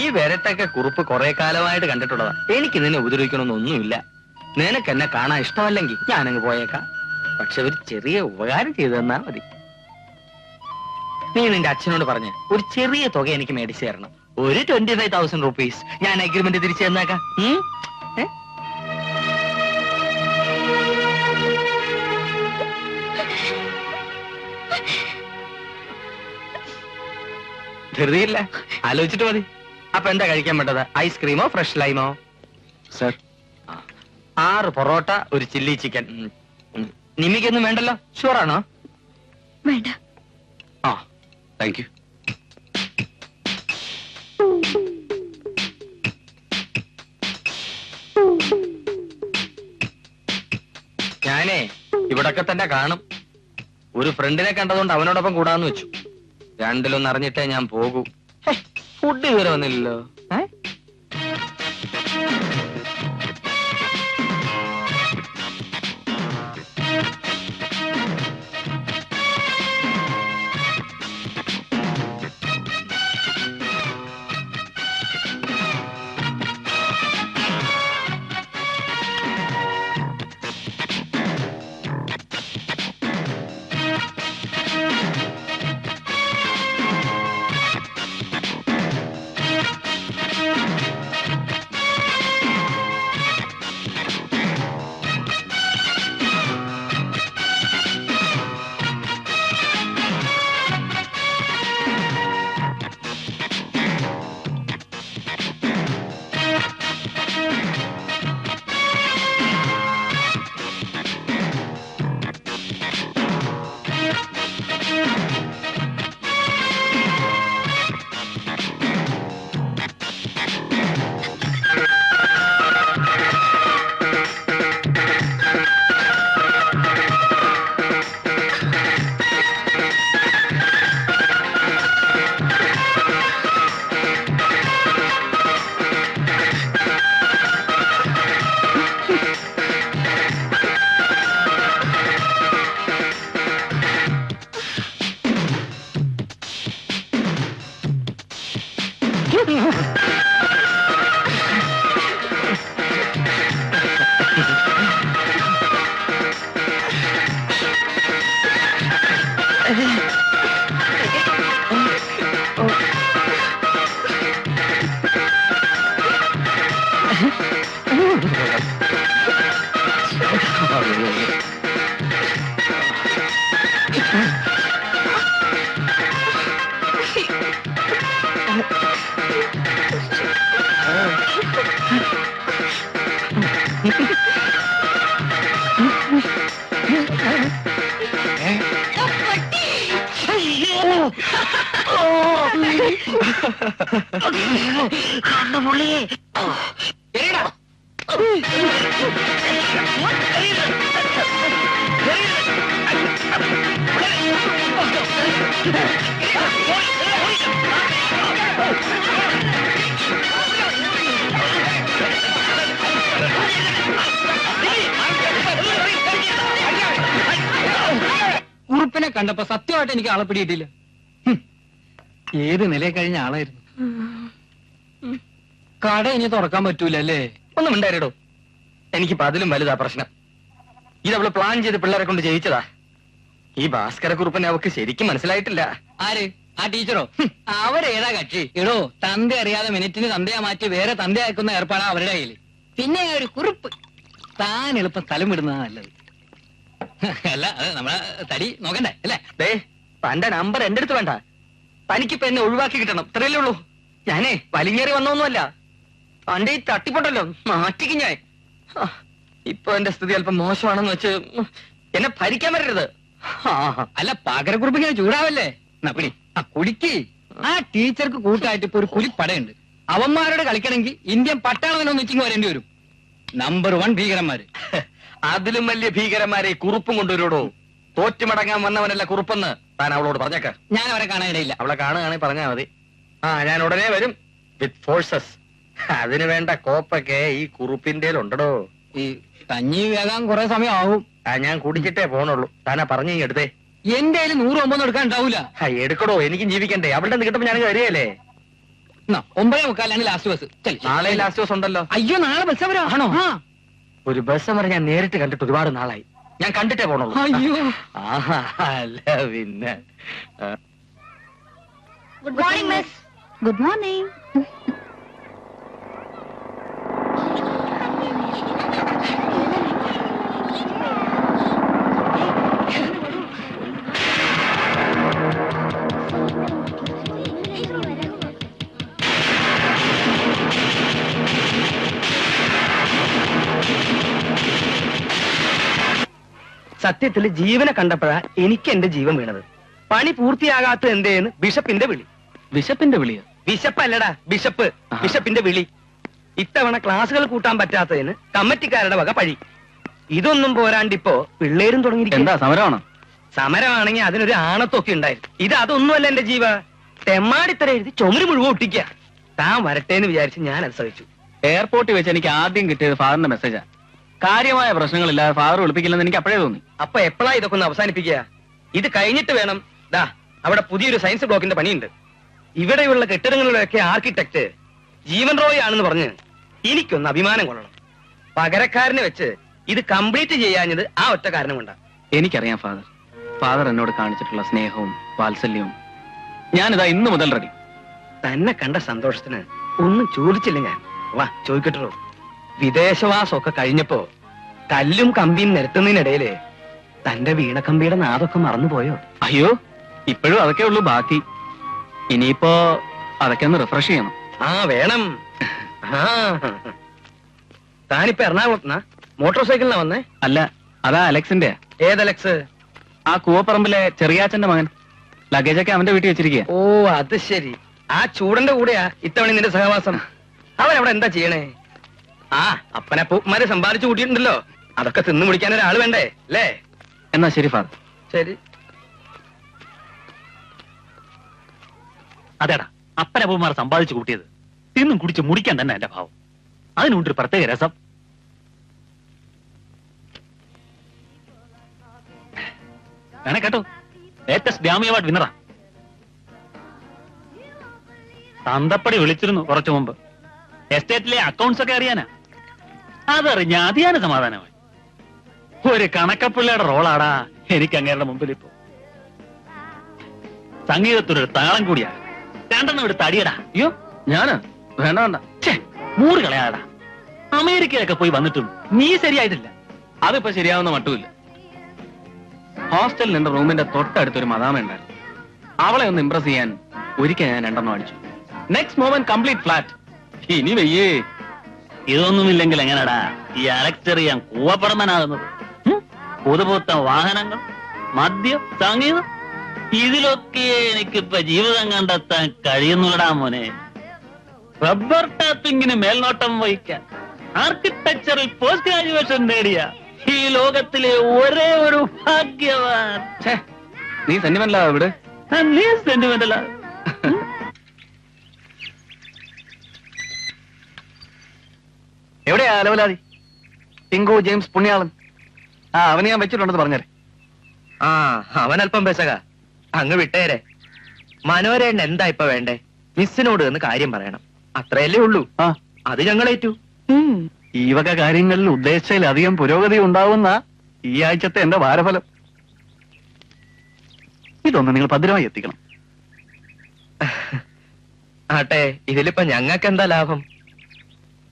ഈ വരട്ടൊക്കെ കുറിപ്പ് കുറെ കാലമായിട്ട് കണ്ടിട്ടുള്ളതാ. എനിക്ക് നിന്നെ ഉപദ്രവിക്കണമെന്നൊന്നുമില്ല. നിനക്ക് എന്നെ കാണാൻ ഇഷ്ടമല്ലെങ്കിൽ ഞാനങ്ങ് പോയേക്കാം. പക്ഷെ ഒരു ചെറിയ ഉപകാരം ചെയ്തു തന്നാ മതി. നീ നിന്റെ അച്ഛനോട് പറഞ്ഞ് ഒരു ചെറിയ തുക എനിക്ക് മേടിച്ചു തരണം. ഒരു 25,000 rupees. ഞാൻ അഗ്രിമെന്റ് തിരിച്ചു തന്നേക്കാം. ധൃതിയില്ല, ആലോചിച്ചിട്ട് മതി. അപ്പൊ എന്താ കഴിക്കാൻ വേണ്ടത്? ഐസ്ക്രീമോ ഫ്രഷ് ലൈമോ? സർ, 6 പൊറോട്ട, ഒരു ചില്ലി ചിക്കൻ. നിമിക്കൊന്നും വേണ്ടല്ലോ? ഷുവറാണോ? വേണ്ട. ആ, താങ്ക് യു. ഞാനേ ഇവിടൊക്കെ തന്നെ കാണും. ഒരു ഫ്രണ്ടിനെ കണ്ടതുകൊണ്ട് അവനോടൊപ്പം കൂടാന്ന് വെച്ചു. രണ്ടിലൊന്നും അറിഞ്ഞിട്ടേ ഞാൻ പോകൂ. ഫുഡ് ഇതുവരെ വന്നില്ലല്ലോ. കുറുപ്പിനെ കണ്ടപ്പോ സത്യമായിട്ട് എനിക്ക് ആളെ പിടിയിട്ടില്ല. ഏത് നിലയിൽ കഴിഞ്ഞ ആളായിരുന്നു. കട ഇനി തുറക്കാൻ പറ്റൂല അല്ലേ? ഒന്നും ഉണ്ടായിരടോ. എനിക്കിപ്പോ അതിലും വലുതാ പ്രശ്നം. ഇതവള് പ്ലാൻ ചെയ്ത് പിള്ളേരെ കൊണ്ട് ജയിച്ചതാ. ഈ ഭാസ്കര കുറുപ്പിനെ അവക്ക് ശരിക്കും മനസ്സിലായിട്ടില്ല. ആര്? ആ ടീച്ചറോ? അവരേതാ കക്ഷി? എടോ, തന്ത അറിയാതെ മിനിറ്റിന് തന്തയാ മാറ്റി വേറെ തന്തയാക്കുന്ന ഏർപ്പാടാ അവരുടെ കയ്യില്. പിന്നെ ഒരു കുറിപ്പ്. താൻ എളുപ്പം സ്ഥലം വിടുന്നതാ നല്ലത്. അല്ല, അത് നമ്മളെ തടി നോക്കണ്ടേ അല്ലേ? ദേ, തന്റെ നമ്പർ എന്റെ അടുത്ത് വേണ്ട. തനിക്കിപ്പോ എന്നെ ഒഴിവാക്കി കിട്ടണം, ഇത്രയല്ലേ ഉള്ളൂ. ഞാനേ വലിഞ്ഞേറി വന്നൊന്നുമല്ല. തന്റെ ഈ തട്ടിപ്പൊട്ടല്ലോ മാറ്റിക്ക് ഞാൻ. ഇപ്പൊ എന്റെ സ്ഥിതി അല്പം മോശമാണെന്ന് വെച്ച് എന്നെ ഭരിക്കാൻ വരരുത്. അല്ല പകരക്കുറിപ്പ് ഇങ്ങനെ ചൂടാവല്ലേ. പിടി കുടിക്ക്. ആ ടീച്ചർക്ക് കൂട്ടായിട്ട് ഇപ്പൊ ഒരു പുലിപ്പടയുണ്ട്. അവന്മാരോട് കളിക്കണമെങ്കിൽ ഇന്ത്യൻ പട്ടാളത്തിനൊന്നും വെച്ചിങ്ങ് വരേണ്ടി വരും. നമ്പർ 1 ഭീകരന്മാര്. അതിലും വലിയ ഭീകരന്മാരെ കുറുപ്പും കൊണ്ടുവരൂടോ. തോറ്റുമടങ്ങാൻ വന്നവനല്ല കുറുപ്പെന്ന് താൻ അവളോട് പറഞ്ഞേക്ക. ഞാൻ അവരെ കാണാനിടയില്ല. അവളെ കാണുകയാണെങ്കിൽ പറഞ്ഞാൽ മതി. ഞാൻ ഉടനെ വരും വിത്ത് ഫോഴ്സസ്. അതിനു വേണ്ട കോപ്പൊക്കെ ഈ കുറുപ്പിന്റെ ഉണ്ടോ. ഈ കഞ്ഞി വേകാൻ കുറെ സമയം ആവും. ഞാൻ കുടിച്ചിട്ടേ പോണുള്ളൂ. താനാ പറഞ്ഞു എടുത്തേ. എന്റെ കയ്യിൽ 100 എടുക്കാൻ ഉണ്ടാവൂല. എടുക്കടോ, എനിക്കും ജീവിക്കണ്ടേ. അവളുടെ നിന്ന് കിട്ടുമ്പോ ഞാൻ വരികയല്ലേ. 9:45 ലാസ്റ്റ് ബസ്. നാളെ ലാസ്റ്റ് ബസ് ഉണ്ടല്ലോ. അയ്യോ നാളെ ബസ് അവരോ ആണോ? ഒരു ബസ് സമരം ഞാൻ നേരിട്ട് കണ്ടിട്ട് ഒരുപാട് നാളായി. ഞാൻ കണ്ടിട്ടേ പോണുള്ളൂ. അയ്യോ അല്ല പിന്നെ. Good morning miss. Good morning. സത്യത്തിൽ ജീവനെ കണ്ടപ്പോഴാ എനിക്ക് എന്റെ ജീവൻ വീണത്. പണി പൂർത്തിയാകാത്ത എന്തേന്ന് ബിഷപ്പിന്റെ വിളി. വിശപ്പിന്റെ വിളിയോ? ബിഷപ്പല്ലടാ, ബിഷപ്പ്. ബിഷപ്പിന്റെ വിളി. ഇത്തവണ ക്ലാസുകൾ കൂട്ടാൻ പറ്റാത്തതിന് കമ്മിറ്റിക്കാരുടെ വക പഴി. ഇതൊന്നും പോരാണ്ടിപ്പോ പിള്ളേരും തുടങ്ങിയിരിക്കും. എന്താ സമരമാണോ? സമരമാണെങ്കിൽ അതിനൊരു ആണത്തൊക്കെ ഉണ്ടായിരുന്നു. ഇത് അതൊന്നുമല്ല എന്റെ ജീവ. തെമ്മാടിത്തര എഴുതി ചുമര് മുഴുവൻ ഒട്ടിക്കുക. താൻ വരട്ടേന്ന് വിചാരിച്ച് ഞാൻ അത് സഹിച്ചു. എയർപോർട്ടിൽ വെച്ച് എനിക്ക് ആദ്യം കിട്ടിയത് ഫാദറിന്റെ മെസ്സേജാ. കാര്യമായ പ്രശ്നങ്ങളില്ലാതെ ഫാദർ ഒളിപ്പിക്കില്ലെന്ന് എനിക്ക് അപ്പോഴേ തോന്നി. അപ്പൊ എപ്പോഴാ ഇതൊക്കെ ഒന്ന് അവസാനിപ്പിക്കുക? ഇത് കഴിഞ്ഞിട്ട് വേണം. ദാ അവിടെ പുതിയൊരു സയൻസ് ബ്ലോക്കിന്റെ പണിയുണ്ട്. ഇവിടെയുള്ള കെട്ടിടങ്ങളുടെയൊക്കെ ആർക്കിടെക്ട് ജീവൻ റോയ് ആണെന്ന് പറഞ്ഞ് എനിക്കൊന്ന് അഭിമാനം കൊള്ളണം. പകരക്കാരനെ വെച്ച് ഇത് കംപ്ലീറ്റ് ചെയ്യാഞ്ഞത് ആ ഒറ്റ കാരണം കൊണ്ടാ. എനിക്കറിയാം ഫാദർ. ഫാദർ എന്നോട് കാണിച്ചിട്ടുള്ള സ്നേഹവും വാത്സല്യവും. ഞാനിതാ ഇന്ന് മുതൽ റെഡി. തന്നെ കണ്ട സന്തോഷത്തിന് ഒന്നും ചോദിച്ചില്ല ഞാൻ. വാ ചോദിക്കട്ടോ. വിദേശവാസമൊക്കെ കഴിഞ്ഞപ്പോ കല്ലും കമ്പിയും നിരത്തുന്നതിനിടയില് തന്റെ വീണക്കമ്പിയുടെ നാദൊക്കെ മറന്നുപോയോ? അയ്യോ, ഇപ്പോഴും അതൊക്കെ ഉള്ളൂ ബാക്കി. ഇനിയിപ്പോ അതൊക്കെ ഒന്ന് റിഫ്രഷ് ചെയ്യണം. വേണം. താനിപ്പോ എറണാകുളത്തുനാ മോട്ടോർ സൈക്കിളിനാ വന്നേ? അല്ല, അതാ അലക്സിന്റെ. ഏതലക്സ്? ആ കൂവപ്പറമ്പിലെ ചെറിയാച്ചന്റെ മകൻ. ലഗേജൊക്കെ അവന്റെ വീട്ടിൽ വെച്ചിരിക്കുക. ഓ അത് ശരി. ആ ചൂടന്റെ കൂടെയാ ഇത്തവണ നിന്റെ സഹവാസം. അവൻ അവിടെ എന്താ ചെയ്യണേ? അപ്പനപ്പൂമാരെ സമ്പാദിച്ചു കൂട്ടിയിട്ടുണ്ടല്ലോ. അതൊക്കെ തിന്നു മുടിക്കാൻ ഒരാൾ വേണ്ടേ അല്ലേ? എന്നാ ശരി ഫാദർ. ശരി. അതേടാ, അപ്പനപ്പൂമാർ സമ്പാദിച്ചു കൂട്ടിയത് തിന്നും കുടിച്ച് മുടിക്കാൻ തന്നെ എന്റെ ഭാവം. അതിനുണ്ടൊരു പ്രത്യേക രസം. വേണേ കേട്ടോ, ലേറ്റസ്റ്റ് ഗ്രാമി അവാർഡ് വിന്നറാ. തന്തപ്പടി വിളിച്ചിരുന്നു കുറച്ചു മുമ്പ്. എസ്റ്റേറ്റിലെ അക്കൗണ്ട്സ് ഒക്കെ അറിയാനാ. അതറിഞ്ഞ അതിയാന സമാധാനമായി. ഒരു കണക്കപ്പിള്ളയുടെ റോളാടാ എനിക്ക് അങ്ങേരുടെ മുമ്പിൽ ഇപ്പോ. സംഗീതത്തിനൊരു താളം കൂടിയാ. രണ്ടെണ്ണം എടുത്ത് അടിയടാ. അയ്യോ ഞാന് വേണ്ട വേണ്ട. മൂട് കളയാടാ. അമേരിക്കയിലൊക്കെ പോയി വന്നിട്ടും നീ ശരിയായിട്ടില്ല. അതിപ്പോ ശരിയാവുന്ന മട്ടുമില്ല. ഹോസ്റ്റലിൽ എന്റെ റൂമിന്റെ തൊട്ടടുത്തൊരു മദാമ ഉണ്ടായിരുന്നു. അവളെ ഒന്ന് ഇംപ്രസ് ചെയ്യാൻ ഒരിക്കൽ ഞാൻ 2 അടിച്ചു. Next moment complete flat. ഇനി വെയ്യേ. ഇതൊന്നുമില്ലെങ്കിൽ എങ്ങനെടാ ഈ അലക്ചെറിയാൻ കൂവപ്പറമ്പനാകുന്നത്? പുതുപുത്തൻ വാഹനങ്ങൾ, മദ്യം, സംഗീതം, ഇതിലൊക്കെ എനിക്കിപ്പോ ജീവിതം കണ്ടെത്താൻ കഴിയുന്നുള്ളടാ മോനെ. റബ്ബർ ടാപ്പിങ്ങിന് മേൽനോട്ടം വഹിക്കാൻ ആർക്കിടെക്ചറിൽ പോസ്റ്റ് ഗ്രാജുവേഷൻ നേടിയ ഈ ലോകത്തിലെ ഒരേ ഒരു ഭാഗ്യവാൻ. നീ സെന്റിമെന്റലാ ഇവിടെ. നീ സെന്റിമെന്റലാ. എവിടെയാ അലവലാതി? ടിങ്കു ജെയിംസ് പുണ്യാളൻ. അവനെ ഞാൻ വെച്ചിട്ടുണ്ടെന്ന് പറഞ്ഞേ. അവൻ അല്പം പെസക. അങ്ങ് വിട്ടേരെ. മനോരേണ്ണ എന്താ ഇപ്പൊ വേണ്ടേ? മിസ്സിനോട് എന്ന് കാര്യം പറയണം. അത്രയല്ലേ ഉള്ളൂ. അത് ഞങ്ങളേറ്റു. ഈ വക കാര്യങ്ങളിൽ ഉദ്ദേശിച്ചതിലധികം പുരോഗതി ഉണ്ടാവുന്ന ഈ ആഴ്ചത്തെ എന്റെ ഭാരഫലം. ഇതൊന്ന് നിങ്ങൾ ഭദ്രമായി എത്തിക്കണം. ആട്ടെ, ഇതിലിപ്പോ ഞങ്ങൾക്ക് എന്താ ലാഭം?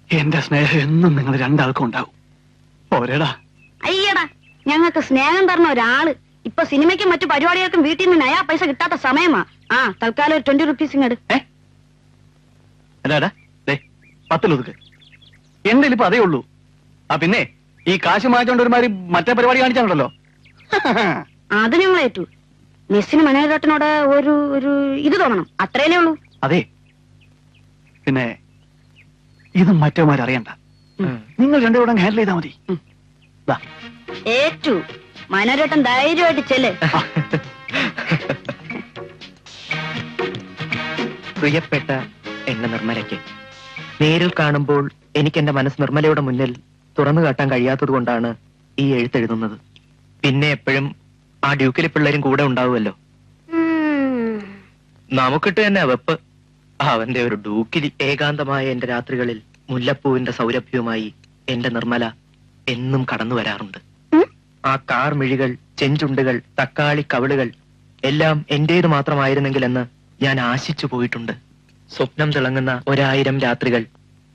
എന്റെ സ്നേഹം എന്നും നിങ്ങൾ രണ്ടാൾക്കും ഉണ്ടാവും. പോരേടാ. അയ്യടാ, ഞങ്ങൾക്ക് സ്നേഹം തരണ ഒരാള് ഇപ്പൊ ഇപ്പൊ സിനിമയ്ക്കും മറ്റു പരിപാടികൾക്കും വീട്ടിൽ നിന്ന് നയാ പൈസ കിട്ടാത്ത സമയമാ. ആ തൽക്കാലം ഒരു 20 rupees ഇങ്ങട്. അല്ലാടാ 10 ഒതുക്ക്. എന്റെ ഇപ്പൊ അതേ ഉള്ളൂ. ആ പിന്നെ ഈ കാശ് മാറ്റോണ്ട് ഒരുമാതിരി മറ്റേ പരിപാടി കാണിച്ചാണല്ലോ. അത് ഞങ്ങൾ ഏറ്റു. മെസ്സിന് മനോഹരേട്ടനോട് ഒരു ഇത് തോന്നണം, അത്രയല്ലേ ഉള്ളൂ. അതെ, പിന്നെ ഇത് മറ്റവന്മാരറിയണ്ട. നിങ്ങൾ രണ്ടുപേരും ഹാൻഡിൽ ചെയ്താൽ മതി. ഏറ്റു. മനോഹരേട്ടൻ ധൈര്യമായിട്ട് ചെല്ലേ. പ്രിയപ്പെട്ട എന്നെ നിർമ്മലയ്ക്ക്, നേരിൽ കാണുമ്പോൾ എനിക്ക് എന്റെ മനസ്സ് നിർമ്മലയുടെ മുന്നിൽ തുറന്നു കാട്ടാൻ കഴിയാത്തത് കൊണ്ടാണ് ഈ എഴുത്തെഴുതുന്നത്. പിന്നെ എപ്പോഴും ആ ഡ്യൂക്കിലെ പിള്ളേരും കൂടെ ഉണ്ടാവുമല്ലോ. നമുക്കിട്ട് തന്നെ വെപ്പ്. അവന്റെ ഒരു ഡൂക്കിലി. ഏകാന്തമായ എന്റെ രാത്രികളിൽ മുല്ലപ്പൂവിന്റെ സൗരഭ്യവുമായി എന്റെ നിർമ്മല എന്നും കടന്നു വരാറുണ്ട്. ആ കാർ മിഴികൾ, ചെഞ്ചുണ്ടുകൾ, തക്കാളി കവിളുകൾ എല്ലാം എന്റേത് മാത്രമായിരുന്നെങ്കിലെന്ന് ഞാൻ ആശിച്ചു പോയിട്ടുണ്ട്. സ്വപ്നം തിളങ്ങുന്ന 1000 രാത്രികൾ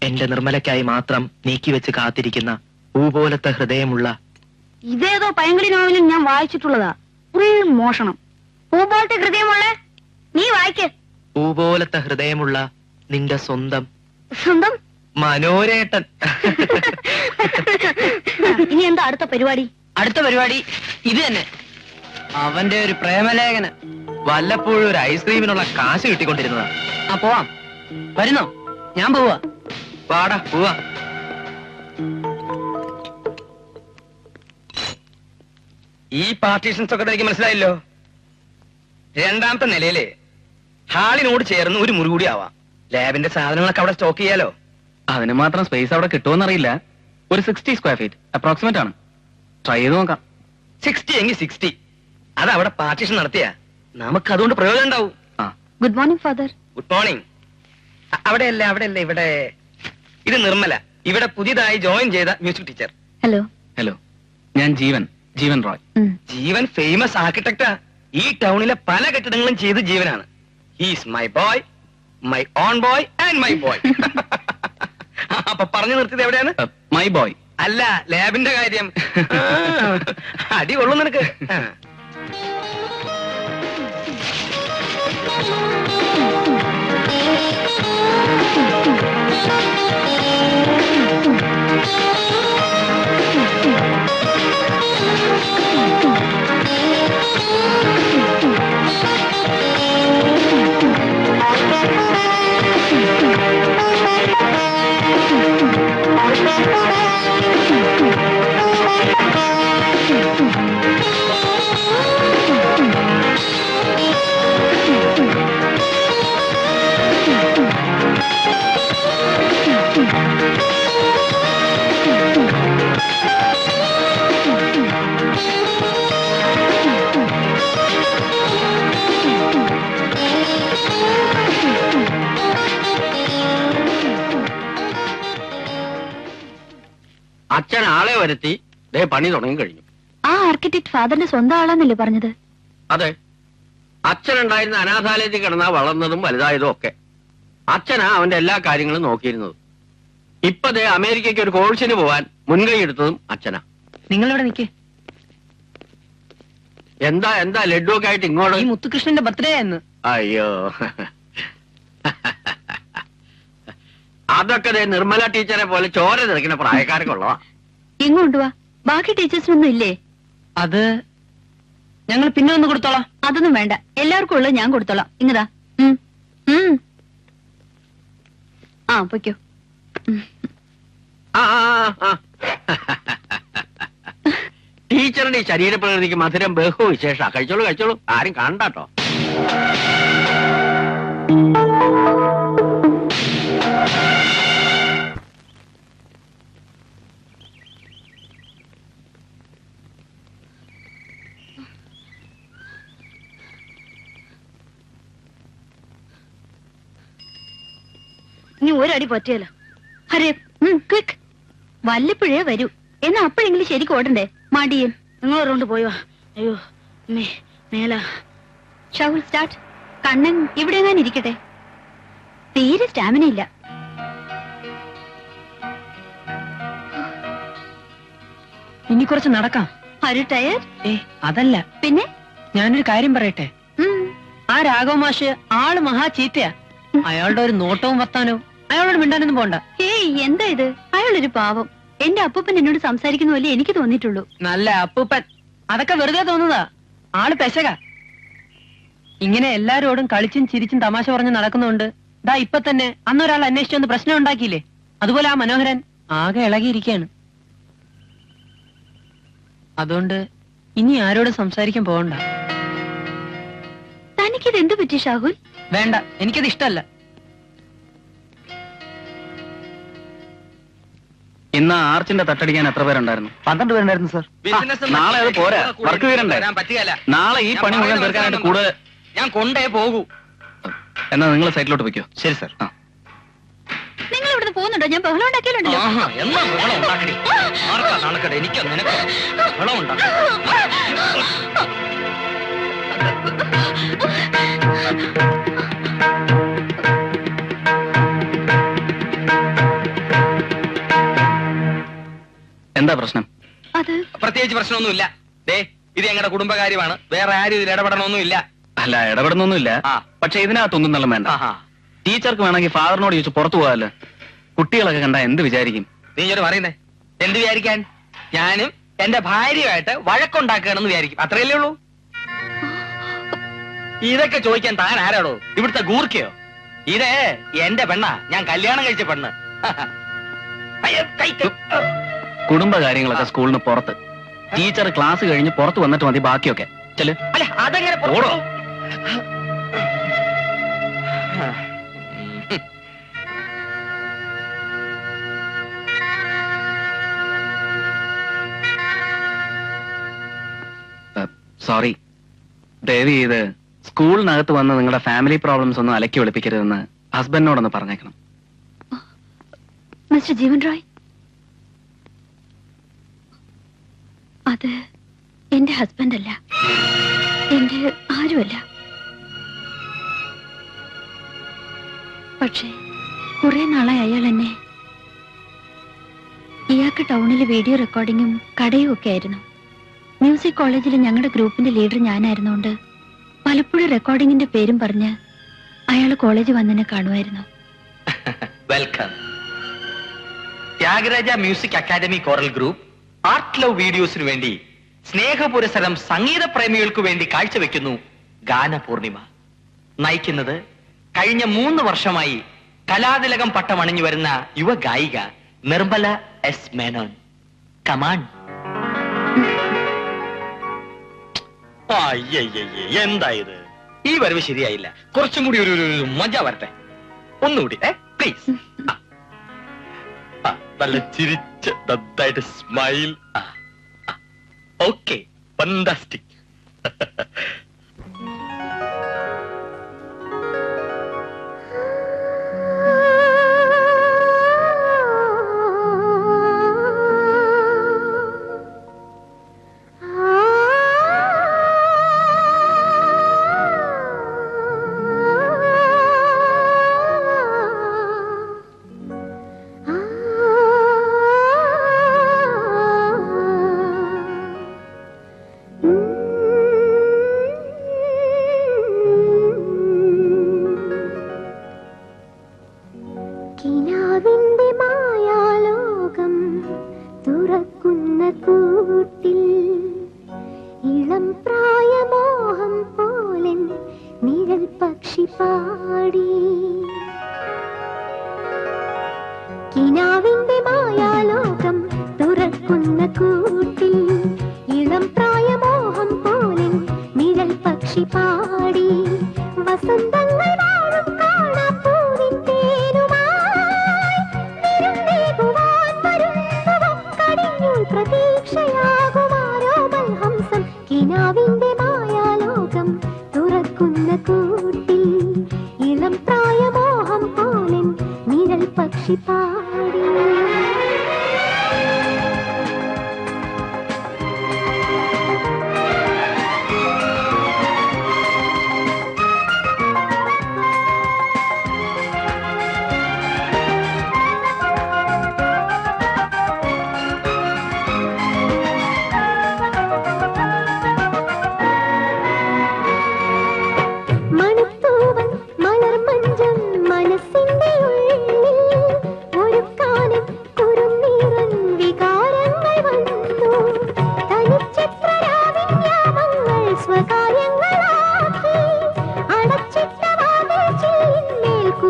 എന്റെ നിർമ്മലയ്ക്കായി മാത്രം നീക്കിവെച്ച് കാത്തിരിക്കുന്ന പൂപോലത്തെ ഹൃദയമുള്ള. ഇതേതോ പൈങ്കിളി നോവലിൽ ഞാൻ വായിച്ചിട്ടുള്ളതാ. ഫുൾ മോഷണം. പൂപോലത്തെ ഹൃദയമുള്ള നീ വായിക്ക്. പൂപോലത്തെ ഹൃദയമുള്ള നിന്റെ സ്വന്തം മനോരേട്ടൻ. ഇനി എന്താ അടുത്ത പരിപാടി? അടുത്ത പരിപാടി ഇത് തന്നെ. അവന്റെ ഒരു പ്രേമലേഖനം. വല്ലപ്പോഴും ഒരു ഐസ്ക്രീമിനുള്ള കാശ് കിട്ടിക്കൊണ്ടിരുന്നതാ. ആ പോവാം. വരുന്നോ? ഞാൻ പോവാ. വാടാ പോവാ. ഈ പാർട്ടീഷൻസ് ഒക്കെ എനിക്ക് മനസ്സിലായല്ലോ. രണ്ടാമത്തെ നിലയില് ഹാളിനോട് ചേർന്ന് ഒരു മുറി കൂടി ആവാം. ലാബിന്റെ സാധനങ്ങളൊക്കെ അവിടെ സ്റ്റോക്ക് ചെയ്യാലോ. അതിന് മാത്രം സ്പേസ് അവിടെ കിട്ടുമെന്നറിയില്ല. ഒരു 60 square feet അപ്രോക്സിമേറ്റ് ആണ്. ട്രൈ ചെയ്ത് നോക്കാം. 60 എങ്കിൽ 60. അത് അവിടെ പാർട്ടീഷൻ നടത്തിയാ നമുക്ക് അതുകൊണ്ട് പ്രയോജനം ഉണ്ടാവും. Good morning father. Good morning. അവിടെയല്ല ഇവിടെ. ഇത് നിർമ്മല, ഇവിടെ പുതിയതായി ജോയിൻ ചെയ്ത മ്യൂസിക് ടീച്ചർ. ഹലോ. ഹലോ, ഞാൻ ജീവൻ റോയ്. ജീവൻ ഫേമസ് ആർക്കിടെക്റ്റാ. ഈ ടൗണിലെ പല കെട്ടിടങ്ങളും ചെയ്ത് ജീവനാണ്. He's my boy, my own boy and my boy. അപ്പൊ പറഞ്ഞു നിർത്തിയത് എവിടെയാണ്? മൈ ബോയ് അല്ല, ലാബിന്റെ കാര്യം. അടി കൊള്ളും നിനക്ക്. അച്ഛൻ ആളെ വരുത്തി പണി തുടങ്ങി കഴിഞ്ഞു. ആ ആർക്കിടെക്ട് ഫാദറിന്റെ സ്വന്തം ആളാന്നല്ലേ പറഞ്ഞത്? അതെ, അച്ഛനുണ്ടായിരുന്ന അനാഥാലയത്തിൽ കിടന്നാ വളർന്നതും വലുതായതും ഒക്കെ. അച്ഛനാ അവന്റെ എല്ലാ കാര്യങ്ങളും നോക്കിയിരുന്നത്. ഇപ്പൊ അമേരിക്കയ്ക്ക് ഒരു കോഴ്സിന് പോവാൻ മുൻകൈ എടുത്തതും അച്ഛനാ. നിങ്ങളിവിടെ നിൽക്കേ. എന്താ ലഡ്ഡു ഒക്കെ ആയിട്ട് ഇങ്ങോട്ട്? ഈ മുത്തുകൃഷ്ണന്റെ ബർത്ത്ഡേ എന്ന്. അയ്യോ, അതൊക്കെ നിർമ്മല ടീച്ചറെ പോലെ ചോര നിറയ്ക്കുന്ന പ്രായക്കാരൊക്കെ ഉള്ളതാ. ഇങ്ങോട്ടുവാ. ബാക്കി ടീച്ചേഴ്സിനൊന്നും ഇല്ലേ? അത് ഞങ്ങൾ പിന്നെ ഒന്ന് കൊടുത്തോളാം. അതൊന്നും വേണ്ട, എല്ലാവർക്കും ഉള്ളത് ഞാൻ കൊടുത്തോളാം. ഇങ്ങതാ. ആ പൊയ്ക്കോ. ടീച്ചറുടെ ഈ ശരീരപ്രകൃതിക്ക് മധുരം ബഹു വിശേഷ. കഴിച്ചോളൂ, ആരും കാണണ്ടാട്ടോ. ഇനി ഒരടി പറ്റിയല്ലോ. ഹരേ ക്വിക്ക്. വല്ലപ്പോഴേ വരൂ. എന്നാ അപ്പോഴെങ്കിലും ശരിക്കും ഓടണ്ടേ? മടിയൻ. നിങ്ങൾ റൗണ്ട് പോയോ? അയ്യോ മേല. ഷൗൾ സ്റ്റാർട്ട്. കണ്ണൻ ഇവിടെ എങ്ങാൻ ഇരിക്കട്ടെ. തീരെ സ്റ്റാമിന ഇല്ല. ഇനി കുറച്ച് നടക്കാം. ഒരു ടയർ? അതല്ല. പിന്നെ ഞാനൊരു കാര്യം പറയട്ടെ. ആ രാഘവ മാഷ് ആള് മഹാ ചീത്തയാ. അയാളുടെ ഒരു നോട്ടവും വർത്താനവും അയാളോട് മിണ്ടാനൊന്നും പോണ്ട. ഏയ് എന്താ ഇത്? അയാളൊരു പാവം. എന്റെ അപ്പൂപ്പൻ എന്നോട് സംസാരിക്കുന്ന പോലെ എനിക്ക് തോന്നിയിട്ടുള്ളൂ. നല്ല അപ്പൂപ്പൻ. അതൊക്കെ വെറുതെ തോന്നുന്നതാ. ആള് പെശക. ഇങ്ങനെ എല്ലാരോടും കളിച്ചും ചിരിച്ചും തമാശ പറഞ്ഞ് നടക്കുന്നുണ്ട്. ദാ ഇപ്പൊ തന്നെ അന്നൊരാൾ അന്വേഷിച്ചു വന്ന് പ്രശ്നം ഉണ്ടാക്കിയില്ലേ, അതുപോലെ ആ മനോഹരൻ ആകെ ഇളകിയിരിക്കുകയാണ്. അതുകൊണ്ട് ഇനി ആരോടും സംസാരിക്കാൻ പോകണ്ട. തനിക്കിത് എന്തു പറ്റി ഷാഹുൽ? വേണ്ട, എനിക്കത് ഇഷ്ടല്ല. ഇന്ന് ആർച്ചിന്റെ തട്ടടിക്കാൻ എത്ര പേരുണ്ടായിരുന്നു? 12 പേരുണ്ടായിരുന്നു സാർ. നാളെ അത് പോരാ, വർക്ക് തീരണ്ടേ? പറ്റുകയല്ല. നാളെ ഈ പണി മുഴുവൻ തീർക്കാനായിട്ട് കൂടുതൽ ഞാൻ കൊണ്ടേ പോകൂ. എന്നാ നിങ്ങൾ സൈറ്റിലോട്ട് വെക്കോ. ശരി സാർ. നിങ്ങൾ ഇവിടുന്ന് പോകുന്നുണ്ടോ? ഞാൻ ബഹളം ഉണ്ടാക്കിയാലുണ്ടല്ലോ. എന്നാ ബഹളം ഉണ്ടാക്കണേ? ആർക്കാ നാണക്കേട്? എനിക്കോ നിനക്കോ ബഹളം ഉണ്ടാക്കണം? എന്താ പ്രശ്നം? അത് പ്രത്യേകിച്ച് പ്രശ്നമൊന്നുമില്ല. ദേ, ഇത് ഞങ്ങളുടെ കുടുംബകാര്യമാണ്. വേറെ ആരും ഇതിൽ ഇടപെടണമൊന്നുമില്ല. അല്ല, ഇടപെടുന്നൊന്നുമില്ല. പക്ഷെ ഇതിനകത്തൊന്നും നല്ല വേണ്ട. ടീച്ചർക്ക് വേണമെങ്കിൽ ഫാദറിനോട് ചോദിച്ചു പുറത്തു പോകാല്ലോ. കുട്ടികളൊക്കെ കണ്ടാ എന്ത് വിചാരിക്കും? നീ ഇങ്ങോട്ട് പറയുന്നേ. എന്ത് വിചാരിക്കാൻ? ഞാനും എന്റെ ഭാര്യയുമായിട്ട് വഴക്കുണ്ടാക്കുകയാണെന്ന് വിചാരിക്കും. അത്രയല്ലേ ഉള്ളൂ. ഇതൊക്കെ ചോദിക്കാൻ താൻ ആരാടോ? ഇവിടുത്തെ ഗൂർക്കയോ? ഇത് എന്റെ പെണ്ണാ, ഞാൻ കല്യാണം കഴിച്ച പെണ്ണ്. കുടുംബകാര്യങ്ങളൊക്കെ സ്കൂളിന് പുറത്ത്. ടീച്ചർ ക്ലാസ് കഴിഞ്ഞ് പുറത്ത് വന്നിട്ട് മതി ബാക്കിയൊക്കെ. ചെല്. അല്ല, അതെങ്ങനെ ഓടോ. സോറി, ദേവി, ഇത് സ്കൂളിനകത്ത് വന്ന് നിങ്ങളുടെ ഫാമിലി പ്രോബ്ലംസ് ഒന്നും അലക്കി വെളുപ്പിക്കരുതെന്ന് ഹസ്ബൻഡിനോടൊന്ന് പറഞ്ഞേക്കണം. മിസ്റ്റർ ജീവൻ റോയ്, അത് എന്റെ ഹസ്ബൻഡ് അല്ല, എന്റെ ആരുമല്ല. പക്ഷേ കുറെ നാളായി അയാൾ എന്നെ, ഇയാൾക്ക് ടൗണിൽ വീഡിയോ റെക്കോർഡിങ്ങും കടയും ഒക്കെ ആയിരുന്നു. മ്യൂസിക് കോളേജിൽ ഞങ്ങളുടെ ഗ്രൂപ്പിന്റെ ലീഡർ ഞാനായിരുന്നുകൊണ്ട് പലപ്പോഴും റെക്കോർഡിങ്ങിന്റെ പേരും പറഞ്ഞ് അയാൾ കോളേജ് വന്നെന്നെ കാണുമായിരുന്നു. Welcome. Thyagaraja music academy choral group art love വീഡിയോസിനു വേണ്ടി സ്നേഹപുരസരം സംഗീത പ്രേമികൾക്കു വേണ്ടി കാഴ്ചവെക്കുന്നു ഗാനപൂർണിമ. നയിക്കുന്നത് കഴിഞ്ഞ 3 വർഷമായി കലാതിലകം പട്ടമണിഞ്ഞു വരുന്ന യുവ ഗായിക നിർമ്മല എസ് മേനോൻ. കമാൺ. എന്താ ഇത്? ഈ വരവ് ശരിയായില്ല. കുറച്ചും കൂടി ഒരു മജ വരട്ടെ. ഒന്നുകൂടി പ്ലീസ്. നല്ല ചിരിച്ച് നന്നായിട്ട് സ്മൈൽ. Okay, fantastic.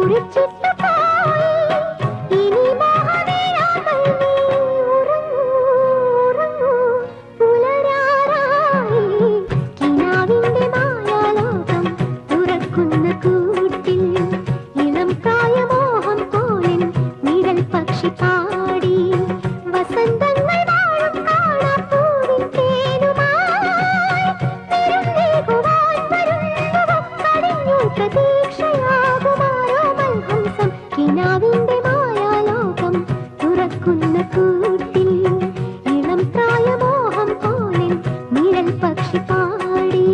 കുറിച്ചിട്ട് പോയി ഇനി മോഹനയാമൽ നീ ഉറങ്ങൂ ഉറങ്ങൂ പുലരാറായി കിനാവിന്റെ മായാലോകം തുറക്കുന്ന കൂട്ടിൽ ഇളം പ്രായമോഹം പോലിൻ നിഴൽ പക്ഷി പാടി വസന്തങ്ങൾ വാഴും കാണാപ്പൂവിൻ തേനുമായി നിരുന്നേകുവാൻ വരുന്നുവോ കടിഞ്ഞു പ്രതീക്ഷയാകുമാരോ മൽഹംസം കിനാവിന്റെ മായാലോകം തുറക്കുന്ന കൂട്ടിൽ ഇളം പ്രായമോഹം പോലിൻ നിഴൽ പക്ഷി പാടി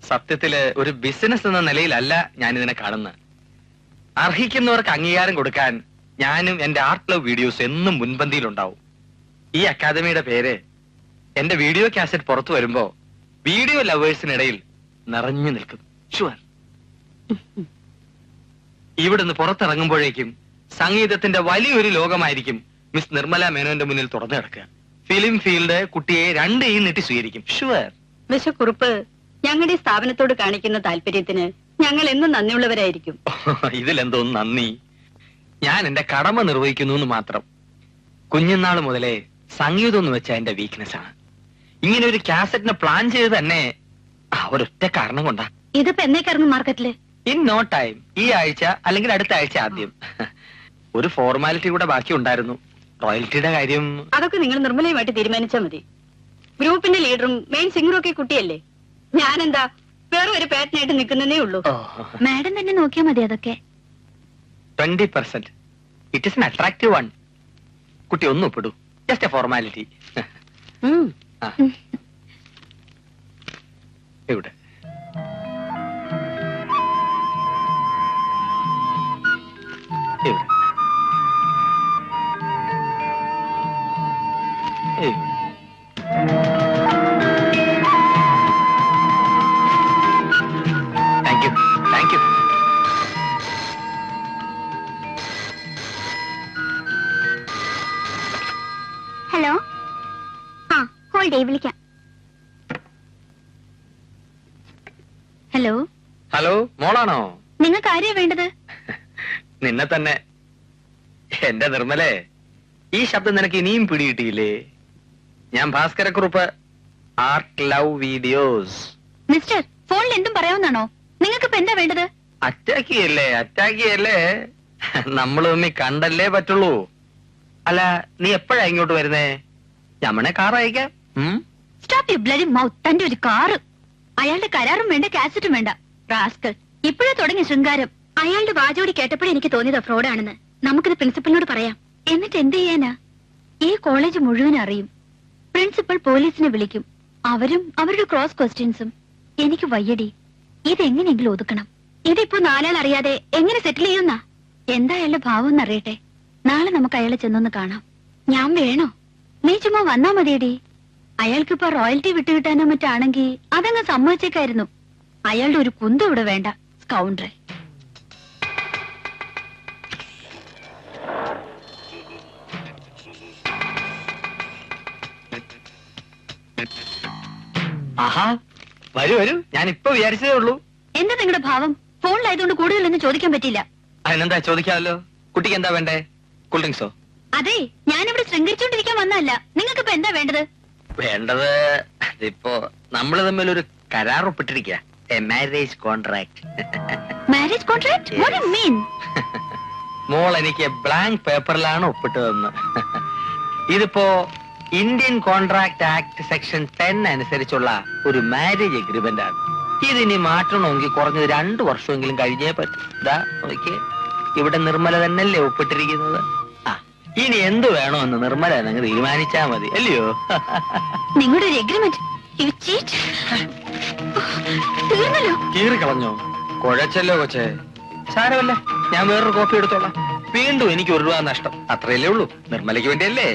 സത്യത്തില് ഒരു ബിസിനസ് എന്ന നിലയിലല്ല ഞാൻ ഇതിനെ കാണുന്നത്. അർഹിക്കുന്നവർക്ക് അംഗീകാരം കൊടുക്കാൻ ഞാനും എന്റെ ആർട്ട് ലവ് വീഡിയോസ് എന്നും മുൻപന്തിയിലുണ്ടാവും. ഈ അക്കാദമിയുടെ പേര് എന്റെ വീഡിയോ കാസറ്റ് പുറത്തു വരുമ്പോ വീഡിയോ ലവേഴ്സിനിടയിൽ നിറഞ്ഞു നിൽക്കും. ഷുവർ. ഇവിടുന്ന് പുറത്തിറങ്ങുമ്പോഴേക്കും സംഗീതത്തിന്റെ വലിയൊരു ലോകമായിരിക്കും മിസ് നിർമ്മല മേനോന്റെ മുന്നിൽ തുറന്നു കിടക്കുക. ഫിലിം ഫീൽഡ് കുട്ടിയെ രണ്ട് കൈ നീട്ടി സ്വീകരിക്കും. ഷുവർ. മിസ്റ്റർ കുറുപ്പ്, ഞങ്ങളുടെ ഈ സ്ഥാപനത്തോട് കാണിക്കുന്ന താല്പര്യത്തിന് ഞങ്ങൾ എന്നും നന്ദിയുള്ളവരായിരിക്കും. ഇതിലെന്തോന്ന് നന്ദി. ഞാൻ എന്റെ കടമ നിർവഹിക്കുന്നു എന്ന് മാത്രം. കുഞ്ഞുനാൾ മുതലേ സംഗീതം എന്ന് വെച്ചാൽ എന്റെ വീക്ക്നെസ് ആണ്. ഇങ്ങനെ ഒരു കാസറ്റിനെ പ്ലാൻ ചെയ്ത് തന്നെ ഒരൊറ്റ കാരണം കൊണ്ടാ. ഇതിപ്പോ എന്നേക്കിറങ്ങും മാർക്കറ്റില്? In no time. ഈ ആഴ്ച അല്ലെങ്കിൽ അടുത്ത ആഴ്ച ആദ്യം. ഒരു ഫോർമാലിറ്റി കൂടെ ബാക്കി ഉണ്ടായിരുന്നു. റോയൽറ്റിയുടെ കാര്യം അതൊക്കെ നിങ്ങൾ നിർമ്മലയുമായിട്ട് തീരുമാനിച്ചാൽ മതി. ഗ്രൂപ്പിന്റെ ലീഡറും മെയിൻ സിംഗറും ഒക്കെ കുട്ടിയല്ലേ. ഞാനെന്താ വേറെ ഒരു പാറ്റനായിട്ട് നിൽക്കുന്നതേ ഉള്ളൂ. മാഡം തന്നെ നോക്കിയാൽ മതി. അതൊക്കെ 20%. It is an attractive one. കുട്ടി ഒന്നും ഒപ്പിടൂ. Just a formality. ഇവിടെ ഇവിടെ thank you thank you. Hello. ആ ഹോൾഡ് ചെയ്യ്, വിളിക്കാം. ഹലോ. ഹലോ, മോളാണോ? നിങ്ങൾക്ക് ആരെയാ വേണ്ടത്? നിന്നെ തന്നെ. എന്റെ നിർമ്മലേ, ഈ ശബ്ദം നിനക്ക് ഇനിയും പിടികിട്ടിയില്ലേ? ഞാൻ Bhaskarakurup, art love videos. Mister, ഫോണിൽ എന്തും പറയാവുന്നാണോ? നിങ്ങൾക്ക് ഇപ്പൊ എന്താ വേണ്ടത്? അറ്റാക്ക് ചെയ്യല്ലേ. നമ്മൾ തമ്മി കണ്ടല്ലേ പറ്റുള്ളൂ. അല്ല, നീ എപ്പോഴാ ഇങ്ങോട്ട് വരുന്നേ? ഞമ്മനെ കാർ അയക്കാം. Stop you bloody mouth. തന്റെ ഒരു കാറ്. അയാളുടെ കരാറും വേണ്ട, കാസറ്റും വേണ്ട. റാസ്കൽ, ഇപ്പോഴേ തുടങ്ങി ശൃംഗാരം. അയാളുടെ വാചോടി കേട്ടപ്പോഴേ എനിക്ക് തോന്നിയത് ഫ്രോഡാണെന്ന്. നമുക്കിത് പ്രിൻസിപ്പലിനോട് പറയാം. എന്നിട്ട് എന്ത് ചെയ്യാനാ? ഈ കോളേജ് മുഴുവൻ അറിയും. പ്രിൻസിപ്പൽ പോലീസിനെ വിളിക്കും. അവരും അവരുടെ ക്രോസ് ക്വസ്റ്റ്യൻസും. എനിക്ക് വയ്യടി. ഇതെങ്ങനെയെങ്കിലും ഒതുക്കണം. ഇതിപ്പോ നാലാൾ അറിയാതെ എങ്ങനെ സെറ്റിൽ ചെയ്യുന്ന? എന്താ അയാളുടെ ഭാവം എന്നറിയട്ടെ. നാളെ നമുക്ക് അയാളെ ചെന്നൊന്ന് കാണാം. ഞാൻ വേണോ? നീ ചുമ്മാ വന്നാ മതിയടി. അയാൾക്കിപ്പോ റോയൽറ്റി വിട്ടുകിട്ടാനോ മറ്റാണെങ്കിൽ അതങ്ങ് സമ്മതിച്ചേക്കായിരുന്നു. അയാളുടെ ഒരു കുന്തം ഇവിടെ വേണ്ട. സ്കൗണ്ടർ. ആഹാ, വരൂ. ഞാൻ ഇപ്പൊ വിചാരിച്ചതേ ഉള്ളൂ. എന്താ നിങ്ങളുടെ ഭാവം? ഫോണിലായതുകൊണ്ട് കൂടുതലൊന്നും ചോദിക്കാൻ പറ്റില്ല. അതിനെന്താ, ചോദിക്കാമല്ലോ. കുട്ടിക്ക് എന്താ വേണ്ടേ? കൂൾ ഡ്രിങ്ക്സോ? അതെ, ഞാനിവിടെ ശൃംഗരിച്ചോണ്ടിരിക്കാൻ വന്നതല്ല. നിങ്ങൾക്ക് ഇപ്പൊ എന്താ വേണ്ടത്? വേണ്ടത് അതിപ്പോ നമ്മള് തമ്മിൽ ഒരു കരാർ ഒപ്പിട്ടിരിക്കുക. A marriage contract. Marriage contract? What do you mean? മോൾ എനിക്ക് ബ്ലാങ്ക് പേപ്പറിലാണ് ഒപ്പിട്ടതെന്ന്. ഇതിപ്പോ ഇന്ത്യൻ കോൺട്രാക്ട് ആക്ട് സെക്ഷൻ 10 അനുസരിച്ചുള്ള ഒരു മാരേജ് എഗ്രിമെന്റ് ആണ്. ഇതിനി മാറ്റണമെങ്കിൽ കുറഞ്ഞത് 2 വർഷമെങ്കിലും കഴിഞ്ഞേ പറ്റും. ഇതാ നോക്കിയേ, ഇവിടെ നിർമ്മല തന്നെയല്ലേ ഒപ്പിട്ടിരിക്കുന്നത്. ഇനി എന്ത് വേണമെന്ന് നിർമ്മല നിങ്ങൾ തീരുമാനിച്ചാ മതി, അല്ലയോ? നിങ്ങളുടെ ഒരു എഗ്രിമെന്റ് തീർന്നല്ലോ. കീറി കളഞ്ഞോ? കുഴച്ചല്ലോ കൊച്ചേ. സാരമല്ല, ഞാൻ വേറൊരു കോപ്പി എടുത്തോളാം. വീണ്ടും എനിക്ക് 1 രൂപ നഷ്ടം. അത്രയല്ലേ ഉള്ളൂ. നിർമ്മലയ്ക്ക് വേണ്ടിയല്ലേ?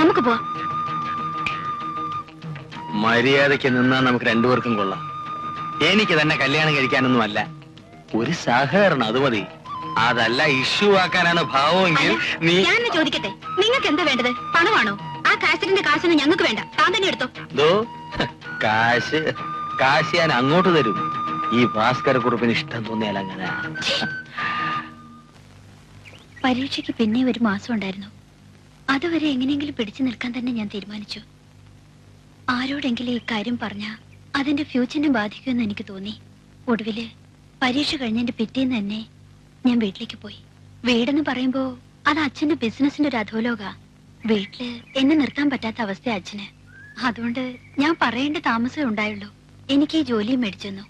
നമുക്ക് പോവാം. മര്യാദയ്ക്ക് നിന്നാ നമുക്ക് രണ്ടുപേർക്കും കൊള്ളാം. എനിക്ക് തന്നെ കല്യാണം കഴിക്കാനൊന്നും അല്ല, ഒരു സഹകരണം, അത് മതി. അതല്ല ഇഷ്യൂ ആക്കാനാണ് ഭാവമെങ്കിൽ നീ... ഞാൻ ചോദിക്കട്ടെ, നിങ്ങൾക്ക് എന്താ വേണ്ടത്? പണമാണോ? ആ കാശിന്റെ കാശൊന്നും ഞങ്ങൾക്ക് വേണ്ട, താൻ തന്നെ എടുത്തോ. കാശ് ഞാൻ അങ്ങോട്ട് തരും. ഈ ഭാസ്കര കുറുപ്പിന് ഇഷ്ടം തോന്നിയാൽ അങ്ങനെ. പരീക്ഷയ്ക്ക് പിന്നെ 1 മാസം ഉണ്ടായിരുന്നു. അതുവരെ എങ്ങനെയെങ്കിലും പിടിച്ചു നിൽക്കാൻ തന്നെ ഞാൻ തീരുമാനിച്ചു. ആരോടെങ്കിലും ഈ കാര്യം പറഞ്ഞാ അതിന്റെ ഫ്യൂച്ചറിനെ ബാധിക്കുമെന്ന് എനിക്ക് തോന്നി. ഒടുവില് പരീക്ഷ കഴിഞ്ഞതിന്റെ പിറ്റേന്ന് തന്നെ ഞാൻ വീട്ടിലേക്ക് പോയി. വീടെന്ന് പറയുമ്പോ അത് അച്ഛന്റെ ബിസിനസിന്റെ ഒരു അധോലോക. വീട്ടില് എന്നെ നിർത്താൻ പറ്റാത്ത അവസ്ഥ അച്ഛന്. അതുകൊണ്ട് ഞാൻ പറയേണ്ട താമസമേ ഉണ്ടായുള്ളൂ. എനിക്ക് ഈ ജോലിയും മേടിച്ചു തന്നു.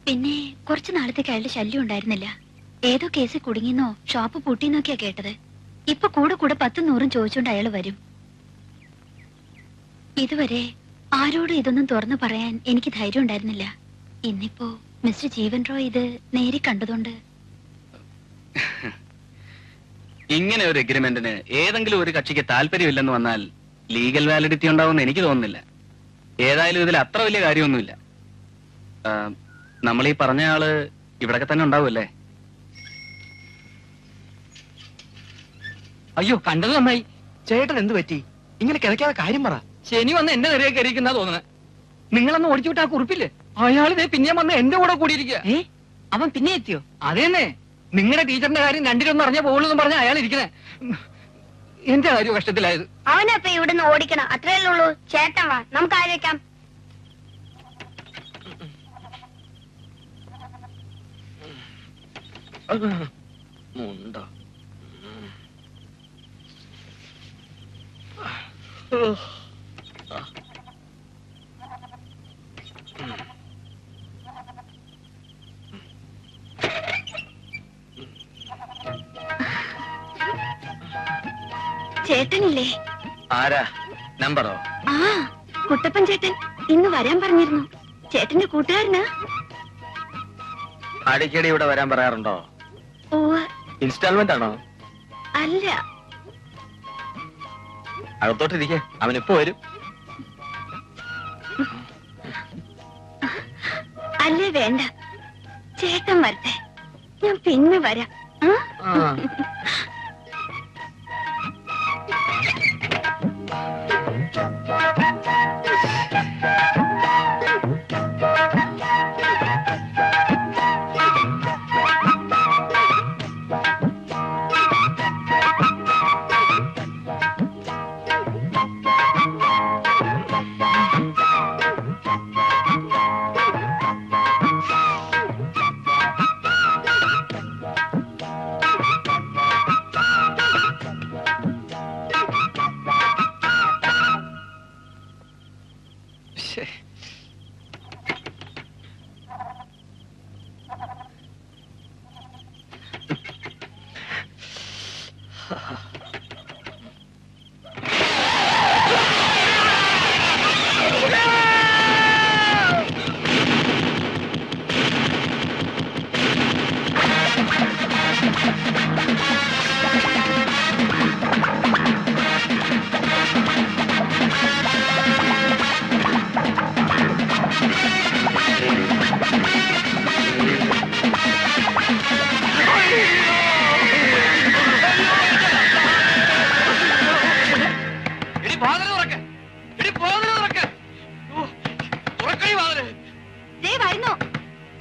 പിന്നെ കുറച്ചു നാളത്തേക്ക് അയാളുടെ ശല്യം ഉണ്ടായിരുന്നില്ല. ഏതോ കേസിൽ കുടുങ്ങിന്നോ ഷോപ്പ് പൂട്ടിന്നൊക്കെയാ കേട്ടത്. ഇപ്പൊ കൂടെ 10-100 ചോദിച്ചോണ്ട് അയാൾ വരും. ഇതുവരെ ആരോടും ഇതൊന്നും തുറന്നു പറയാൻ എനിക്ക് ധൈര്യം ഉണ്ടായിരുന്നില്ല. ഇന്നിപ്പോ മിസ്റ്റർ ജീവൻ റോയ് ഇത് നേരി കണ്ടതുകൊണ്ട്... ഇങ്ങനെ ഒരു എഗ്രിമെന്റിന് ഏതെങ്കിലും ഒരു കക്ഷിക്ക് താല്പര്യമില്ലെന്ന് വന്നാൽ ലീഗൽ വാലിഡിറ്റി ഉണ്ടാവുമെന്ന് എനിക്ക് തോന്നുന്നില്ല. ഏതായാലും ഇതിൽ അത്ര വലിയ കാര്യമൊന്നുമില്ല. നമ്മൾ ഈ പറഞ്ഞ ആള് ഇവിടൊക്കെ തന്നെ ഉണ്ടാവുമല്ലേ? അയ്യോ, കണ്ടത് നന്നായി. ചേട്ടൻ എന്ത് പറ്റി? ഇങ്ങനെ കിടക്കാതെ കാര്യം പറ. ശനി വന്ന് എന്റെ നിരയെ കയറിയിരിക്കുന്ന തോന്നുന്നത്. നിങ്ങളന്ന് ഓടിച്ചു വിട്ട ആ കുറിപ്പില്ലേ, അയാളിതേ പിന്നെ വന്ന് എന്റെ കൂടെ കൂടിയിരിക്കുക. അവൻ പിന്നെ എത്തിയോ? അതേന്നെ, നിങ്ങളുടെ ടീച്ചറിന്റെ കാര്യം 2-1 അറിഞ്ഞേ പോകുള്ളൂ എന്ന് പറഞ്ഞ അയാൾ ഇരിക്കണേ. എന്റെ കാര്യം കഷ്ടത്തിലായത്. അവനപ്പ ഇവിടുന്ന് ഓടിക്കണം, അത്രയല്ലേ ഉള്ളൂ. ചേട്ടൻ വാ, നമുക്ക് ആലോചിക്കാം. ഉണ്ടോ? ചേട്ടനില്ലേ? ആരാ? നമ്പറോ? ആ, കുട്ടപ്പൻ ചേട്ടൻ ഇന്ന് വരാൻ പറഞ്ഞിരുന്നു. ചേട്ടന്റെ കൂട്ടുകാരനാ. അടിക്കടി ഇവിടെ വരാൻ പറയാറുണ്ടോ? ഇൻസ്റ്റാൾമെന്റ് ആണോ? അല്ല. അകത്തോട്ടിരിക്കെ, അവനിപ്പോ വരും. അല്ലേ, വേണ്ട, ചേട്ടൻ വരട്ടെ, ഞാൻ പിന്നെ വരാം.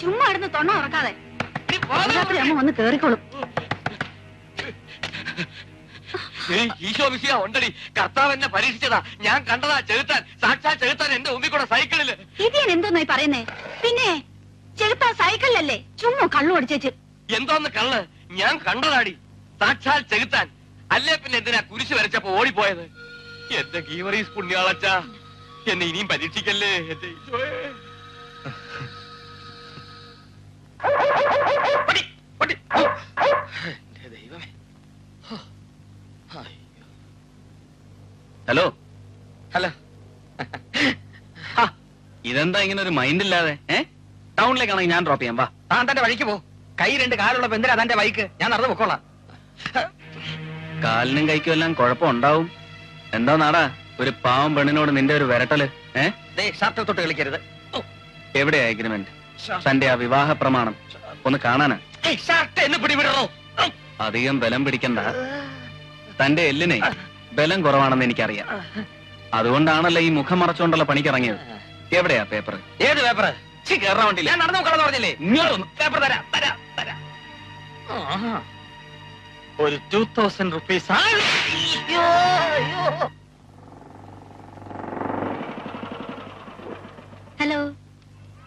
ചുമ്മാ ഇടുന്ന് തൊണ്ണ ഉറക്കാതെ അമ്മ വന്ന് കേറിക്കോളും. ഈശോ വിഷയ ഉണ്ടടി, കർത്താവ് എന്നെ പരീക്ഷിച്ചതാ. ഞാൻ കണ്ടതാ ചെലുത്താൻ, സാക്ഷാൽ ചെലുത്താൻ എന്റെ മുമ്പിൽ കൂടെ സൈക്കിളില്. ഇത് ഞാൻ എന്തോന്നായി പറയുന്നേ? പിന്നെ ചെലുത്താൻ സൈക്കിളിലല്ലേ? ചുമ്മാ കള്ളു അടിച്ചേച്ച്. എന്തോന്ന് കള്ള്? ഞാൻ കണ്ടതാടി, സാക്ഷാൽ ചെലുത്താൻ. അല്ലേ പിന്നെ എന്തിനാ കുരിശ് വരച്ചപ്പോ ഓടിപ്പോയത്? എന്റെ ഗീവറീസ് പുണ്യാളച്ചാ, എന്നെ ഇനിയും പരീക്ഷിക്കല്ലേ എന്റെ ഈശോയെ. Hello hello. ഇതെന്താ ഇങ്ങനെ ഒരു മൈൻഡ് ഇല്ലാതെ? ടൗണിലേക്കാണെങ്കിൽ ഞാൻ ഡ്രോപ്പ് ചെയ്യാം. വാ, താൻ തന്റെ വഴിക്ക് പോ. കൈ 2 കാലുള്ള എന്തിനാ തന്റെ ബൈക്ക്? ഞാൻ നടന്നു പൊക്കോളാം. കാലിനും കൈക്കും എല്ലാം കുഴപ്പമുണ്ടാവും. എന്താ നാടാ ഒരു പാവം പെണ്ണിനോട് നിന്റെ ഒരു വിരട്ടല്? ഷർട്ട് തൊട്ട് കളിക്കരുത്. എവിടെയാ എഗ്രിമെന്റ്? തന്റെ ആ വിവാഹ പ്രമാണം ഒന്ന് കാണാനാ. ഷർട്ട് എന്നെ പിടിവിടണോ? അധികം ബലം പിടിക്കണ്ട. തന്റെ എല്ലിനെ ബലം കുറവാണെന്ന് എനിക്കറിയാം. അതുകൊണ്ടാണല്ലോ ഈ മുഖം മറച്ചുകൊണ്ടുള്ള പണിക്കിറങ്ങിയത്. എവിടെയാ പേപ്പർ? ഏത് പേപ്പർ? കയറാൻ വേണ്ടിയില്ല. ഞാൻ നടന്നു നോക്കണം പറഞ്ഞില്ലേ? ഇങ്ങോട്ടൊന്ന് പേപ്പർ തരാം. ഒരു 2000 റുപ്പീസ്. ഹലോ.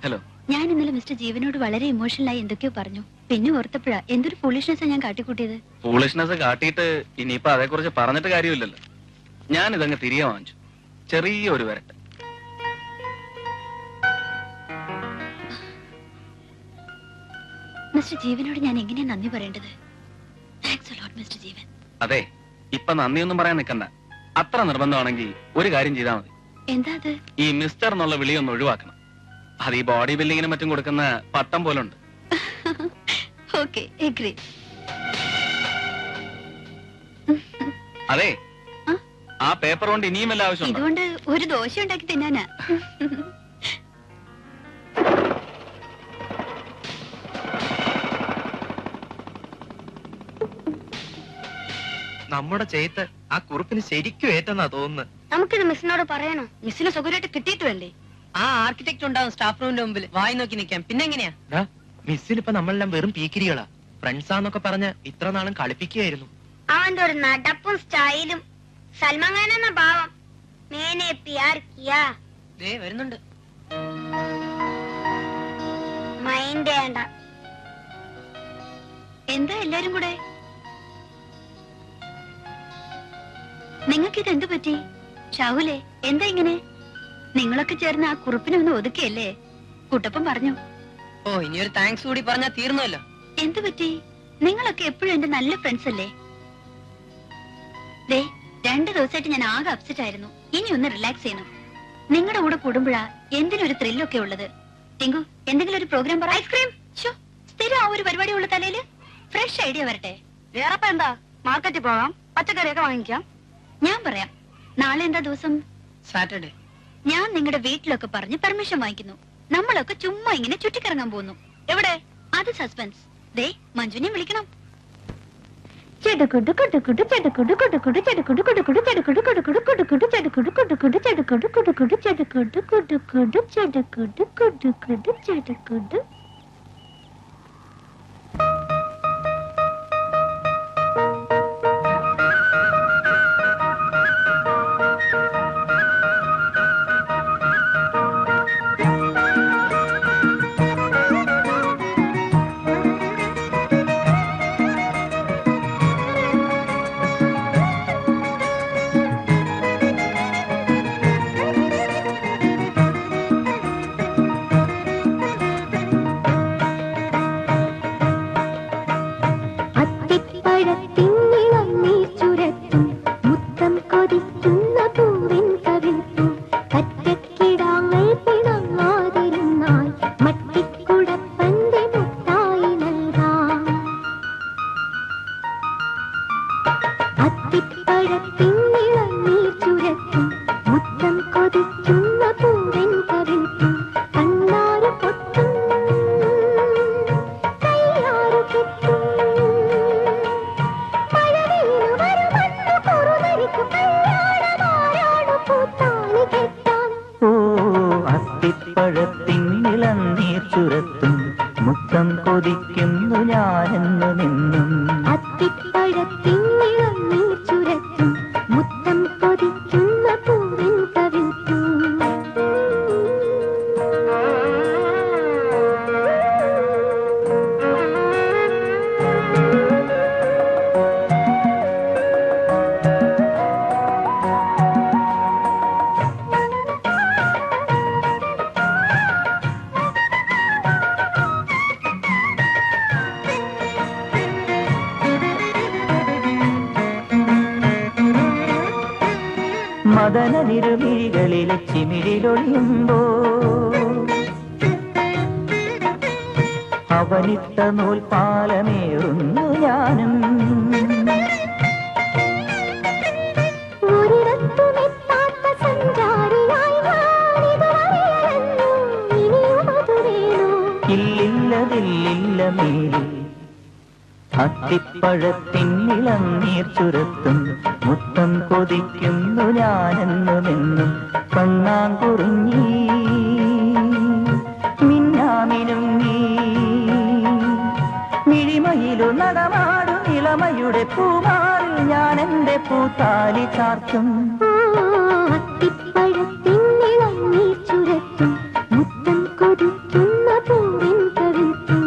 ഹലോ. ഞാൻ ഇന്നലെ മിസ്റ്റർ ജീവനോട് വളരെ ഇമോഷണലായി എന്തൊക്കെയോ പറഞ്ഞു. പിന്നെ ഓർത്തപ്പോഴാ എന്തൊരു ഫൂളിഷ്നെസ്സാ ഞാൻ കാട്ടിക്കൂട്ടിയത്. ഫൂളിഷ്നെസ് കാട്ടിയിട്ട് ഇനിയിപ്പോ അതേക്കുറിച്ച് പറഞ്ഞിട്ട് കാര്യമില്ലല്ലോ. ഞാൻ ഇതങ്ങ് തിരികെ വാങ്ങിച്ചു. ചെറിയൊരു വരട്ടെ. മിസ്റ്റർ ജീവനോട് ഞാൻ എങ്ങനെയാ നന്ദി പറയേണ്ടത്? താങ്ക്സ് അ ലോട്ട് മിസ്റ്റർ ജീവൻ. അതെ, ഇപ്പൊ നന്ദിയൊന്നും പറയാൻ നിൽക്കണ്ട. അത്ര നിർബന്ധമാണെങ്കിൽ ഒരു കാര്യം ചെയ്താൽ മതി. എന്താ അത്? ഈ മിസ്റ്റർ എന്നുള്ള വിളി ഒന്ന് ഒഴിവാക്കണം. അത് ഈ ബോഡി ബിൽഡിങ്ങിനും മറ്റും കൊടുക്കുന്ന പട്ടം പോലുണ്ട്. Okay, agree. അതെ, ആ പേപ്പർ കൊണ്ട് ഇനിയും വല്ല ആവശ്യമുണ്ടോ? ഇതുകൊണ്ട് ഒരു ദോശ ഉണ്ടാക്കി തിന്നാനാ. നമ്മുടെ ചെയ്ത്ത് ആ കുറിപ്പിന് ശരിക്കും ഏറ്റെന്നാ തോന്നുന്നത്. നമുക്കിത് മിസ്സിനോട് പറയണോ? മിസ്സിന് സുഖമായിട്ട് കിട്ടിയിട്ടുമല്ലേ? ആ ആർക്കിടെക്ട് ഉണ്ടാവും സ്റ്റാഫ് റൂമിന്റെ മുമ്പിൽ വായി നോക്കി നിൽക്കാം. പിന്നെ എങ്ങനെയാ? മിസ്സിനിപ്പോ നമ്മളെല്ലാം വെറും പീക്കിരികളാ. ഫ്രണ്ട്സാന്നൊക്കെ പറഞ്ഞ് ഇത്ര നാളും കളിപ്പിക്കുകയായിരുന്നു. അവന്റെ ഒരു നടപ്പും സ്റ്റൈലും സൽമാൻ ഖാൻ എന്ന ഭാവം. മേനെ പ്യാർ കിയാ. ദേ വരുന്നുണ്ട്. മൈൻഡ് വേണ്ട. എന്താ എല്ലാരും കൂടെ? നിങ്ങൾക്കിത് എന്തു പറ്റി? ഷാഹുലേ, എന്താ ഇങ്ങനെ? നിങ്ങളൊക്കെ ചേർന്ന് ആ കുറിപ്പിനെ ഒന്ന് ഒതുക്കിയല്ലേ? കുട്ടപ്പൻ പറഞ്ഞു. ഓ, ഇനിയൊരു താങ്ക്സ് കൂടി പറഞ്ഞാ തീർന്നല്ലോ. എന്തു പറ്റി? നിങ്ങളൊക്കെ എപ്പോഴും എന്റെ നല്ല ഫ്രണ്ട്സ് അല്ലേ? ദേ 2 ദിവസമായിട്ട് ഞാൻ ആകെ അപ്സെറ്റ് ആയിരുന്നു. ഇനി ഒന്ന് റിലാക്സ് ചെയ്യണം. നിങ്ങളുടെ കൂടെ കൂടുമ്പോഴാ എന്തിനൊരു ത്രില്ലൊക്കെ ഉള്ളത്. ടിങ്കു, എന്തെങ്കിലും ഒരു പ്രോഗ്രാം പറ. ഐസ്ക്രീം. സ്ഥിരം ആ ഒരു പരിപാടി ഉള്ള തലയില് ഫ്രഷ് ഐഡിയ വരട്ടെ. വേറെപ്പ എന്താ? മാർക്കറ്റിൽ പോകാം, പച്ചക്കറിയൊക്കെ വാങ്ങിക്കാം. ഞാൻ പറയാം. നാളെ എന്താ ദിവസം? സാറ്റർഡേ. ഞാൻ നിങ്ങളുടെ വീട്ടിലൊക്കെ പറഞ്ഞ് പെർമിഷൻ വാങ്ങിക്കുന്നു. നമ്മളൊക്കെ ചുമ്മാ ഇങ്ങനെ ചുറ്റിക്കറങ്ങാൻ പോകുന്നു. എവിടെ? അത് സസ്പെൻസ്. ദേ മഞ്ജുനെ വിളിക്കണം. ചെടുകുടു കുടുകുടു ചെടുകുടു കുടുകുടു ചെടുകുടു കുടുകുടു ചെടുകുടു കുടുകുടു കുടുകുടു ചെടുകുടു കുടുകുടു ചെടുകുടു കുടുകുടു ചെടുകുടു കുടുകുടു ചെടുകുടു കുടുകുടു ചെടുകുടു. മദനനിരുമിഴികളിലെ ചിമിഴിലൊളിയുമ്പോ അവനിട്ട നൂൽപാലമേറുന്നു ഞാനും. ഇല്ലില്ലതില്ലില്ല മേലിൽ അത്തിപ്പഴത്തിന്നിളം നീർ ചുരത്തും മുത്തം കൊതിക്കുന്നു ഞാനെന്നുമെന്നും കണ്ണാങ്കുറിഞ്ഞി മിന്നാമിനും നീ മിഴിമയിലു നടമാടും ഇളമയുടെ പൂമാറിൽ ഞാൻ എന്റെ പൂത്താലി ചാർത്തും. അത്തിപ്പഴത്തിന്നിളം നീർ ചുരത്തും മുത്തം കൊതിക്കുന്ന പൂവിൻ കവിൾക്കും.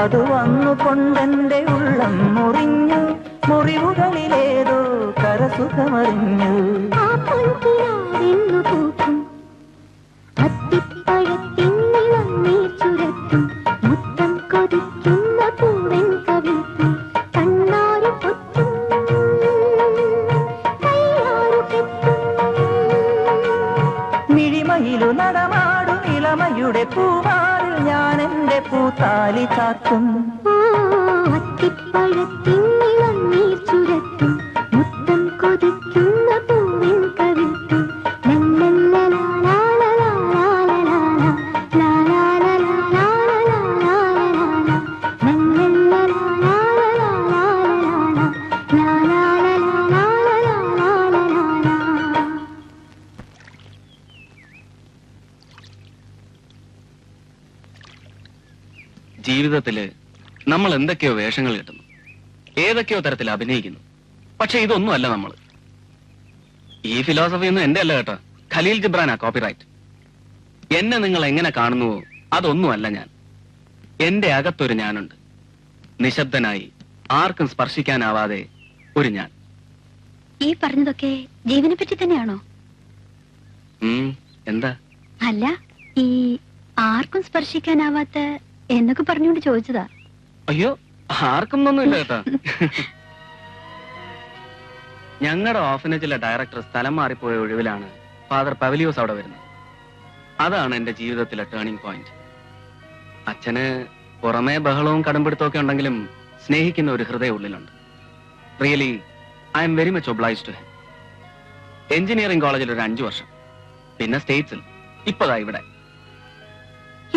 അത് വന്നുകൊണ്ടെന്റെ ഉള്ളം മുറിഞ്ഞു, മുറിവുകളിലേതോ കരസുഖമറിഞ്ഞു. അത്തിപ്പഴത്തിന്നിളം നീർ ചുരത്തും മുത്തം കൊതിക്കുന്ന പൂവൻ കവിൾക്കും. കണ്ണാരു പൊത്തും കയ്യാറു കെട്ടും മിഴിമയിലു നടമാടും ഇളമയുടെ പൂവാറിൽ ഞാൻ എന്റെ പൂത്താലി ചാത്തും. അത്തിപ്പഴത്തിന്നിളം നീർ ചുരത്തും മുത്തം കൊതിക്കുന്ന പൂവിൻ കവിൾക്കും. ജീവിതത്തില് നമ്മൾ എന്തൊക്കെയോ വേഷങ്ങൾ കിട്ടുന്നു, ഏതൊക്കെയോ തരത്തിൽ അഭിനയിക്കുന്നു. പക്ഷെ ഇതൊന്നും അല്ല നമ്മൾ. ഈ ഫിലോസഫി ഒന്നും എന്റെ അല്ല കേട്ടോ, ഖലീൽ ജിബ്രാനാ കോപ്പിറൈറ്റ്. എന്നെ നിങ്ങൾ എങ്ങനെ കാണുന്നുവോ അതൊന്നുമല്ല ഞാൻ. എന്റെ അകത്തൊരു ഞാനുണ്ട്, നിശബ്ദനായി ആർക്കും സ്പർശിക്കാനാവാതെ ഒരു ഞാൻ. ഈ പറഞ്ഞതൊക്കെ ജീവനെ പറ്റി തന്നെയാണോ? എന്താ? അല്ല, ഈ ആർക്കും സ്പർശിക്കാനാവാത്ത എന്നൊക്കെ പറഞ്ഞുകൊണ്ട് ചോദിച്ചതാ. അയ്യോ, ആർക്കും ഒന്നുമില്ല കേട്ടാ. ഞങ്ങളുടെ ഓർഫനേജിലെ ഡയറക്ടർ സ്ഥലം മാറിപ്പോയ ഒഴിവിലാണ് ഫാദർ പവലിയോസ് അവിടെ വരുന്നത്. അതാണ് എന്റെ ജീവിതത്തിലെ ടേണിംഗ് പോയിന്റ്. അച്ഛന് പുറമേ ബഹളവും കടമ്പിടുത്തമൊക്കെ ഉണ്ടെങ്കിലും സ്നേഹിക്കുന്ന ഒരു ഹൃദയം ഉള്ളിലുണ്ട്. Really I am very much obliged to him. Engineering കോളേജിൽ ഒരു 5 വർഷം, പിന്നെ സ്റ്റേറ്റ്സിൽ, ഇപ്പതാ ഇവിടെ.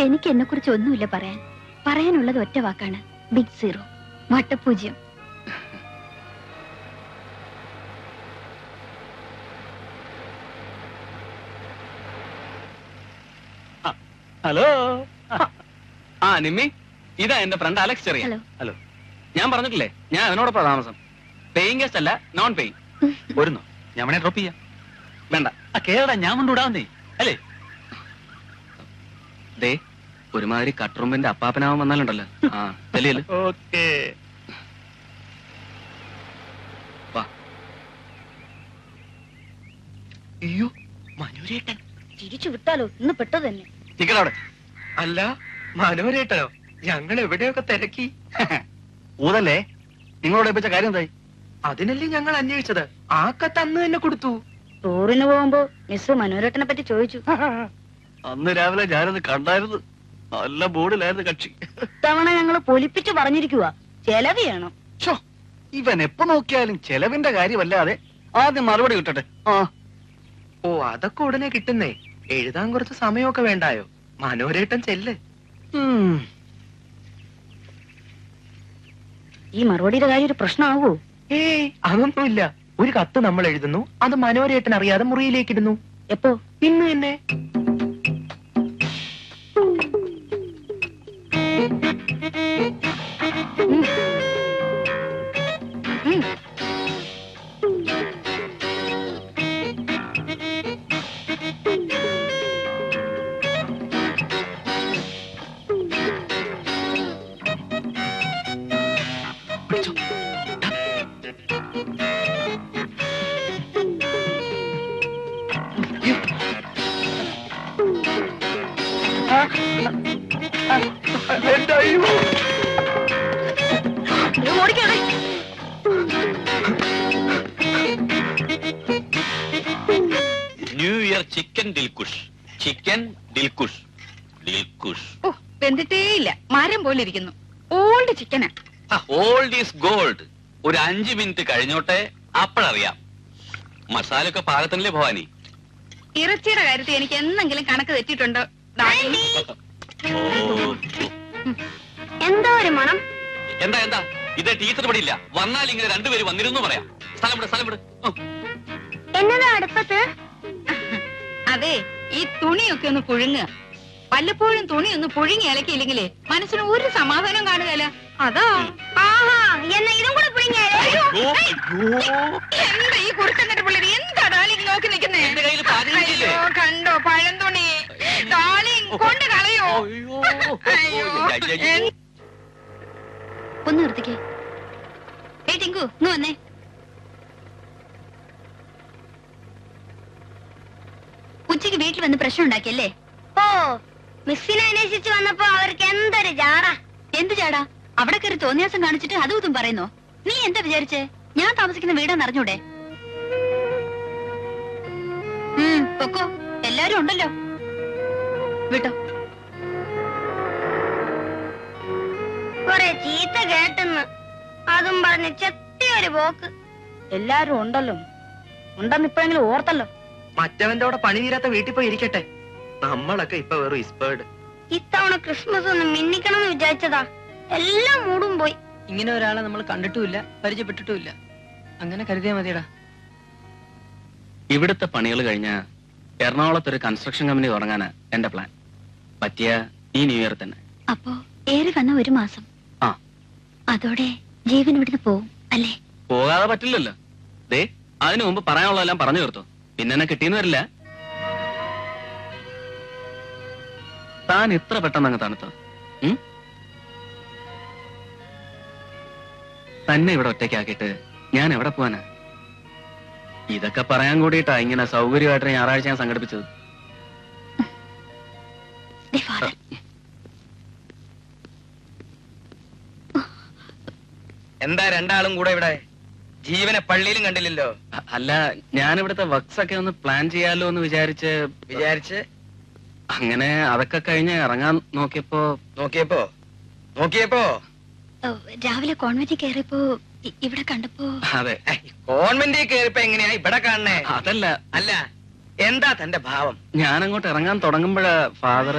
എനിക്ക് എന്നെ കുറിച്ച് ഒന്നുമില്ല പറയാൻ. പറയാനുള്ളത് ഒറ്റ വാക്കാണ്, ബിഗ് സീറോ, വട്ടപൂജ്യം. ഹലോ. ആ നിമ്മി, ഇതാ എന്റെ ഫ്രണ്ട് അലക്സ് ചെറിയ. ഹലോ. ഞാൻ പറഞ്ഞിട്ടില്ലേ, ഞാൻ അവനോടൊപ്പം താമസം. പേയിങ് ഗസ്റ്റ് അല്ല, നോൺ പേയിങ്. വരുന്നോ? ഞാൻ വേണേ ഡ്രോപ്പ് ചെയ്യാം. വേണ്ട, കേരള ഞാൻ കൊണ്ടുവിടാവുന്നേ അല്ലേ? ദേ, ഒരുമാതിരി കട്ടുറുമ്പിന്റെ അപ്പാപ്പനാവാൻ വന്നാലുണ്ടല്ലോ. ആ തെളിയല്ലേ? ഓക്കേ. അയ്യോ, മനോരേട്ടൻ തിരിച്ചു വിട്ടാലോ? ഇന്ന് പെട്ടത് തന്നെ. നിക്കടവിടെ. അല്ല, മനോരേട്ടനോ? ഞങ്ങൾ എവിടെയൊക്കെ തിരക്കി. ഊതല്ലേ? നിങ്ങളോട് ഏൽപ്പിച്ച കാര്യം എന്തായി? അതിനല്ലേ ഞങ്ങൾ അന്വേഷിച്ചത്. ആ കത്ത് അന്ന് തന്നെ കൊടുത്തു. ടൂറിന് പോകുമ്പോ മിസ് മനോരേട്ടനെ പറ്റി ചോദിച്ചു. അന്ന് രാവിലെ ഞാനത് കണ്ടായിരുന്നു. നല്ല ബോർഡിലായിരുന്നു കക്ഷി. ഇത്തവണ ഞങ്ങൾ പൊലിപ്പിച്ചു പറഞ്ഞിരിക്കുക, ചെലവ് ചെയ്യണം. ഇവൻ എപ്പോ നോക്കിയാലും ചെലവിന്റെ കാര്യമല്ലാതെ ആദ്യം മറുപടി കിട്ടട്ടെ. ഓ, അതൊക്കെ ഉടനെ കിട്ടുന്നേ. എഴുതാൻ കുറച്ച് സമയമൊക്കെ വേണ്ടായോ? മനോരേട്ടൻ ചെല്ല്. ഈ മറുപടിയുടെ കാര്യം ഒരു പ്രശ്നമാവോ? ഏയ്, അതൊന്നുമില്ല. ഒരു കത്ത് നമ്മൾ എഴുതുന്നു, അത് മനോരേട്ടൻ അറിയാതെ മുറിയിലേക്ക് ഇടുന്നു. എപ്പോ? ഇന്ന് തന്നെ. New year chicken Dilkush. Chicken Dilkush. Dilkush. ഓ വെന്തിട്ടേ ഇല്ല, മരം പോലെ ഇരിക്കുന്നു. ഓൾഡ് ചിക്കനാ. Old is gold. ഒരു 5 മിനിറ്റ് കഴിഞ്ഞോട്ടെ, അപ്പോഴറിയാം. മസാല ഒക്കെ പാകത്തിനല്ലേ ഭവാനി? ഇറച്ചിയുടെ കാര്യത്തിൽ എനിക്ക് എന്തെങ്കിലും കണക്ക് തെറ്റിട്ടുണ്ടോ? എന്തോ ഒരു മണം. എന്താ എന്താ ഇത് ടീച്ചർ പടിയില്ല. വന്നാൽ ഇങ്ങനെ രണ്ടുപേര് വന്നിരുന്നു പറയാം. സ്ഥലം വിട്, സ്ഥലം വിട്. എന്നതാ അടുപ്പത്ത്? അതെ, ഈ തുണിയൊക്കെ ഒന്ന് പുഴുങ്ങുക. വല്ലപ്പോഴും തുണി ഒന്ന് പുഴുങ്ങി ഇലക്കിയില്ലെങ്കിലേ മനസ്സിന് ഒരു സമാധാനം കാണുകയല്ല. അതാ. ആഹാ, എന്നാ ഇതും കൂടെ പുഴുങ്ങിയാലോ? എന്താ ഈ കുറുക്കന്നിട്ട് പിള്ളേര് എന്താ ഡാർലിംഗ് നോക്കി നിൽക്കുന്നേ? അയ്യോ കണ്ടോ പഴം തുണി. ഡാർലിംഗ് കൊണ്ട് കളയോ? ഒന്ന് നിർത്തിക്കേ. ടിങ്കു ഇന്ന് വന്നേ. ഉച്ചയ്ക്ക് വീട്ടിൽ വന്ന് പ്രശ്നം ഉണ്ടാക്കിയല്ലേ? ഓ, മിസ്സിനെ അന്വേഷിച്ചു വന്നപ്പോ അവർക്ക് എന്തൊരു ജാടാ. എന്ത് ചാടാ? അവിടെ കയറി തോന്നിയാസം കാണിച്ചിട്ട് അതും ഇതും പറയുന്നോ? നീ എന്താ വിചാരിച്ചേ? ഞാൻ താമസിക്കുന്ന വീടാന്ന് അറിഞ്ഞൂടെ? പൊക്കോ, എല്ലാരും ഉണ്ടല്ലോ. വിട്ടോ. കൊറേ ചീത്ത കേട്ടെന്ന് അതും പറഞ്ഞ് ചെത്തിയൊരു പോക്ക്. എല്ലാരും ഉണ്ടല്ലോ. ഉണ്ടെന്ന് ഇപ്പോഴെങ്കിലും ഓർത്തല്ലോ. മറ്റവന്റെ അവിടെ പണി തീരാത്ത വീട്ടിൽ പോയി ഇരിക്കട്ടെ. നമ്മളൊക്കെ ഇപ്പൊ വെറും ഇസ്പേർഡ്. ഇത്തവണ ക്രിസ്മസ് ഒന്ന് മിന്നിക്കണമെന്ന് വിചാരിച്ചതാ, എല്ലാം മൂടും പോയി. ഇങ്ങനെ ഒരാളെ നമ്മൾ കണ്ടിട്ടുമില്ല, പരിചയപ്പെട്ടിട്ടുമില്ല. അങ്ങനെ കരുതിയാ മതിയടാ. ഇവിടുത്തെ പണികൾ കഴിഞ്ഞ എറണാകുളത്ത് ഒരു കൺസ്ട്രക്ഷൻ കമ്പനി തുടങ്ങാനാ എന്റെ പ്ലാൻ. പറ്റിയ ഈ ന്യൂ ഇയർ തന്നെ. അപ്പോ ഏറി വന്ന 1 മാസം. ആ, അതോടെ ജീവൻ ഇവിടുന്ന് പോവും അല്ലേ? പോകാതെ പറ്റില്ലല്ലോ. ദേ, അതിനു മുമ്പ് പറയാനുള്ളതെല്ലാം പറഞ്ഞു തീർത്തു. പിന്നെ എന്നെ കിട്ടിയെന്ന് വരില്ല. താൻ ഇത്ര പെട്ടെന്ന് അങ്ങ് തണുത്തോ? തന്നെ ഇവിടെ ഒറ്റയ്ക്കാക്കിയിട്ട് ഞാൻ എവിടെ പോവാനാ? ഇതൊക്കെ പറയാൻ കൂടിയിട്ടാ ഇങ്ങനെ സൗകര്യമായിട്ട് ഞായറാഴ്ച ഞാൻ സംഘടിപ്പിച്ചത്. എന്താ രണ്ടാളും കൂടെ ഇവിടെ? ജീവനെ പള്ളിയിലും കണ്ടില്ലല്ലോ. അല്ല, ഞാൻ ഇവിടുത്തെ വർക്ക്സ് ഒക്കെ ഒന്ന് പ്ലാൻ ചെയ്യാലോ എന്ന് വിചാരിച്ച് അങ്ങനെ അതൊക്കെ കഴിഞ്ഞ് ഇറങ്ങാൻ നോക്കിയപ്പോ രാവിലെ കോൺവെന്റിൽ കയറിയപ്പോ ഇവിടെ കണ്ടപ്പോ. അതെ, കോൺവെന്റിൽ കയറിയപ്പോ എങ്ങനെയാ ഇവിടെ കാണണേ? അതല്ല. അല്ല, എന്താ തന്റെ ഭാവം? ഞാൻ അങ്ങോട്ട് ഇറങ്ങാൻ തുടങ്ങുമ്പോഴാ ഫാദർ.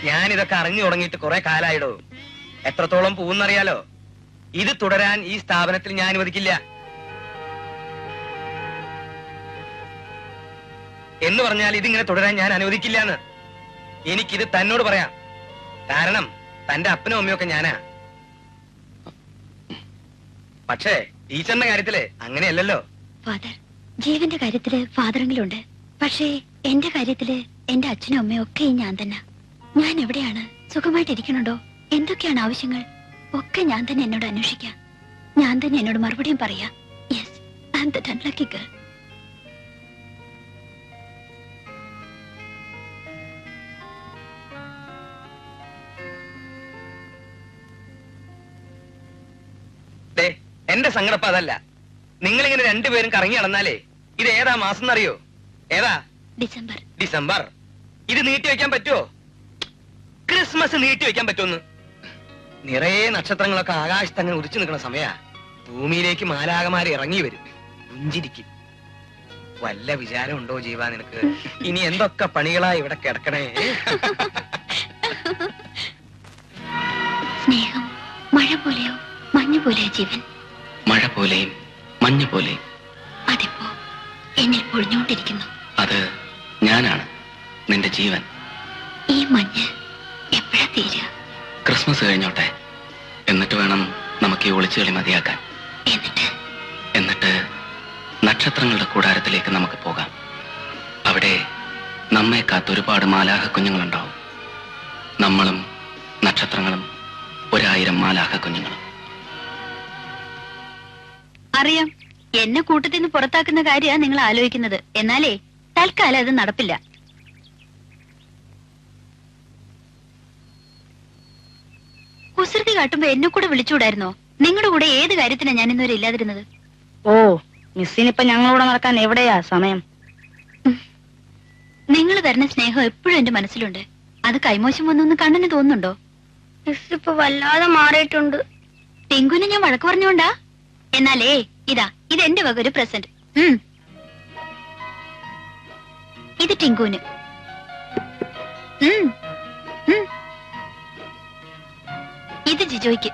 ഞാനിതൊക്കെ അറിഞ്ഞു തുടങ്ങിയിട്ട് കുറെ കാലായിടോ. എത്രത്തോളം പോകുന്നറിയാലോ. ഇത് തുടരാൻ ഈ സ്ഥാപനത്തിൽ ഞാൻ അനുവദിക്കില്ല. എന്ന് പറഞ്ഞാൽ ഇതിങ്ങനെ തുടരാൻ ഞാൻ അനുവദിക്കില്ല. എനിക്കിത് തന്നോട് പറയാം. കാരണം തന്റെ അപ്പനും അമ്മയൊക്കെ ഞാനാ. പക്ഷേ ടീച്ചറിന്റെ കാര്യത്തില് അങ്ങനെയല്ലല്ലോ. ഫാദർ, ജീവന്റെ കാര്യത്തില് ഫാദറെങ്കിലും ഉണ്ട്. പക്ഷേ എന്റെ കാര്യത്തില് എന്റെ അച്ഛനും അമ്മയും ഒക്കെ ഞാൻ തന്നെ. ഞാൻ എവിടെയാണ്, സുഖമായിട്ടിരിക്കണുണ്ടോ, എന്തൊക്കെയാണ് ആവശ്യങ്ങൾ ഒക്കെ ഞാൻ തന്നെ എന്നോട് അന്വേഷിക്കാം. ഞാൻ തന്നെ എന്നോട് മറുപടിയും പറയാം. Yes, I am that unlucky girl. എന്റെ സങ്കടപ്പ് അതല്ല. നിങ്ങളിങ്ങനെ രണ്ടുപേരും കറങ്ങി നടന്നാലേ ഇത് ഏതാ മാസം എന്നറിയോ? ഏതാ? ഡിസംബർ. ഇത് നീട്ടി വെക്കാൻ പറ്റുമോ? ക്രിസ്മസ് നീട്ടി വെക്കാൻ പറ്റുമെന്ന്? നിറയെ നക്ഷത്രങ്ങളൊക്കെ ആകാശത്തങ്ങനെ ഉദിച്ചു നിൽക്കുന്ന സമയാ. ഭൂമിയിലേക്ക് മാലാകമാര് ഇറങ്ങി വരും, പുഞ്ചിരിക്കും. വല്ല വിചാരം ഉണ്ടോ ജീവ നിനക്ക്? ഇനി എന്തൊക്കെ പണികളാ ഇവിടെ കിടക്കണേ. സ്നേഹം മഴ പോലെയോ മഞ്ഞു പോലെയോ ജീവൻ. മഴ പോലെയും മഞ്ഞു പോലെയും. അതിപ്പോ എന്നിൽ പൊഴിഞ്ഞുകൊണ്ടിരിക്കുന്നു. അത് ഞാനാണ്, നിന്റെ ജീവൻ. ഈ മഞ്ഞ് എപ്പോഴാ തീരുക? ക്രിസ്മസ് കഴിഞ്ഞോട്ടെ, എന്നിട്ട് വേണം നമുക്ക് ഈ ഒളിച്ചുകളി മതിയാക്കാൻ. എന്നിട്ട് നക്ഷത്രങ്ങളുടെ കൂടാരത്തിലേക്ക് നമുക്ക് പോകാം. അവിടെ നമ്മെ കാത്തൊരുപാട് മാലാഹ കുഞ്ഞുങ്ങളുണ്ടാവും. നമ്മളും നക്ഷത്രങ്ങളും 1000 മാലാഹ കുഞ്ഞുങ്ങളും. അറിയാം, എന്നെ കൂട്ടത്തിൽ നിന്ന് പുറത്താക്കുന്ന കാര്യമാണ് നിങ്ങൾ ആലോചിക്കുന്നത്. എന്നാലേ തൽക്കാലം അത് നടപ്പില്ല. കുസൃതി കാട്ടുമ്പോ എന്നെ കൂടെ വിളിച്ചുകൂടായിരുന്നോ? നിങ്ങളുടെ കൂടെ ഏത് കാര്യത്തിനാ ഞാൻ ഇന്നുവരെ ഇല്ലാതിരുന്നത്? ഓ, മിസ്സിനിപ്പൊ ഞങ്ങളോട് നടക്കാൻ എവിടെയാ സമയം? നിങ്ങൾ തരുന്ന സ്നേഹം എപ്പോഴും എന്റെ മനസ്സിലുണ്ട്. അത് കൈമോശം വന്നൊന്ന് കണ്ണിന് തോന്നുന്നുണ്ടോ? മിസ് ഇപ്പൊ വല്ലാതെ മാറിയിട്ടുണ്ട്. ടിങ്കുനെ ഞാൻ വഴക്ക് പറഞ്ഞോണ്ടാ? എന്നാലേ ഇതാ, ഇത് എന്റെ വക ഒരു പ്രസന്റ്. ഇത് ടിങ്കുന്. ഇത് ജിജോയ്ക്ക്.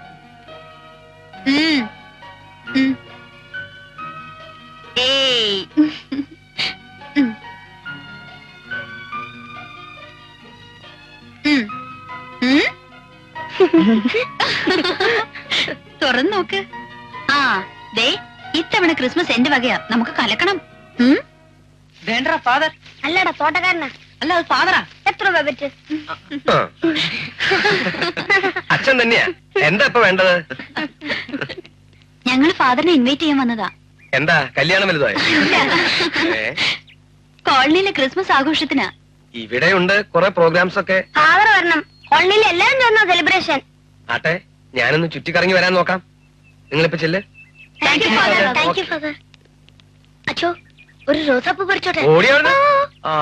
ഏയ് തുറന്നു നോക്ക്. ആ ദേ, ഇത്തവണ ക്രിസ്മസ് എന്റെ വകയാ. നമുക്ക് കലക്കണം. വേണ്ട ഫാദർ. അല്ലടാ തോട്ടക്കാരനാ. അല്ല, അത് ഫാദറാ. എത്ര രൂപ പറ്റ്? അച്ഛൻ തന്നെയാ. എന്താ ഇപ്പൊ വേണ്ടത്? ഞങ്ങൾ ഫാദറിനെ ഇൻവൈറ്റ് ചെയ്യാൻ വന്നതാ. എന്താ കല്യാണം വലുതായി? കോളനിയിലെ ക്രിസ്മസ് ആഘോഷത്തിനാ. ഇവിടെ ഉണ്ട് കുറെ പ്രോഗ്രാംസ് ഒക്കെ. ഫാദർ വരണം. കോളനിയിൽ എല്ലാരും ചേർന്ന സെലിബ്രേഷൻ. ആട്ടെ, ഞാനൊന്ന് ചുറ്റിക്കറങ്ങി വരാൻ നോക്കാം. നിങ്ങളിപ്പോ ചെല്ല്. Thank you father. അച്ഛോ, ഒരു റോസാപ്പൂ പറിച്ചോട്ടെ? ഓടി അവിടുന്ന്. ആ,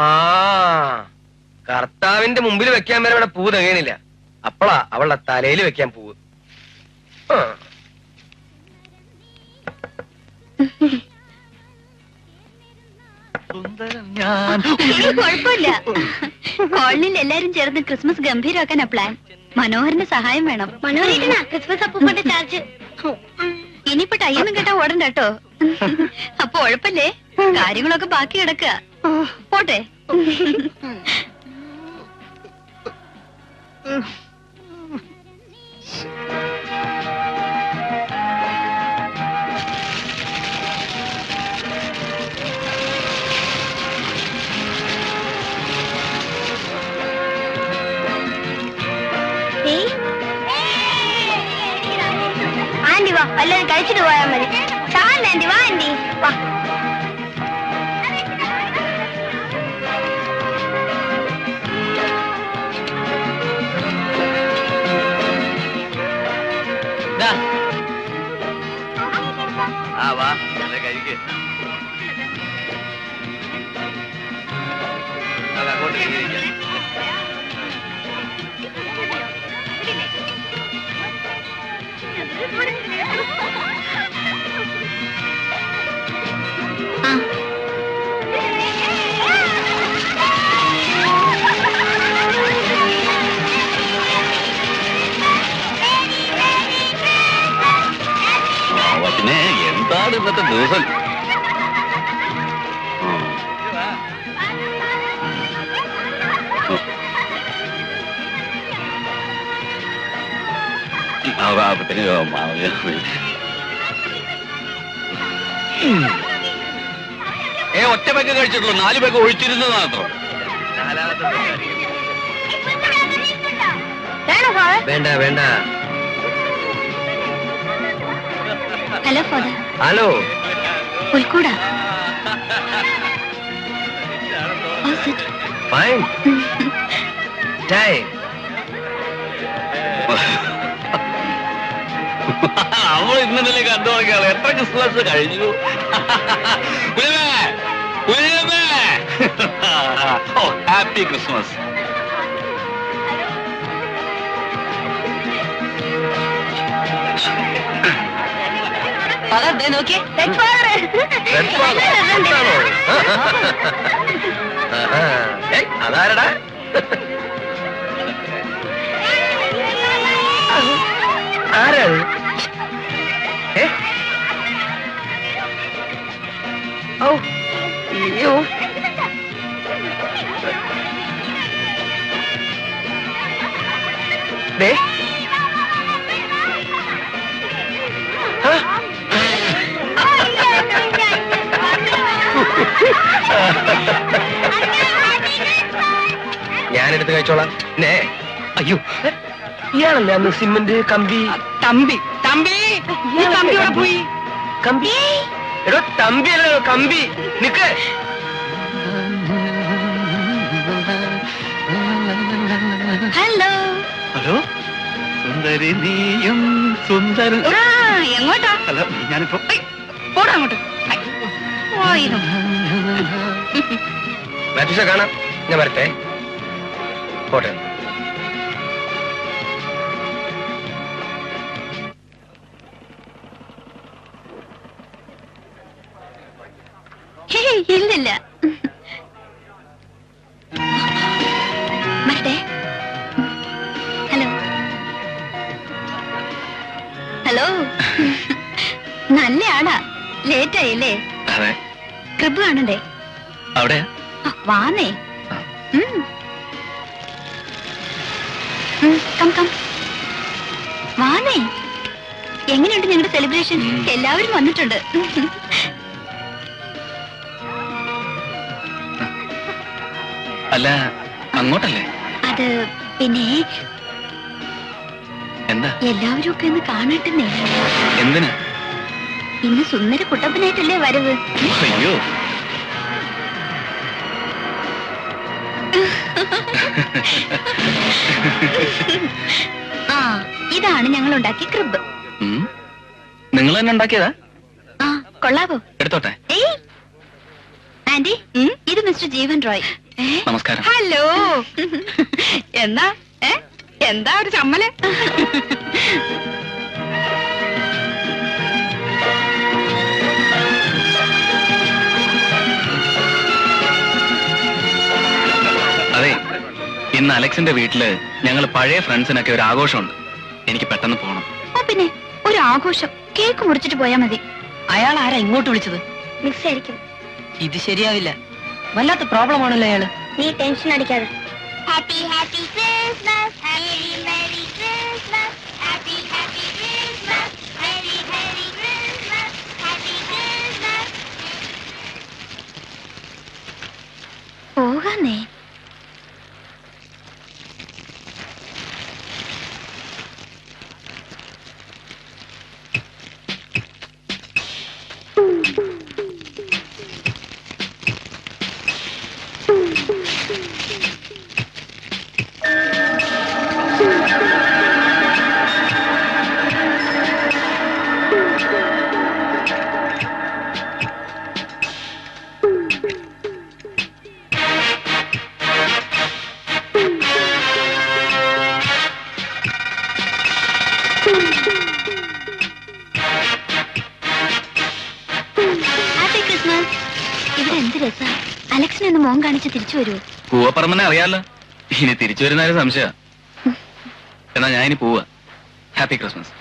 കർത്താവിന്റെ മുമ്പിൽ വെക്കാൻ വരെ ഇവിടെ പൂ തികയണില്ല. അപ്പളാ അവളുടെ തലയിൽ വെക്കാൻ പൂവ്. കുഴപ്പമില്ല. കോളനിയിൽ എല്ലാരും ചേർന്ന് ക്രിസ്മസ് ഗംഭീരമാക്കാനാ പ്ലാൻ. മനോഹരന്റെ സഹായം വേണം. മനോഹരനാ ക്രിസ്മസ് അപ്പൂപ്പന്റെ ചാർജ്. ഇനിയിപ്പോ ടൈമൊന്നും കേട്ടാ ഓടണ്ട കേട്ടോ. അപ്പൊ ഉഴപ്പല്ലേ, കാര്യങ്ങളൊക്കെ ബാക്കി കിടക്കുക. പോട്ടെ. ആന്റി വാ, വല്ലതും കഴിച്ചിട്ട് പോയാൽ മതി. സാറിന് ആന്റി വാ. ആന്റി വാ. വാ, കഴിക്ക്. അങ്ങോട്ട് ഇരിക്കാം. പിന്നെ എന്താണ് ഇന്നത്തെ ദിവസം? ഒറ്റ പേക്ക് കഴിച്ചിട്ടുള്ളൂ, 4 പേക്ക് ഒഴിച്ചിരുന്നത് മാത്രം. വേണ്ട വേണ്ട. Hello father. ഹലോ. പുൽക്കൂടാ. ഫൈൻ. നമ്മൾ ഇന്നലെ കണ്ടു നോക്കിയാൽ എത്ര ക്രിസ്മസ് കഴിഞ്ഞു. Happy Christmas. നോക്കിയേ, അതാരടാ? ആരാണ്? ഓ, അയ്യോ. ഞാനെടുത്ത് കഴിച്ചോളാം. അയ്യോ, ഇയാളല്ലേ അന്ന് സിമന്റ് കമ്പി? തമ്പി തമ്പി ഈ തമ്പി ഇവിടെ പോയി. കമ്പി എടോ, തമ്പി അല്ലല്ലോ കമ്പി. നിക്ക്. ഹലോ ഹലോ, സുന്ദരി നീയും സുന്ദര. എങ്ങോട്ടാ? അല്ല, ഞാനിപ്പോ പോടാ അങ്ങോട്ട്. മാത്യുഷ കാണാം. ഞാൻ വരട്ടെ. പോട്ടെ. ഇല്ലില്ല. മറ്റേ ഹലോ ഹലോ, നല്ല ആളാ. ലേറ്റ് ആയില്ലേ? അതെ. ക്രിബ് കാണണ്ടേ? അവിടെയാ? വാന്നേ. കം കം വാന്നേ. എങ്ങനെയുണ്ട് ഞങ്ങളുടെ സെലിബ്രേഷൻ? എല്ലാവരും വന്നിട്ടുണ്ട്. അല്ല, അങ്ങോട്ടല്ലേ? അത് പിന്നെ എന്താ? എല്ലാവരും ഒക്കെ ഒന്ന് കാണട്ടെന്നേ. എന്തിനാ? ഇന്ന് സുന്ദര കുട്ടപ്പനായിട്ടല്ലേ വരവ്? അയ്യോ, ആ, ഇതാണ് ഞങ്ങൾ ഉണ്ടാക്കിയ ക്രിബ്. നിങ്ങൾ തന്നെ ഉണ്ടാക്കിയതാ? ആ, കൊള്ളാവോ? എടുത്തോട്ടെ. ഏയ് ആന്റി, ഇത് മിസ്റ്റർ ജീവൻ റോയ്. നമസ്കാരം. ഹലോ. എന്താ എന്താ ഒരു ചമ്മല്? അതെ, ഇന്ന് അലക്സിന്റെ വീട്ടില് ഞങ്ങൾ പഴയ ഫ്രണ്ട്സിനൊക്കെ ഒരു ആഘോഷമുണ്ട്. എനിക്ക് പെട്ടെന്ന് പോകണം. പിന്നെ ഒരു ആഘോഷം, കേക്ക് മുറിച്ചിട്ട് പോയാ മതി. അയാൾ ആരാ ഇങ്ങോട്ട് വിളിച്ചത്? മിക്സ് ആയിരിക്കും. ഇത് ശരിയാവില്ല. വല്ലാത്ത പ്രോബ്ലം ആണല്ലോ അയാള്. നീ ടെൻഷൻ അടിക്കാതെ. Happy, happy Christmas, Merry, Merry Christmas, Happy, happy Christmas, Merry, Merry Christmas, Happy Christmas. പോകാന്നേ. അലക്സിനെ ഒന്ന് മോൻ കാണിച്ച് തിരിച്ചു വരുമോ? പൂവപ്പറമ്പനെ അറിയാലോ, ഇനി തിരിച്ചു വരുന്നാലും സംശയ. എന്നാ ഞാൻ ഇനി പോവാ. Happy Christmas.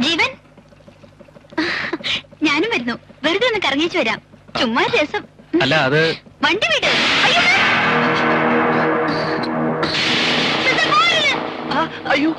ജീവൻ, ഞാനും വരുന്നു. വെറുതെ ഒന്ന് കറങ്ങിച്ചു വരാം. ചുമ്മാ രസം. അല്ല, അത് വണ്ടി വിട്. അയ്യോ,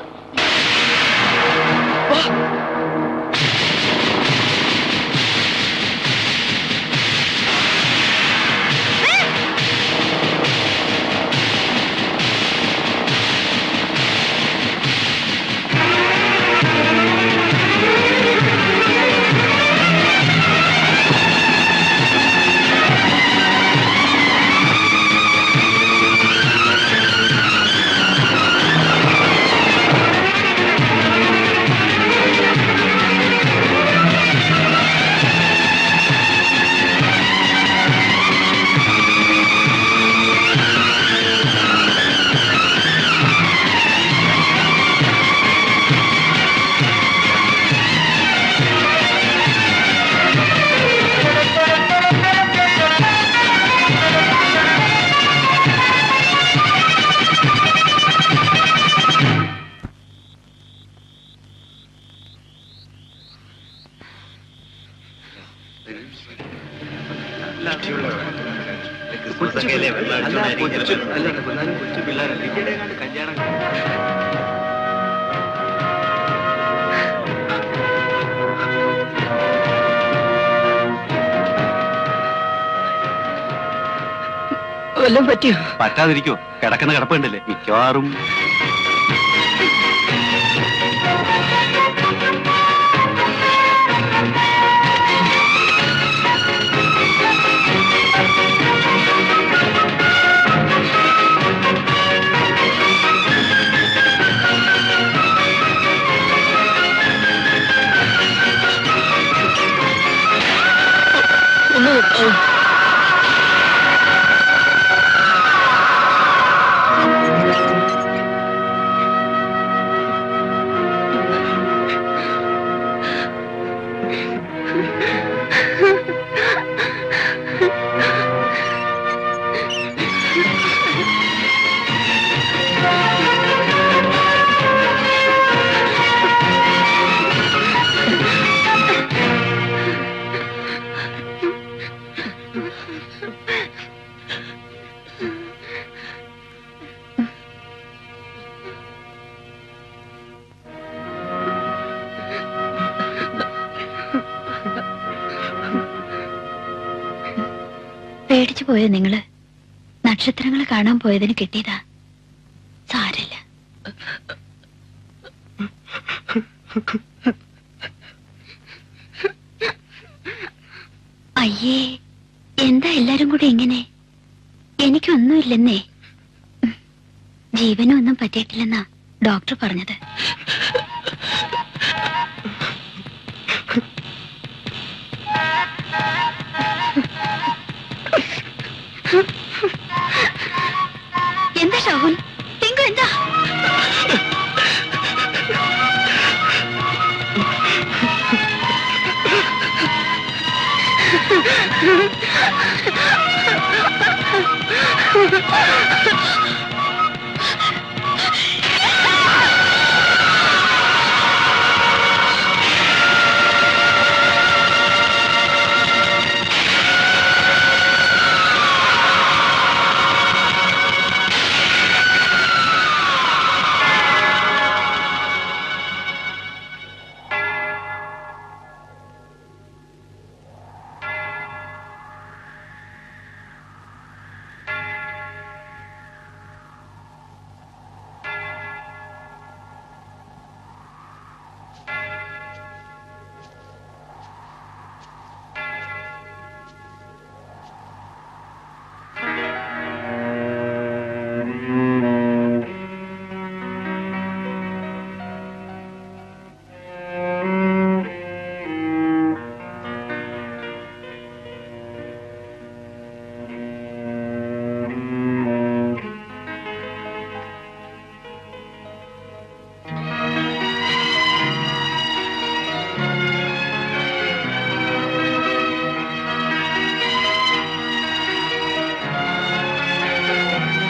കൊച്ചു പിള്ളേരല്ലേ കല്യാണം. വല്ലതും പറ്റിയോ? പറ്റാതിരിക്കോ? കിടക്കുന്ന കിടപ്പുണ്ടല്ലേ മിക്കവാറും. പേടിച്ചു പോയോ നിങ്ങള്? നക്ഷത്രങ്ങൾ കാണാൻ പോയതിന് കിട്ടിയതാ. സാരല്ല. അയ്യേ, എന്താ എല്ലാരും കൂടെ ഇങ്ങനെ? എനിക്കൊന്നുമില്ലെന്നേ. ജീവനൊന്നും പറ്റിയിട്ടില്ലെന്നാ ഡോക്ടർ പറഞ്ഞത്. എന്താ ഷാഹുൽ? ടിങ്കു എന്താ?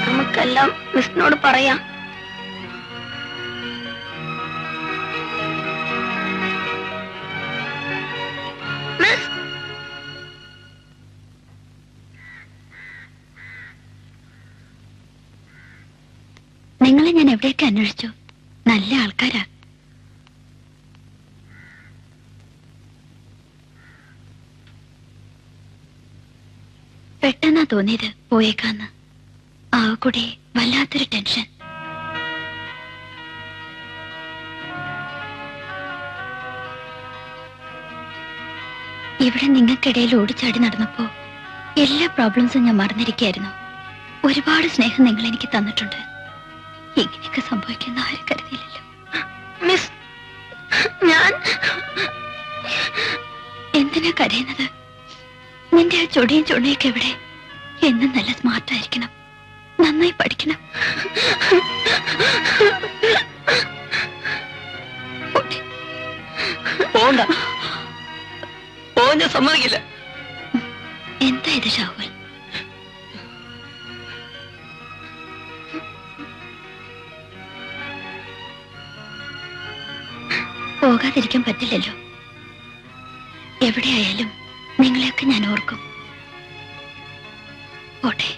നമുക്കെല്ലാം മിസ്സിനോട് പറയാം. മിസ്, നിങ്ങളെ ഞാൻ എവിടെയൊക്കെ അന്വേഷിച്ചു. നല്ല ആൾക്കാരാ. പെട്ടെന്നാ തോന്നിയത് പോയേക്കാന്ന്. ആ കൂടെ വല്ലാത്തൊരു ടെൻഷൻ. ഇവിടെ നിങ്ങൾക്കിടയിൽ ഓടിച്ചാടി നടന്നപ്പോ എല്ലാ പ്രോബ്ലംസും ഞാൻ മറന്നിരിക്കുകയായിരുന്നു. ഒരുപാട് സ്നേഹം നിങ്ങൾ എനിക്ക് തന്നിട്ടുണ്ട്. ഇങ്ങനെയൊക്കെ സംഭവിക്കുന്ന ആരും കരുതിയില്ലല്ലോ. മിസ്, ഞാൻ എന്തിനാ കരയുന്നത്? നിന്റെ ആ ചൊടിയും ചുണയൊക്കെ എവിടെ? എന്നും നല്ല സ്മാർട്ടായിരിക്കണം, നന്നായി പഠിക്കണം. പോണ്ട, പോവാൻ ഞാൻ സമ്മതിക്കില്ല. എന്താ ഇത് ഷാഹുൽ? പോകാതിരിക്കാൻ പറ്റില്ലല്ലോ. എവിടെയായാലും നിങ്ങളെയൊക്കെ ഞാൻ ഓർക്കും. പോട്ടെ.